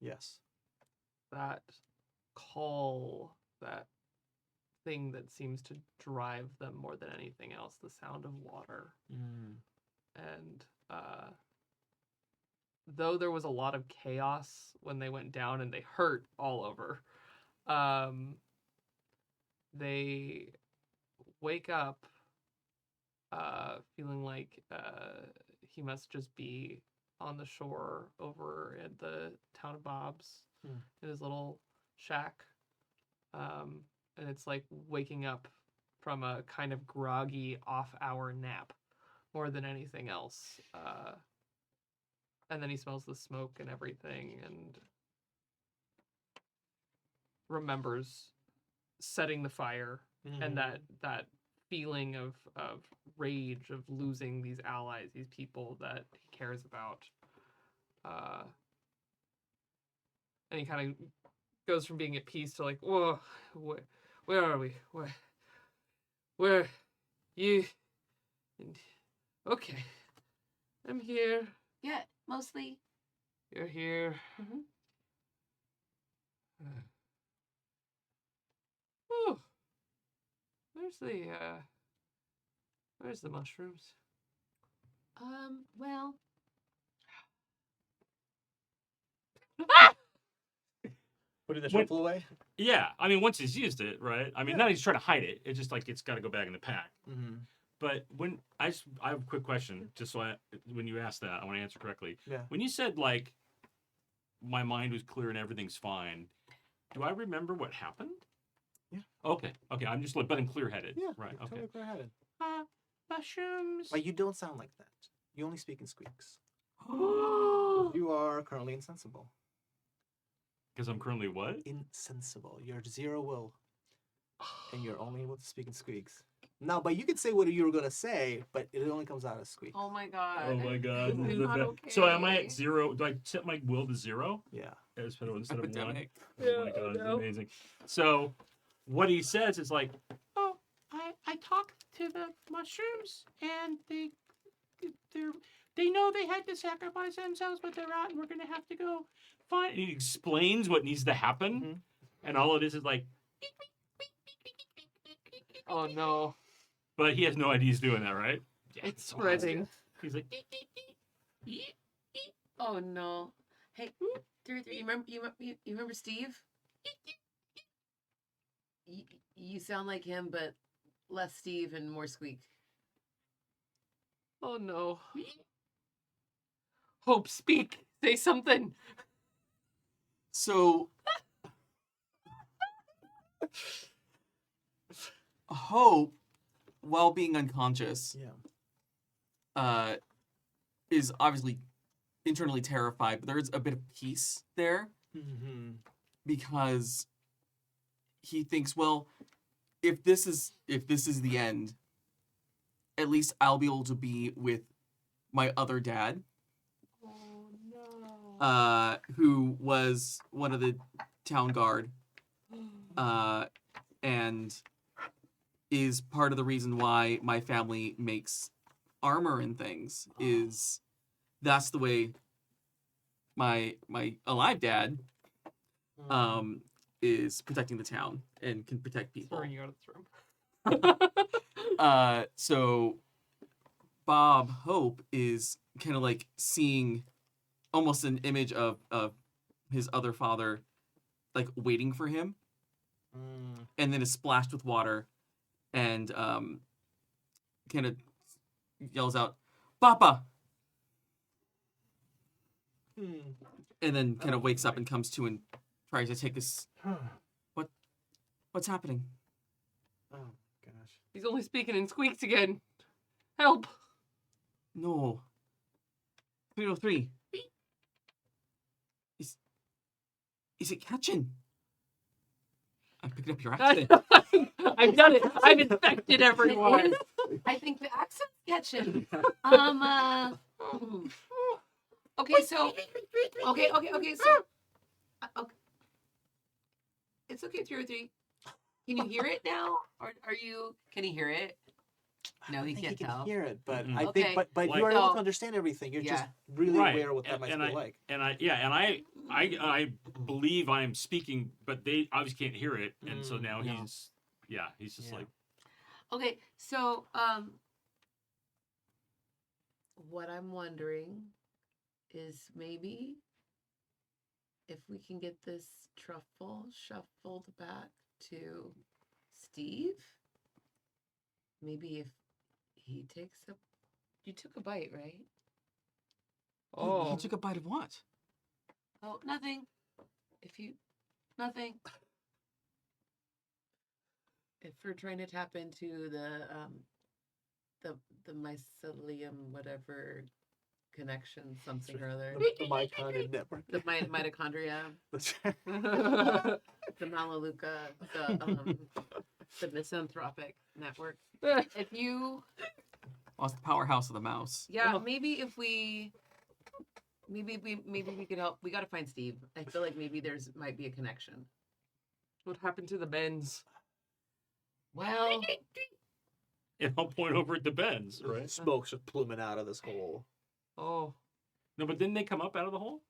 Yes. That call, that thing that seems to drive them more than anything else, the sound of water. And though there was a lot of chaos when they went down and they hurt all over, they wake up feeling like he must just be on the shore over at the town of Bob's in his little shack. And it's like waking up from a kind of groggy off-hour nap more than anything else. And then he smells the smoke and everything and remembers setting the fire and that feeling of rage of losing these allies, these people that he cares about. And he kind of goes from being at peace to like, whoa, where are we? Where you? And, okay, I'm here. Yeah, mostly. You're here. Mhm. Oh, where's the mushrooms? Well, Putting the When- shuffle away? Yeah, I mean, once he's used it, right? I mean, now he's trying to hide it. It's just like it's got to go back in the pack. But when I have a quick question, just so when you ask that, I want to answer correctly. Yeah. When you said like, my mind was clear and everything's fine, do I remember what happened? Yeah. Okay. I'm just but I'm clear-headed. Yeah. Right. you're Okay. Totally clear-headed. Mushrooms. But you don't sound like that. You only speak in squeaks. Oh, You are currently insensible. Because I'm currently what? Insensible. You're 0 will. And you're only able to speak in squeaks. No, but you can say what you were going to say, but it only comes out as squeak. Oh my god. Oh my god. This is not okay. So am I at 0? Do I set my will to 0? Yeah. Instead of 1? Epidemic. Oh my god, it's amazing. So what he says is like, Oh, I talked to the mushrooms, and they know they had to sacrifice themselves, but they're out, and we're gonna have to go find. he explains what needs to happen, Mhm. and all it is like, oh no. but he has no idea he's doing that, right? It's spreading. He's like, Oh no. Hey, you remember Steve? You sound like him, but less Steve and more Squeak. Oh no. Hope, speak. Say something. So, Hope, while being unconscious, Yeah. is obviously internally terrified, but there's a bit of peace there Mm-hmm. because he thinks, well, if this is the end, at least I'll be able to be with my other dad, Oh no. who was one of the town guard, and is part of the reason why my family makes armor and things. Is that's the way my alive dad is protecting the town and can protect people. Throwing you out of this room. So Bob Hope is kind of like seeing almost an image of his other father, like waiting for him, and then is splashed with water, and kind of yells out, "Papa!" and then kind of wakes up and comes to and tries to take his. What's happening? Oh gosh. He's only speaking in squeaks again. Help. No. 303. Is it catching? I'm picking up your accent. I've done it. I've infected everyone. It is. I think the accent's catching. Okay, so. Okay, so. Okay. It's okay, 303. Can you hear it now? Or are you. Can you hear it? I No, don't he think can't can tell. hear it, but Mm-mm. I Okay. think, but Like- you are able So- to understand everything. You're just Yeah. really Right. aware of what that might and feel like. I believe I'm speaking, but they obviously can't hear it, and so now no. he's just Yeah. like, Okay, so what I'm wondering is maybe if we can get this truffle shuffled back to Steve. Maybe if he takes a you took a bite, right? Oh. He took a bite of what? Oh, nothing. If you nothing. If we're trying to tap into the mycelium whatever connection, something or other. The mitochondrial network. The mitochondria, That's right. the Malaluca, the misanthropic network. If you Well, it's the powerhouse of the mouse. yeah, Oh. maybe we could help. We gotta find Steve. I feel like maybe might be a connection. What happened to the bends? Well, and I'll point over at the bends, right? Smoke's just pluming out of this hole. Oh. No, but didn't they come up out of the hole?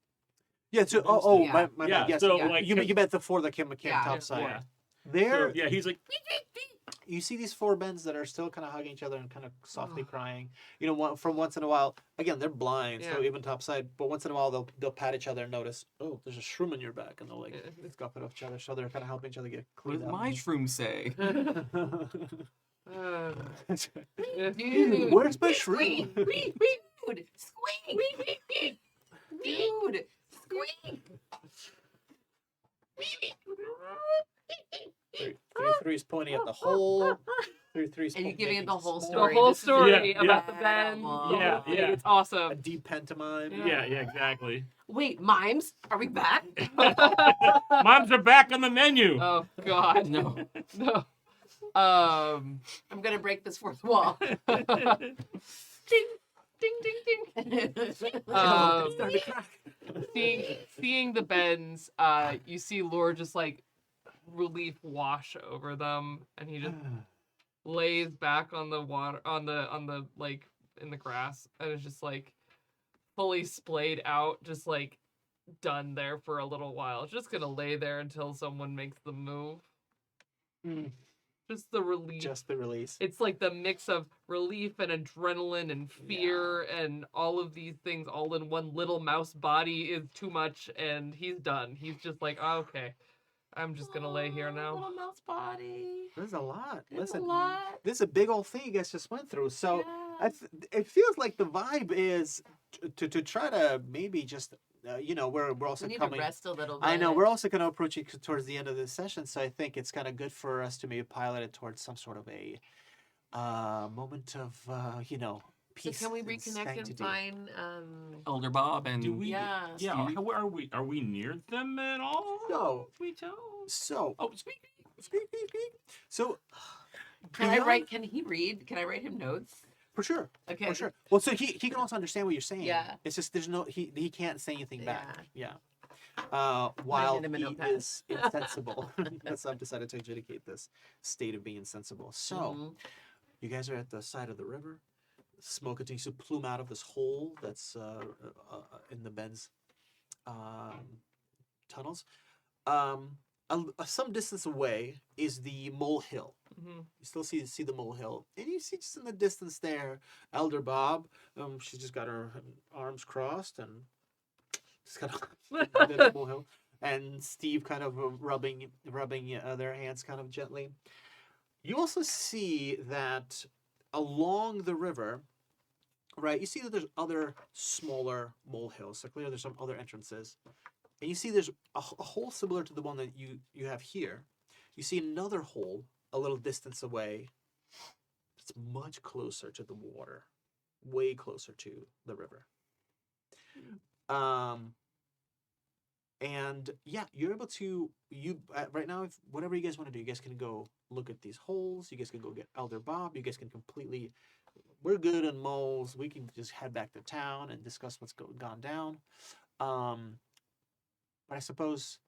Yeah. So, Bends oh, Yeah. my Yeah, bad. Yes. so, yeah. like, you meant the four that came Yeah. topside. Yeah. There, So, yeah, he's like, you see these four bends that are still kind of hugging each other and kind of softly crying. You know, from once in a while. Again, they're blind, so Yeah. even topside. But once in a while, they'll pat each other and notice, oh, there's a shroom in your back, and they'll like Yeah. scuff it off each other. So they're kind of helping each other get What cleaned does up. my shroom say? Dude. Where's my shroom? Dude, squeak. Dude, squeak. 3-3 is pointing at the hole. 3-3 is And you're giving it the whole The story. whole This is story Yeah, about yeah. the bends. Yeah, yeah. It's a awesome. deep pantomime. Yeah, yeah, exactly. Wait, mimes? Are we back? Moms are back on the menu. Oh God, No. no. I'm gonna break this fourth wall. Ding, ding, ding, ding. It's starting to crack. Seeing the bends, you see Lore just like relief wash over them, and he just lays back on the water, on the like in the grass, and it's just like fully splayed out, just like done there for a little while. It's just gonna lay there until someone makes the move. Just the relief. Just the release. It's like the mix of relief and adrenaline and fear and all of these things all in one little mouse body is too much, and he's done. He's just like, oh, okay, I'm just gonna lay here now. Little mouse body. There's a lot. There's Listen, a lot. this is a big old thing you guys just went through. So Yeah. it feels like the vibe is to try to maybe just we're also We need coming. to rest a little bit. I know we're also going to approach it towards the end of this session, so I think it's kind of good for us to maybe pilot it towards some sort of a moment of So peace. can we and reconnect and sanctity. find Elder Bob and Do we? Yeah. Yeah. Steve? How are we near them at all? So- we tell. So, Oh, speak. speak. So, can I beyond- write can he read? Can I write him notes? For sure. Okay. For sure. Well, so he can also understand what you're saying. Yeah. It's just there's no he can't say anything back. Yeah. While him a he notepad. is insensible. That's I've decided to adjudicate this state of being insensible. So Mhm. you guys are at the side of the river. Smoke continues to plume out of this hole that's in the Ben's tunnels. Some distance away is the mole hill. Mm-hmm. You still see the mole hill, and you see just in the distance there, Elder Bob. She's just got her arms crossed and just kind of the mole hill, and Steve kind of rubbing their hands kind of gently. You also see that along the river, right? You see that there's other smaller mole hills. So clearly, there's some other entrances, and you see there's a hole similar to the one that you have here. You see another hole a little distance away. It's much closer to the water, way closer to the river. And yeah, you're able to right now. If whatever you guys want to do, you guys can go look at these holes. You guys can go get Elder Bob. You guys can completely. We're good on moles. We can just head back to town and discuss what's gone down. But I suppose,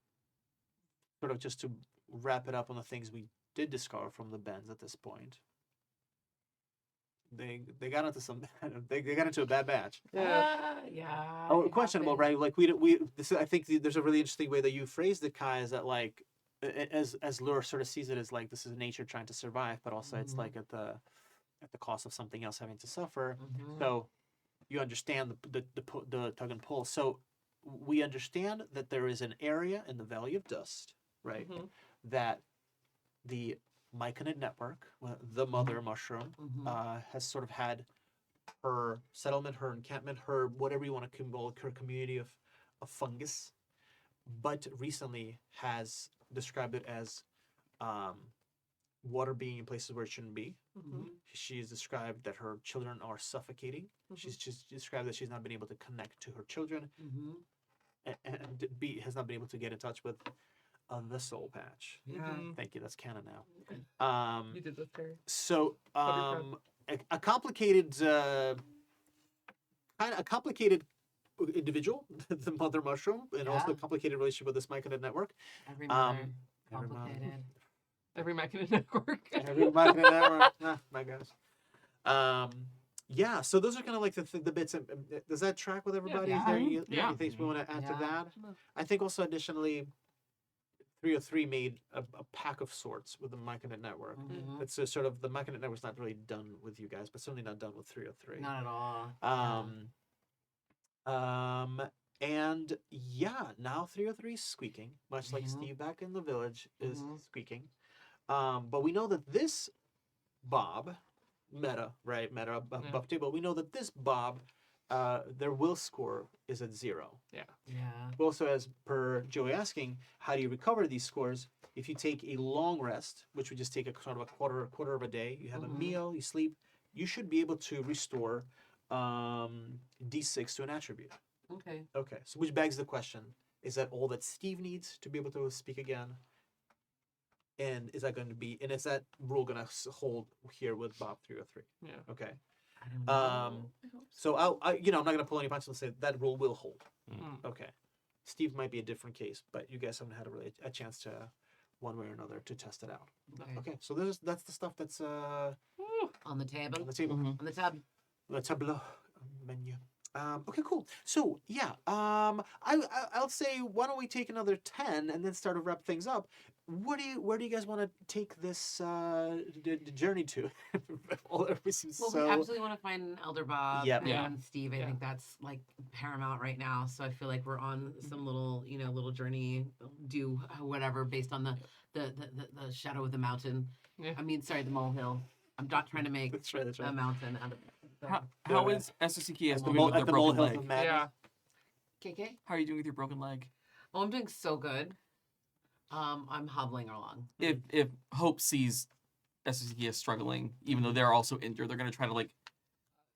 sort of just to wrap it up on the things we did discover from the Bens at this point. They got into some they got into a bad batch. Yeah. Oh, it questionable, happened. right? Like this I think there's a really interesting way that you phrased it, Kai, is that like as Lure sort of sees it as like this is nature trying to survive, but also it's Mhm. like at the cost of something else having to suffer. Mhm. So you understand the tug and pull. So we understand that there is an area in the Valley of Dust, right? Mhm. That the myconid network, the mother mushroom, Mhm. has sort of had her settlement, her encampment, her whatever you want to call her community of fungus, but recently has described it as water being in places where it shouldn't be. Mhm. She's described that her children are suffocating. She's just described that she's not been able to connect to her children Mhm. and has not been able to get in touch with the soul patch. Yeah. Mhm. Thank you. That's canon now. You did this, Terry. So Buttercup. a complicated a complicated individual, the mother mushroom, and also a Yeah. complicated relationship with this myconid network. Every mother. Every mother. Complicated. Every Mackinnon network. Every myconid network. My gosh. Yeah, so those are kind of like the bits. Does that track with everybody? Yeah. Is there Yeah. any things we want to add to Yeah. that? I think also additionally, 303 made a pack of sorts with the myconid network. Mhm. It's a sort of the myconid network's not really done with you guys, but certainly not done with 303. Not at all. And yeah, now 303 is squeaking, much like Mhm. Steve back in the village is Mhm. squeaking. But we know that this Bob, meta, right? Meta Yeah. buff table. We know that this Bob, their will score is at 0. Yeah. Also, as per Joey asking, how do you recover these scores? If you take a long rest, which would just take a sort of a quarter of a day, you have a meal, you sleep, you should be able to restore D6 to an attribute. Okay. Okay, so which begs the question: is that all that Steve needs to be able to speak again? And is that going to be? And is that rule going to hold here with Bob 303? Yeah. Okay. I don't know. I hope So I'm not going to pull any punches and say that rule will hold. Mm. Okay. Steve might be a different case, but you guys haven't had a chance to, one way or another, to test it out. Okay. So that's the stuff that's on the table. on the table, Mhm. On the tab. the tableau menu. Okay, cool. So yeah, I'll say why don't we take another 10 and then start to wrap things up. Where do you guys want to take this the journey to? All everything seems Well, so. we absolutely want to find Elder Bob Yep. and Yeah. Steve. I Yeah. think that's like paramount right now. So I feel like we're on some little journey, do whatever based on the shadow of the mountain. Yeah. I mean, sorry, the molehill. I'm not trying to make That's right. That's a right. mountain out of it. So. How is SSCKS At doing the with their at the broken molehill leg? of madness. Yeah. KK? How are you doing with your broken leg? Oh, I'm doing so good. I'm hobbling along. If Hope sees SSCKS struggling, even though they're also injured, they're gonna try to like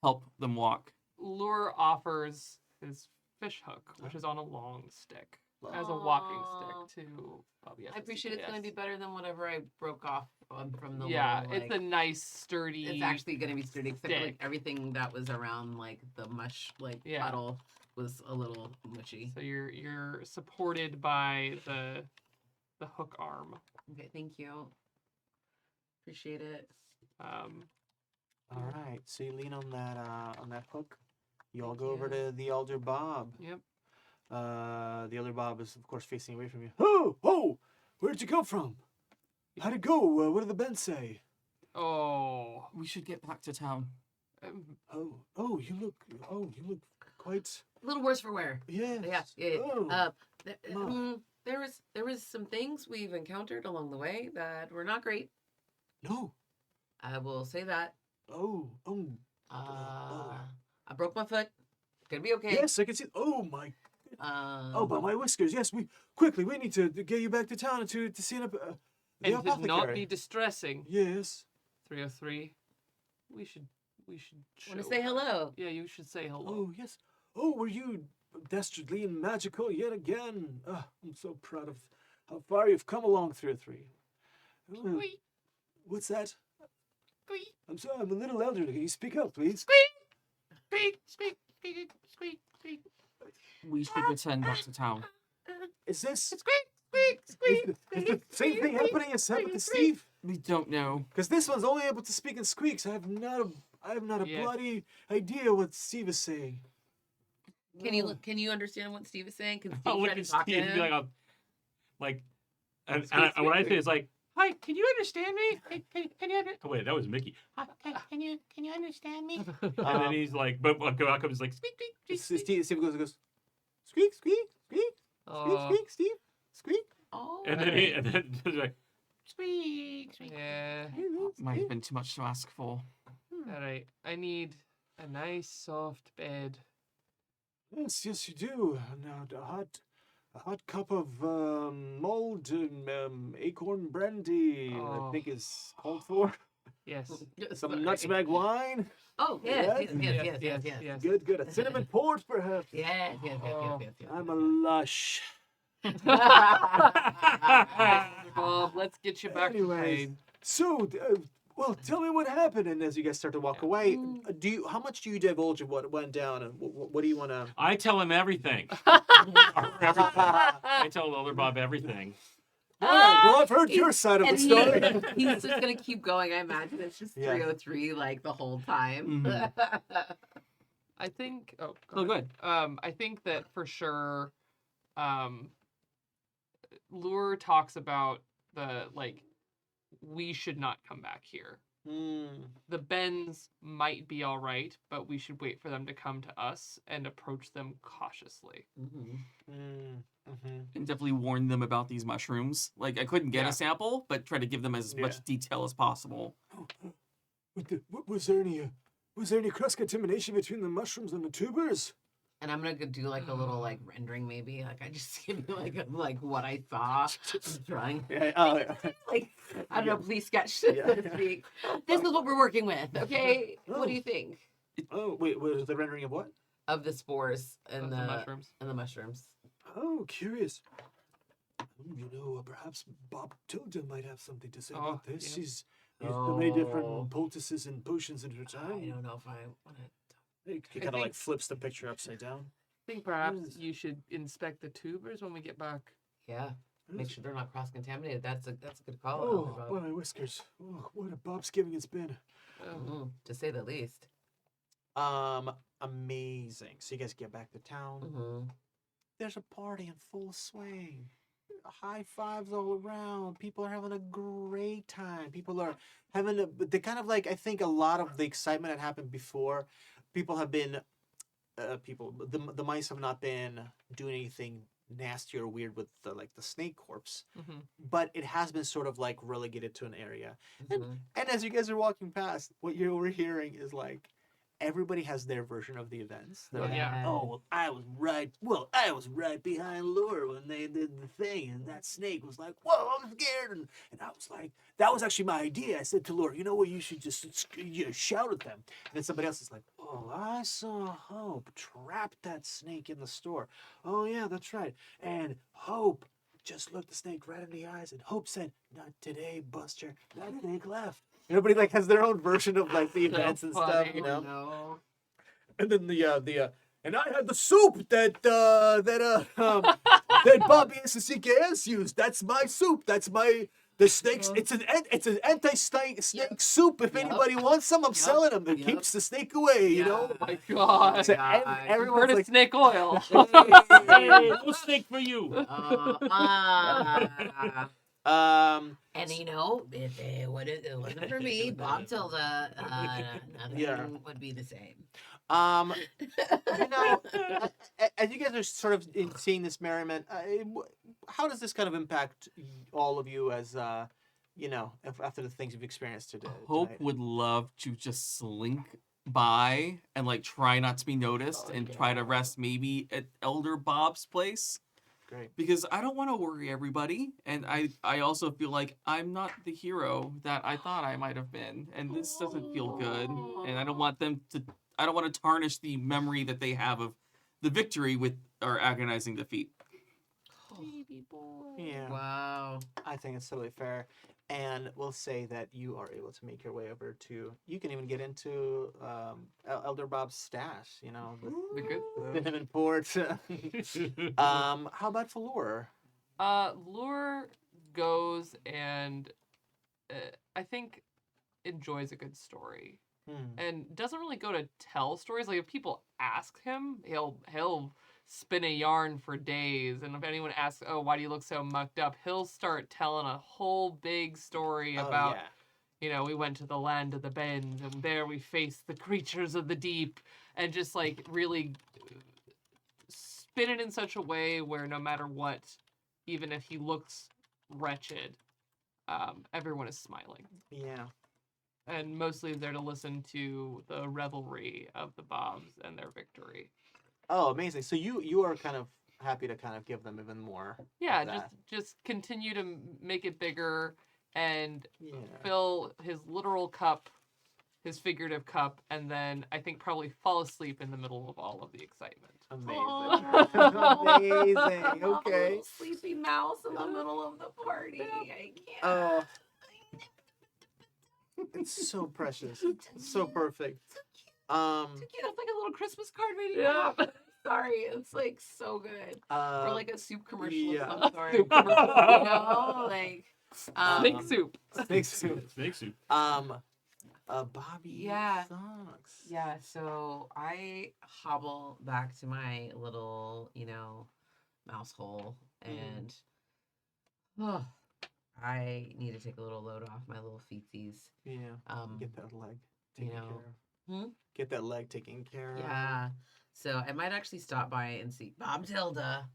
help them walk. Lure offers his fish hook, which is on a long stick, as a walking stick to Bobby. I appreciate it's going to be better than whatever I broke off from the Yeah, little, it's like, a nice sturdy. it's actually going to be sturdy, except for, like stick. everything that was around like the mush Yeah. puddle was a little mushy. So you're supported by the hook arm. Okay, thank you. Appreciate it. All right. So you lean on that hook. You all go over to the Elder Bob. Yep. The Elder Bob is of course facing away from you. Oh! Where'd you come from? How'd it go? What did the Ben say? Oh. We should get back to town. Oh, you look quite. A little worse for wear. Yeah. Yeah. Oh, There was some things we've encountered along the way that were not great. no. I will say that. Oh. I broke my foot. Gonna be okay. Yes, I can see. Oh my. Oh, But my whiskers. Yes, we need to get you back to town to see the And to apothecary. not be distressing. Yes. 303. We should. Want show to say her. hello? Yeah, you should say hello. Oh yes. Oh, were you dastardly and magical yet again? I'm so proud of how far you've come along, 303. Squeak, What's that? squeak, I'm sorry, I'm a little elderly. Can you speak up, please? squeak, squeak, squeak, squeak, squeak. We should return back to town. Is this Squeak, squeak, squeak. is the same thing happening as happened to Steve? We don't know. Because this one's only able to speak in squeaks. I have not a Yeah. bloody idea what Steve is saying. Can you understand what Steve is saying? Can Steve I'll look try to at talk Steve to and be him? and what I say is like, Hi, can you understand me? Can you oh wait, that was Mickey. can you understand me? And then he's like, but out comes like, Squeak, squeak, squeak, Steve goes, squeak, squeak, squeak, squeak, squeak, Steve, squeak. Oh, and then he's like, squeak, squeak. Yeah. Might have been too much to ask for. All right. I need a nice soft bed. Yes, you do. Now a hot cup of mulled acorn brandy, I Oh. think is called for. Yes. Some sorry. nutmeg wine. Oh, yes. Good. A cinnamon port, perhaps. Yes. I'm a lush. Bob, let's get you back to Anyways, pain. so, well, tell me what happened. And as you guys start to walk away, how much do you divulge of what went down, and what do you want to? I tell him everything. I tell Elder Bob everything. All right, well, I've heard your side of the And story. he's just gonna keep going. I imagine it's just Yeah. 303 like the whole time. I think. Oh, Oh, good. I think that for sure. Lure talks about we should not come back here. The Bens might be all right, but we should wait for them to come to us and approach them cautiously. And definitely warn them about these mushrooms. Like, I couldn't get Yeah. a sample, but try to give them as Yeah. much detail as possible. Was there any cross contamination between the mushrooms and the tubers? And I'm gonna do like a little like rendering maybe. Like I just give you like what I saw drawing. Yeah. Like I don't know, please sketch Yeah. so to speak. This is what we're working with, okay? What do you think? Oh, wait, was the rendering of what? Of the spores and The the mushrooms. and the mushrooms. Oh, curious. Perhaps Bob Tilda might have something to say about this. yeah. She's used so many Oh. different poultices and potions in her I time. don't know if I want to. He I kind of like think- flips the picture upside down. I think perhaps Yes. you should inspect the tubers when we get back. Yeah, make sure they're not cross contaminated. That's a good call. Oh, Elder Bob. my whiskers. Oh, what a Bobsgiving it's been. To say the least. Amazing. So you guys get back to town. Mm-hmm. There's a party in full swing. High fives all around. People are having a great time. People are having they kind of like, I think a lot of the excitement that happened before, people have been, the mice have not been doing anything nasty or weird with the snake corpse, Mm-hmm. but it has been sort of like relegated to an area. Mm-hmm. And as you guys are walking past, what you're overhearing is like, everybody has their version of the events. They're like, Yeah. oh, well, I was right behind Lure when they did the thing, and that snake was like, whoa, I'm scared, and I was like, that was actually my idea. I said to Lure, you know what, you should just shout at them. And then somebody else is like, oh, I saw Hope trap that snake in the store. Oh yeah, that's right. And Hope just looked the snake right in the eyes, and Hope said, not today, Buster. That snake left. Everybody like has their own version of like the events and stuff, funny. you know. No. And then and I had the soup that that Bobby SCKS used. That's my soup. That's the snakes. It's an anti-snake soup. If anybody wants some, I'm selling them. It keeps the snake away, you know. Oh my god. So God. Heard everyone's of like, snake oil. Hey, no snake for you. And you know, if it wasn't for me, Bob Tilda, nothing Yeah. would be the same. you know, as you guys are sort of seeing this merriment, how does this kind of impact all of you as, after the things you've experienced today? Hope tonight? would love to just slink by and like try not to be noticed and try to rest maybe at Elder Bob's place. Great. Because I don't want to worry everybody, and I also feel like I'm not the hero that I thought I might have been, and this doesn't feel good, and I don't want to tarnish the memory that they have of the victory with our agonizing defeat. Baby boy. Yeah. Wow. I think it's totally fair. And we'll say that you are able to make your way over to, you can even get into Elder Bob's stash, you know, The good. the cinnamon port. How about for Lure? Lure goes and I think enjoys a good story and doesn't really go to tell stories. Like if people ask him, he'll spin a yarn for days, and if anyone asks, oh, why do you look so mucked up, he'll start telling a whole big story about, you know, we went to the land of the bend and there we faced the creatures of the deep, and just like really spin it in such a way where no matter what, even if he looks wretched, everyone is smiling. Yeah. And mostly there to listen to the revelry of the Bobs and their victory. Oh, amazing. So you are kind of happy to kind of give them even more. Yeah, of that. just continue to make it bigger and Yeah. fill his literal cup, his figurative cup, and then I think probably fall asleep in the middle of all of the excitement. Amazing. Amazing. Okay. Little sleepy mouse in the middle of the party. I can't. Oh. It's so precious. So perfect. Too cute. It's like a little Christmas card reading. Yeah. Sorry, it's like so good. Or like a soup commercial yeah. of some sort. Soup commercial. You know, like Snake soup. Snake soup. Snake soup. Bobby Yeah. sucks. yeah. So I hobble back to my little, mouse hole, and I need to take a little load off my little feetsies. Yeah. Get that leg taken know. care of. Hmm? Get that leg taken care of. Yeah. So I might actually stop by and see Bob Tilda.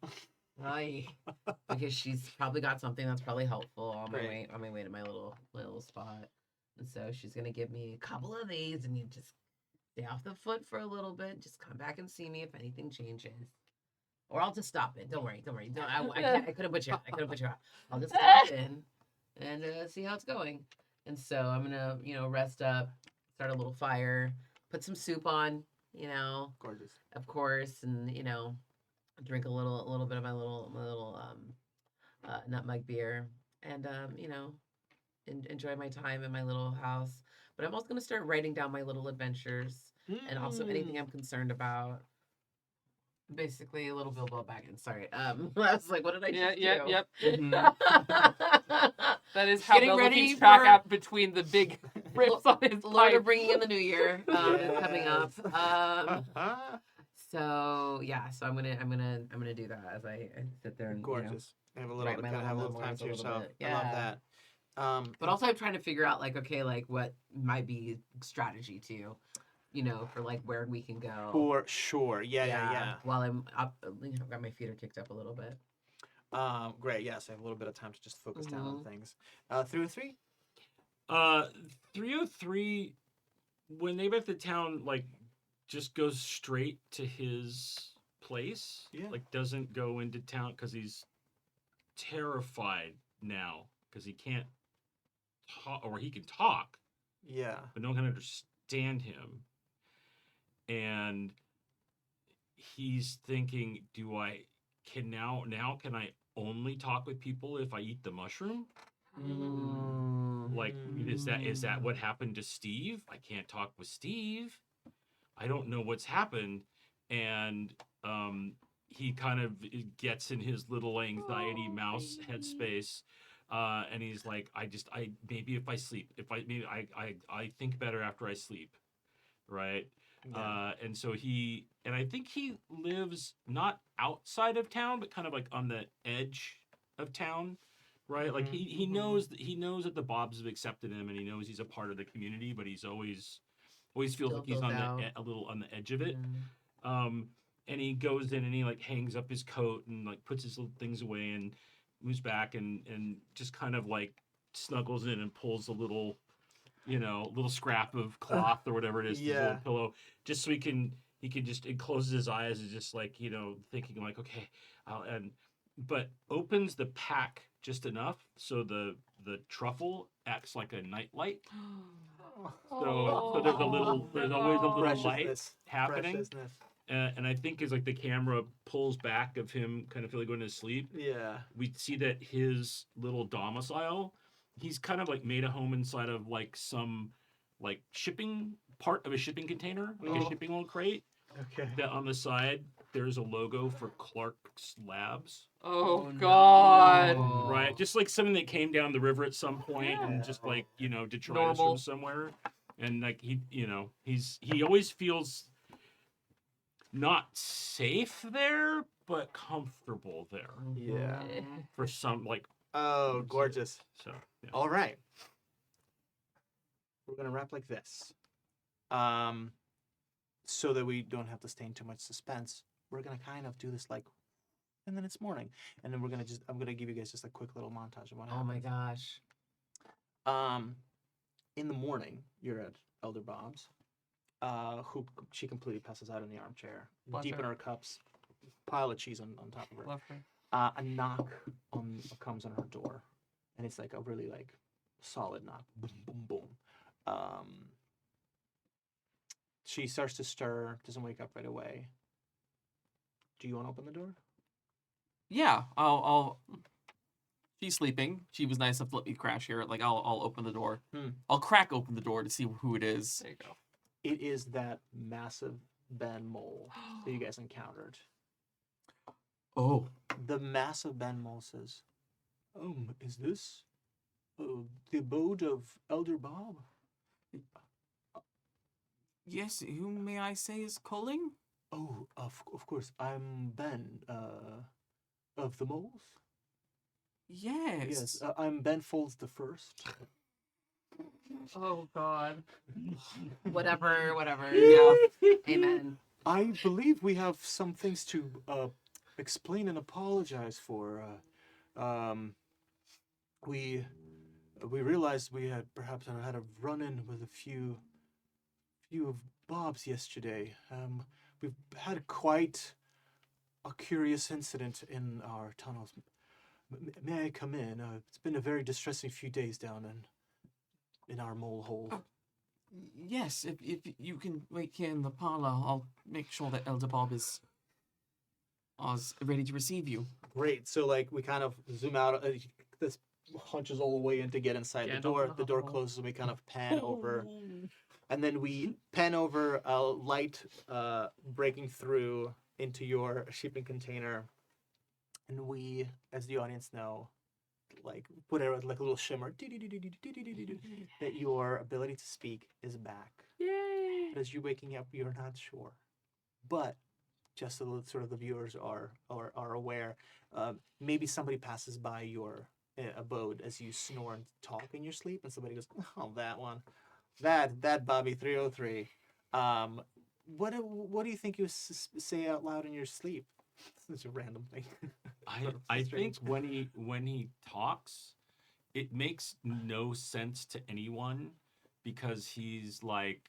Aye. Because she's probably got something that's probably helpful on my Great. way to my little spot. And so she's gonna give me a couple of these, and you just stay off the foot for a little bit. Just come back and see me if anything changes. Or I'll just stop it. Don't worry. Don't. I couldn't put you out. I'll just stop in and see how it's going. And so I'm gonna, rest up, start a little fire, put some soup on, Gorgeous. of course, and drink a little bit of my little nutmeg beer, and enjoy my time in my little house. But I'm also gonna start writing down my little adventures and also anything I'm concerned about. Basically, a little Bilbo Baggins. Sorry. I was like, what did I just do? Yep. Mhm. That is how Getting Bilbo ready keeps track for- out between the big rips on his Lord pipe. of bringing in the new year is coming up. So I'm gonna do that as I sit there and Gorgeous. Have a write little, my kind of have a little little time memoirs to a little yourself. bit. I love Yeah. that. But also I'm trying to figure out what might be strategy too, for where we can go. For sure. Yeah. While I'm up, I've got my feet are kicked up a little bit. Great. Yes, I have a little bit of time to just focus down on Mhm. things. 303. 303, when they get to town, just goes straight to his place. Yeah. Doesn't go into town because he's terrified now because he can't talk, or he can talk, Yeah. but no one can understand him. And he's thinking, can I only talk with people if I eat the mushroom? Is that what happened to Steve? I can't talk with Steve. I don't know what's happened. And he kind of gets in his little anxiety mouse headspace. And he's like, maybe if I sleep, I think better after I sleep. Right. Yeah. And so I think he lives not outside of town, but kind of on the edge of town. Right. Like he knows that the Bobs have accepted him, and he knows he's a part of the community, but he's always feels Still like he's feels out. a little on the edge of it. And he goes in and he hangs up his coat and puts his little things away and moves back and just kind of snuggles in and pulls a little scrap of cloth or whatever it is, his little Yeah. pillow, just so he can just, it closes his eyes and just thinking okay, but opens the pack just enough so the truffle acts like a nightlight. So there's always a little light Preciousness. happening. Preciousness. And I think as the camera pulls back of him kind of feeling going to sleep, Yeah. we see that his little domicile, he's kind of made a home inside of some shipping part of a shipping container, a shipping little crate. Okay. That on the side there's a logo for Clark's Labs. Oh, no. God. Right, just something that came down the river at some point and just detried us Normal. from somewhere, and he always feels not safe there, but comfortable there Yeah. for some Oh, gorgeous. so. Yeah. All right. We're gonna wrap like this. So that we don't have to stay in too much suspense. We're gonna kind of do this and then it's morning, and then I'm gonna give you guys just a quick little montage of what Oh happened. my gosh. In the morning, you're at Elder Bob's. She completely passes out in the armchair, Bless deep in her. her cups, pile of cheese on top of her. Love her. A knock comes on her door, and it's a really solid knock. Boom, boom, boom. She starts to stir, doesn't wake up right away. Do you want to open the door? Yeah, I'll. She's sleeping. She was nice enough to let me crash here. I'll open the door. I'll crack open the door to see who it is. There you go. It is that massive Ben mole that you guys encountered. Oh, The massive Ben mole says, is this the abode of Elder Bob? yes. Who may I say is calling? Oh, of course. I'm Ben, of the moles. Yes. Yes, I'm Ben Folds the First. Oh, God. Whatever. Yeah. Amen. I believe we have some things to explain and apologize for. We we realized we had perhaps had a run-in with a few of Bob's yesterday. We've had quite a curious incident in our tunnels. May I come in? It's been a very distressing few days down in our mole hole. Yes, if you can wait here in the parlor, I'll make sure that Elder Bob is ready to receive you. Great. So like we kind of zoom out. This hunches all the way in to get inside the door. The door closes and we kind of pan over. And then we pan over a light breaking through into your shipping container. And we, as the audience know, like put out like a little shimmer that your ability to speak is back. Yay! But as you're waking up, you're not sure. But just so that sort of the viewers are aware, maybe somebody passes by your abode as you snore and talk in your sleep, and somebody goes, "Oh, that one, that Bobby 303." What do you think you say out loud in your sleep? It's a random thing. I think when he talks, it makes no sense to anyone because he's like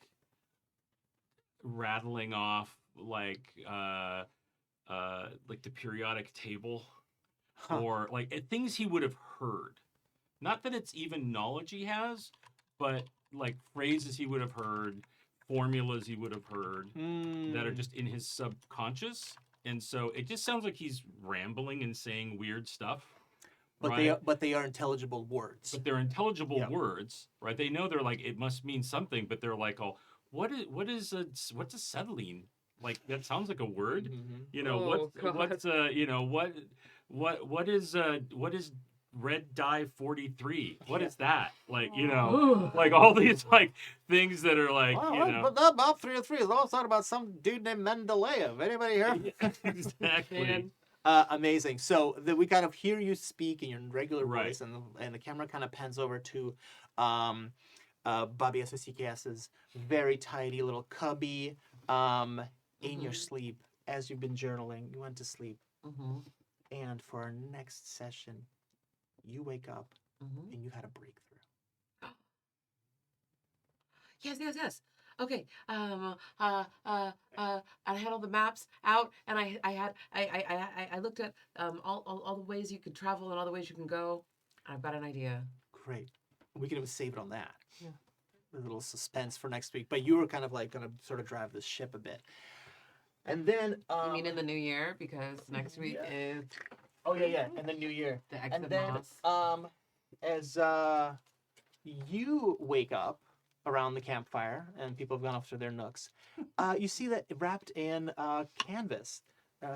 rattling off like the periodic table or like things he would have heard. Not that it's even knowledge he has, but like phrases he would have heard, formulas he would have heard that are just in his subconscious. And so it just sounds like he's rambling and saying weird stuff. But right? they are intelligible words. But they're intelligible words, right? They know they're like it must mean something, but they're like, oh, what's a settling? Like that sounds like a word. You know, what is red dye 43? What is that? Like, you know, like all these like things that are like, But that Bob 303 is all talking about some dude named Mendeleev. Anybody here? exactly. Amazing. So we kind of hear you speak in your regular voice, and the camera kind of pans over to Bobby SSCKS's very tidy little cubby in your sleep. As you've been journaling, you went to sleep. And for our next session, you wake up and you had a breakthrough. Yes. Okay. I had all the maps out, and I looked at all the ways you could travel and all the ways you can go. I've got an idea. Great. We can even save it on that. Yeah. A little suspense for next week. But you were kind of like going to sort of drive this ship a bit. And then... you mean in the new year? Because next week is... Oh, yeah. In the new year. The exit and then, moss. as you wake up around the campfire and people have gone off to their nooks, you see that wrapped in canvas,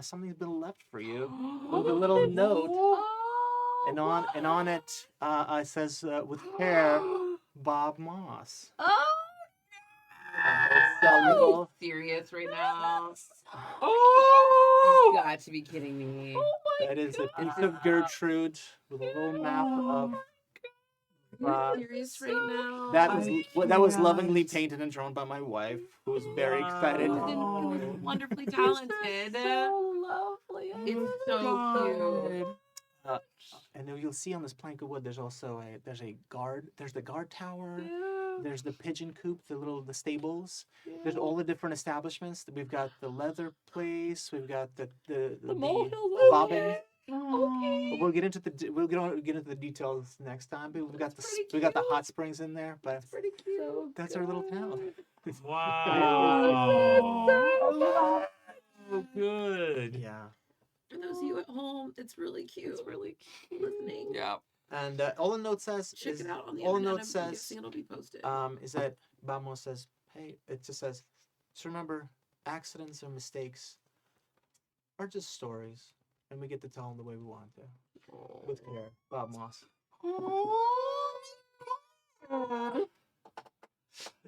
something's been left for you with a little note, and on it it says with care, Bob Moss. Are you serious right now? You've got to be kidding me. That is a piece of Gertrude with a little map of. Are you serious right now? That was lovingly painted and drawn by my wife, who was very excited. Wonderfully talented. So lovely. It's so cute. And then you'll see on this plank of wood, there's also the guard tower. Yeah. There's the pigeon coop, the stables. Yeah. There's all the different establishments. We've got the leather place. We've got the bobbin. Okay. We'll get into the details next time. But we got the hot springs in there. But that's pretty cute. That's our little town. Wow. So good. Yeah. For those of you at home, it's really cute. It's really cute. Listening. Yeah. And all the note says Check it out on the all the internet. note says It'll be posted. is that Bamo says, hey, it just says, just remember, accidents or mistakes are just stories, and we get to tell them the way we want to. With care, Bob Moss.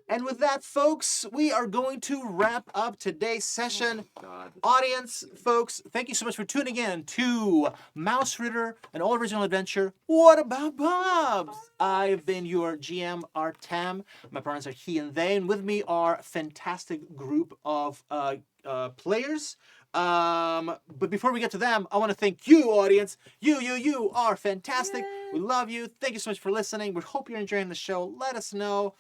And with that, folks, we are going to wrap up today's session. Audience, folks, thank you so much for tuning in to Mausritter, an all-original adventure. What about Bobs? I've been your GM, Artem. My pronouns are he and they, and with me are a fantastic group of players. But before we get to them, I want to thank you, audience. You are fantastic. We love you. Thank you so much for listening. We hope you're enjoying the show. Let us know.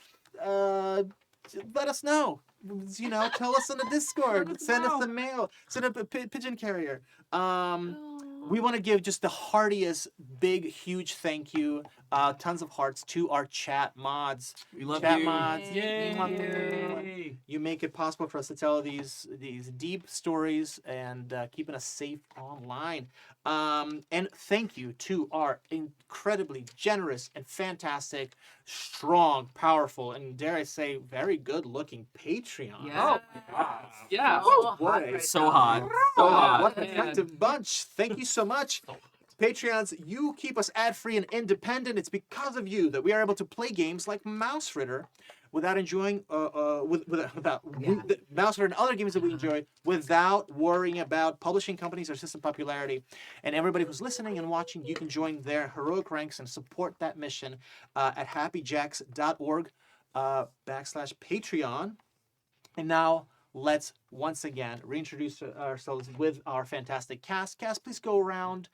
Let us know. You know, tell us on the Discord. Send us a mail. Send up a pigeon carrier. We want to give just the heartiest, big, huge thank you, tons of hearts to our chat mods. We love Chat you. mods. Yay! You make it possible for us to tell these deep stories and keeping us safe online. And thank you to our incredibly generous and fantastic, strong, powerful, and dare I say, very good-looking Patreon. Yeah. Yeah. So hot boy. right So now. hot. So Oh, hot. What an man. effective bunch. Thank you so much. Patreons, you keep us ad-free and independent. It's because of you that we are able to play games like Mausritter without enjoying, Mausritter and other games that we enjoy without worrying about publishing companies or system popularity. And everybody who's listening and watching, you can join their heroic ranks and support that mission at happyjacks.org /Patreon. And now, let's once again reintroduce ourselves with our fantastic cast. Cast, please go around,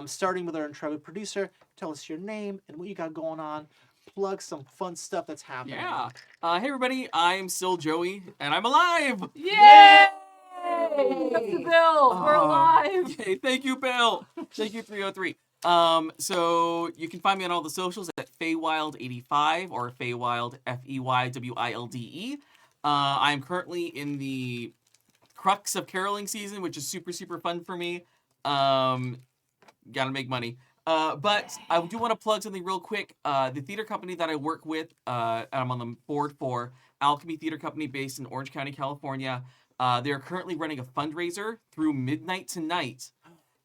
starting with our intrepid producer. Tell us your name and what you got going on. Plug some fun stuff that's happening. Yeah. Hey everybody, I'm still Joey, and I'm alive. Yay! Up to Bill. We're Oh, alive. Yay, thank you, Bill. Thank you, 303. So you can find me on all the socials at Feywild85 or Feywild FEYWILDE. I'm currently in the crux of caroling season, which is super, super fun for me. Gotta make money. But I do want to plug something real quick. The theater company that I work with, I'm on the board for, Alchemy Theater Company based in Orange County, California. They're currently running a fundraiser through midnight tonight.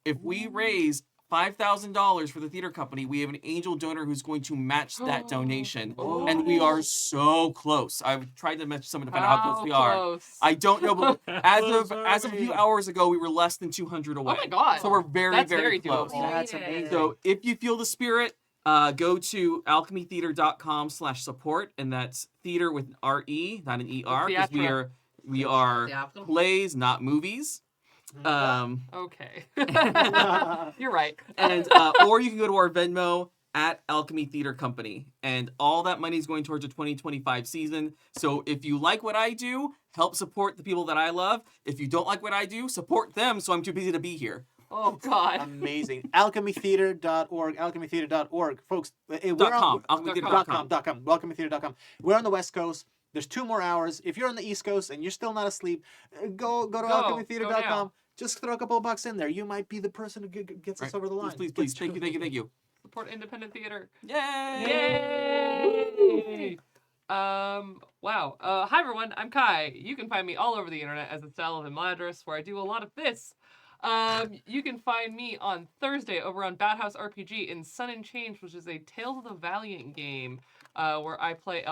If we raise $5,000 for the theater company, we have an angel donor who's going to match that donation. And we are so close. I've tried to match someone to find out how close we are. Close. I don't know, but as Close of a few hours ago, we were less than 200 away. Oh my God. So we're very, That's very very close. doable. That's Yeah. amazing. So if you feel the spirit, go to alchemytheater.com/support, and that's theater with an R-E, not an E-R, because we are Theatrical. plays, not movies. Okay. You're right. And or you can go to our Venmo at Alchemy Theater Company, and all that money is going towards the 2025 season. So if you like what I do, help support the people that I love. If you don't like what I do, support them. So I'm too busy to be here. Oh God. Amazing. Alchemytheater.org. Alchemytheater.org. Folks, we're .com. on Alchemytheater.com. Alchemytheater.com. We're on the West Coast. There's 2 more hours. If you're on the East Coast and you're still not asleep, go to Go alchemytheater.com. now. Just throw a couple of bucks in there. You might be the person who gets us over the line. Please. Thank you. Support independent theater. Yay! Yay! Wow. Hi everyone, I'm Kai. You can find me all over the internet as the Sullivan Ladris, where I do a lot of this. You can find me on Thursday over on Bad House RPG in Sun and Change, which is a Tales of the Valiant game, where I play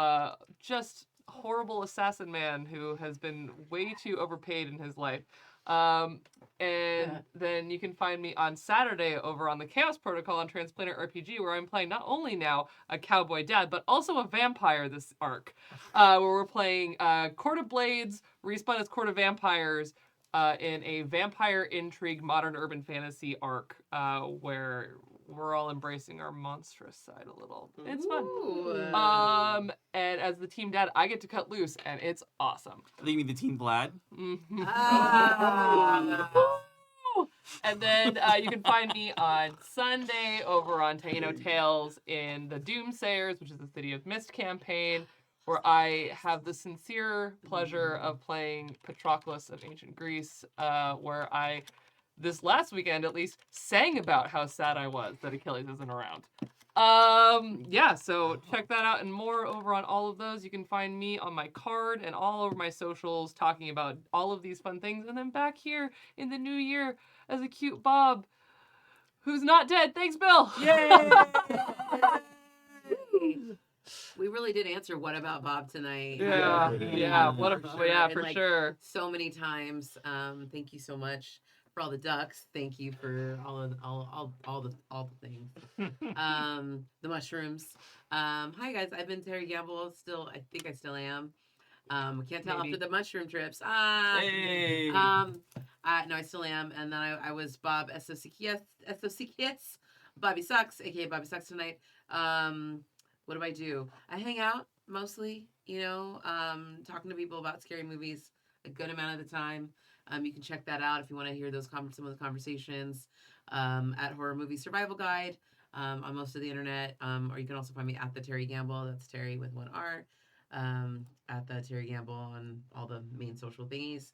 just horrible assassin man who has been way too overpaid in his life. Then you can find me on Saturday over on the Chaos Protocol on Transplanar RPG, where I'm playing not only now a cowboy dad, but also a vampire this arc, where we're playing Court of Blades, respawn as Court of Vampires, in a vampire intrigue modern urban fantasy arc, where we're all embracing our monstrous side a little. It's fun. Ooh. And as the team dad, I get to cut loose, and it's awesome. I think you mean the Team Vlad. Mhm. Ah. And then you can find me on Sunday over on Taino Tales in the Doomsayers, which is the City of Mist campaign, where I have the sincere pleasure of playing Patroclus of Ancient Greece, where I, this last weekend at least, sang about how sad I was that Achilles isn't around. Yeah, so check that out and more over on all of those. You can find me on my card and all over my socials talking about all of these fun things. And then back here in the new year as a cute Bob who's not dead. Thanks, Bill. Yay! We really did answer "What about Bob" tonight. Yeah, what a, yeah, And, for like, sure. so many times. Thank you so much for all the ducks. Thank you for all the things. The mushrooms. Hi guys, I've been Terry Gamble. I think I still am. Can't tell Maybe. after the mushroom trips. Hey. No, I still am. And then I was Bob SOCKS. Bobby Sucks, aka Bobby Sucks tonight. What do I do? I hang out mostly, talking to people about scary movies a good amount of the time. You can check that out if you want to hear those some of the conversations at Horror Movie Survival Guide on most of the internet. Or you can also find me at the Terry Gamble. That's Terry with one R. At the Terry Gamble on all the main social thingies.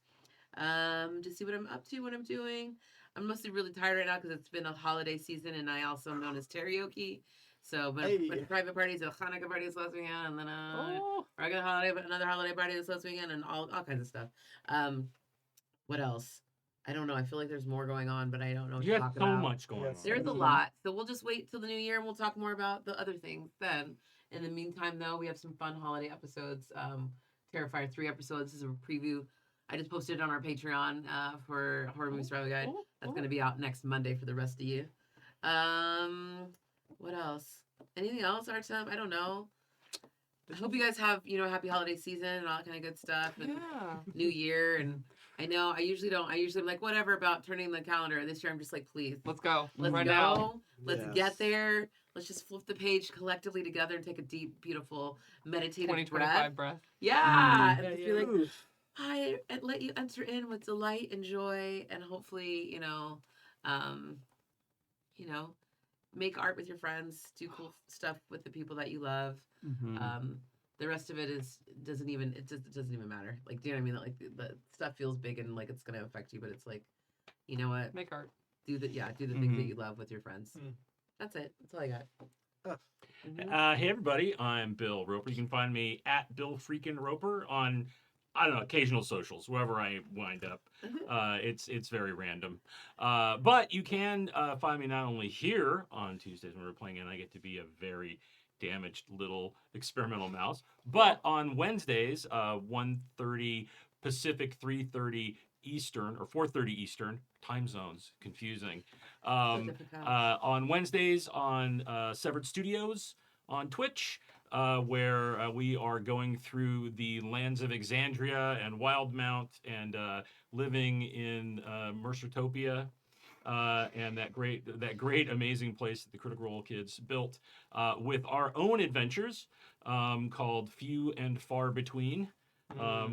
To see what I'm up to, what I'm doing. I'm mostly really tired right now because it's been a holiday season, and I also am known as karaoke. So, but Hey. private parties, a Hanukkah party this last weekend, and then Oh. regular another holiday party this last weekend, and all kinds of stuff. What else? I don't know. I feel like there's more going on, but I don't know what You to have talk so about. much going Yes. on. There's a lot. So we'll just wait till the new year and we'll talk more about the other things then. In the meantime, though, we have some fun holiday episodes. Terrifier 3 episodes. This is a preview. I just posted it on our Patreon for Horror Movie Survival Guide. That's going to be out next Monday for the rest of you. What else? Anything else, Artem? I don't know. I hope you guys have, happy holiday season and all that kind of good stuff. And Yeah. New Year. And I know I usually don't. I usually am like, whatever about turning the calendar. And this year I'm just like, please. Let's go. Let's right go. now. Let's Yes. get there. Let's just flip the page collectively together and take a deep, beautiful, meditative 2025 breath. breath. Yeah. Mm. And just be like, hi, and let you enter in with delight and joy, and hopefully, make art with your friends, do cool stuff with the people that you love. Mhm. The rest of it doesn't even matter. Like, do you know what I mean? Like the stuff feels big and like it's gonna affect you, but it's like, you know what? Make art. Do the things that Mhm. you love with your friends. That's it. That's all I got. Hey everybody, I'm Bill Roper. You can find me at Bill Freakin' Roper on, I don't know, occasional socials, wherever I wind up. It's very random. But you can find me not only here on Tuesdays when we're playing, and I get to be a very damaged little experimental mouse, but on Wednesdays, 1:30 Pacific, 3:30 Eastern, or 4:30 Eastern, time zones, confusing. On Wednesdays on Severed Studios on Twitch, where we are going through the lands of Exandria and Wildmount and living in Mercertopia. And that great, amazing place that the Critical Role kids built with our own adventures called Few and Far Between.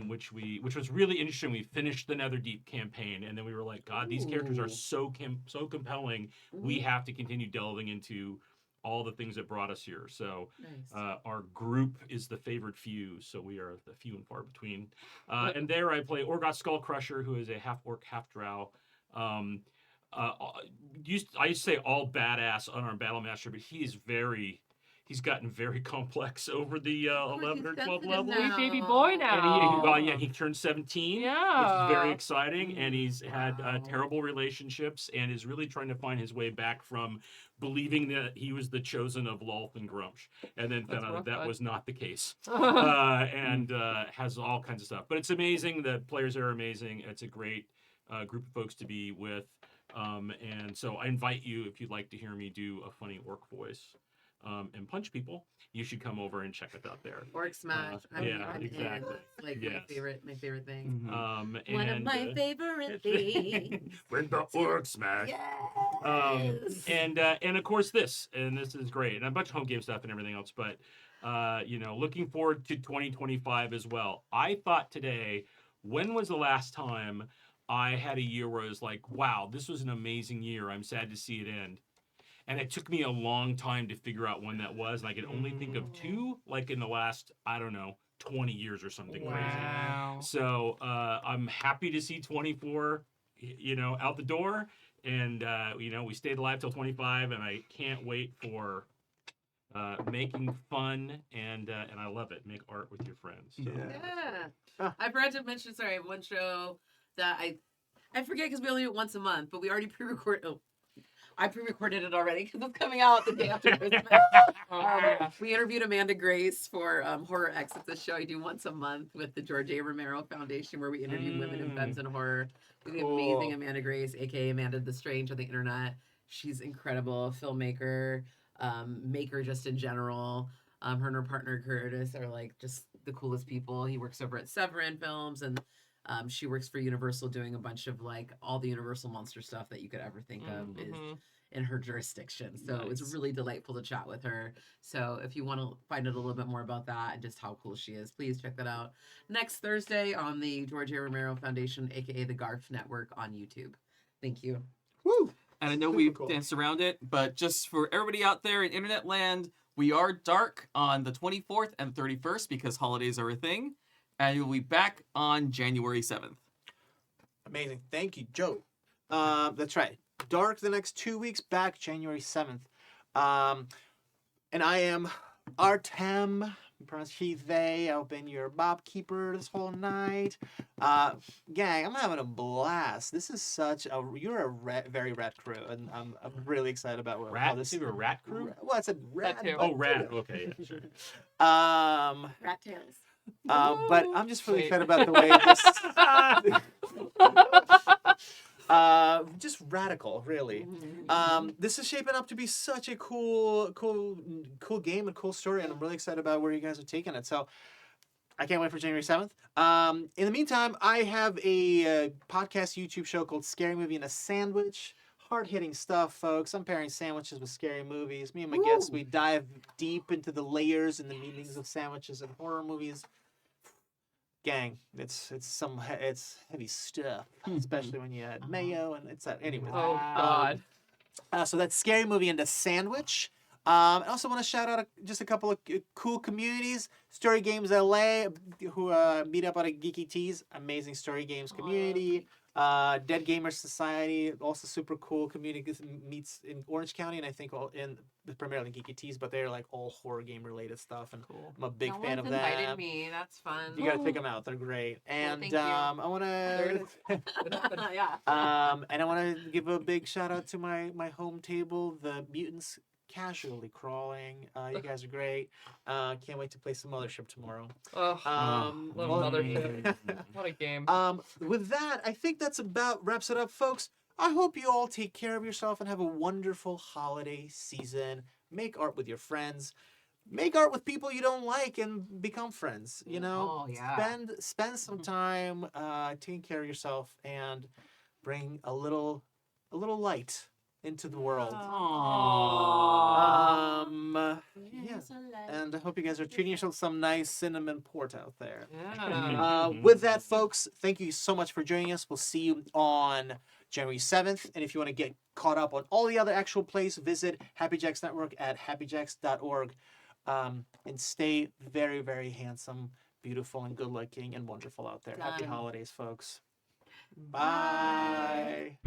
Which was really interesting. We finished the Netherdeep campaign, and then we were like, God, these characters are so compelling. We have to continue delving into all the things that brought us here. So Nice. our group is the favored few, so we are the few and far between. And there I play Orgoth Skullcrusher, who is a half orc, half drow. I used to say all badass unarmed battle master, but he's gotten very complex over the 11 or 12 level. Sweet baby boy now. And he turned 17, which Yeah. is very exciting. And he's had Wow. terrible relationships and is really trying to find his way back from believing that he was the chosen of Lolth and Grumsh, and then found out rough, that bud. was not the case. And has all kinds of stuff. But it's amazing. The players are amazing. It's a great group of folks to be with. And so I invite you, if you'd like to hear me do a funny orc voice and punch people, you should come over and check us out there. Orc smash. Yeah, exactly. It's like Yes. my favorite thing. Mhm. One of my favorite things. When the orc smash. Yes. And of course this is great, and a bunch of home game stuff and everything else. But looking forward to 2025 as well. I thought today, when was the last time I had a year where I was like, wow, this was an amazing year. I'm sad to see it end. And it took me a long time to figure out when that was. And I could only think of two, like in the last, 20 years or something crazy. Wow. So I'm happy to see 24, out the door. And, we stayed alive till 25. And I can't wait for making fun. And I love it. Make art with your friends. So. Yeah. I forgot to mention, sorry, one show that I forget because we only do it once a month, but we already pre-recorded. Oh, I pre-recorded it already because it's coming out the day after Christmas. We interviewed Amanda Grace for Horror X. It's a show I do once a month with the George A. Romero Foundation, where we interview women and femmes in horror. We have amazing Amanda Grace, aka Amanda the Strange on the internet. She's incredible, filmmaker, maker just in general. Her and her partner Curtis are like just the coolest people. He works over at Severin Films, and she works for Universal, doing a bunch of like all the Universal monster stuff that you could ever think of is in her jurisdiction. So it was Nice. really delightful to chat with her. So if you want to find out a little bit more about that and just how cool she is, please check that out next Thursday on the George A. Romero Foundation, aka the Garf Network on YouTube. Thank you. Woo! And I know Super we've cool. danced around it, but just for everybody out there in internet land, we are dark on the 24th and 31st because holidays are a thing. And we'll be back on January 7th. Amazing. Thank you, Joe. That's right. Dark the next 2 weeks, back January 7th. And I am Artem, pronounced he, they. I've been your Bob keeper this whole night. Gang, I'm having a blast. This is you're a very rad crew, and I'm really excited about how Rat? this. You a rat crew? Well, it's a rad. too. Oh, rat. Okay, yeah, sure. Rat tails. But I'm just really Wait. excited about the way this. Just radical, really. This is shaping up to be such a cool game and cool story, and I'm really excited about where you guys are taking it. So I can't wait for January 7th. In the meantime, I have a podcast YouTube show called Scary Movie and a Sandwich. Hard-hitting stuff, folks. I'm pairing sandwiches with scary movies. Me and my guests, we dive deep into the layers and the meanings of sandwiches and horror movies. Gang, it's heavy stuff, especially when you add mayo and it's that. Anyway, Oh God. so that's Scary Movie and a Sandwich. I also want to shout out just a couple of cool communities. Story Games LA, who meet up on a Geeky Teas, amazing story games community. Dead Gamers Society, also super cool community, meets in Orange County, and I think primarily Geeky Teas, but they're like all horror game related stuff, and Cool. I'm a big no fan one's of invited them. me. That's fun. You gotta check them out; they're great. And thank you. I want to. Yeah. And I want to give a big shout out to my home table, the Mutants Casually Crawling. You guys are great. Can't wait to play some Mothership tomorrow. Oh, Um, love well- Mothership. What a game. With that, I think that's about wraps it up, folks. I hope you all take care of yourself and have a wonderful holiday season. Make art with your friends. Make art with people you don't like and become friends. You know, Oh, yeah. spend some time taking care of yourself and bring a little light into the world. Yeah. And I hope you guys are treating yourself to some nice cinnamon port out there. Yeah. With that, folks, thank you so much for joining us. We'll see you on January 7th. And if you want to get caught up on all the other actual plays, visit Happy Jacks Network at happyjacks.org. And stay very, very handsome, beautiful, and good-looking and wonderful out there. Happy Done. holidays, folks. Bye.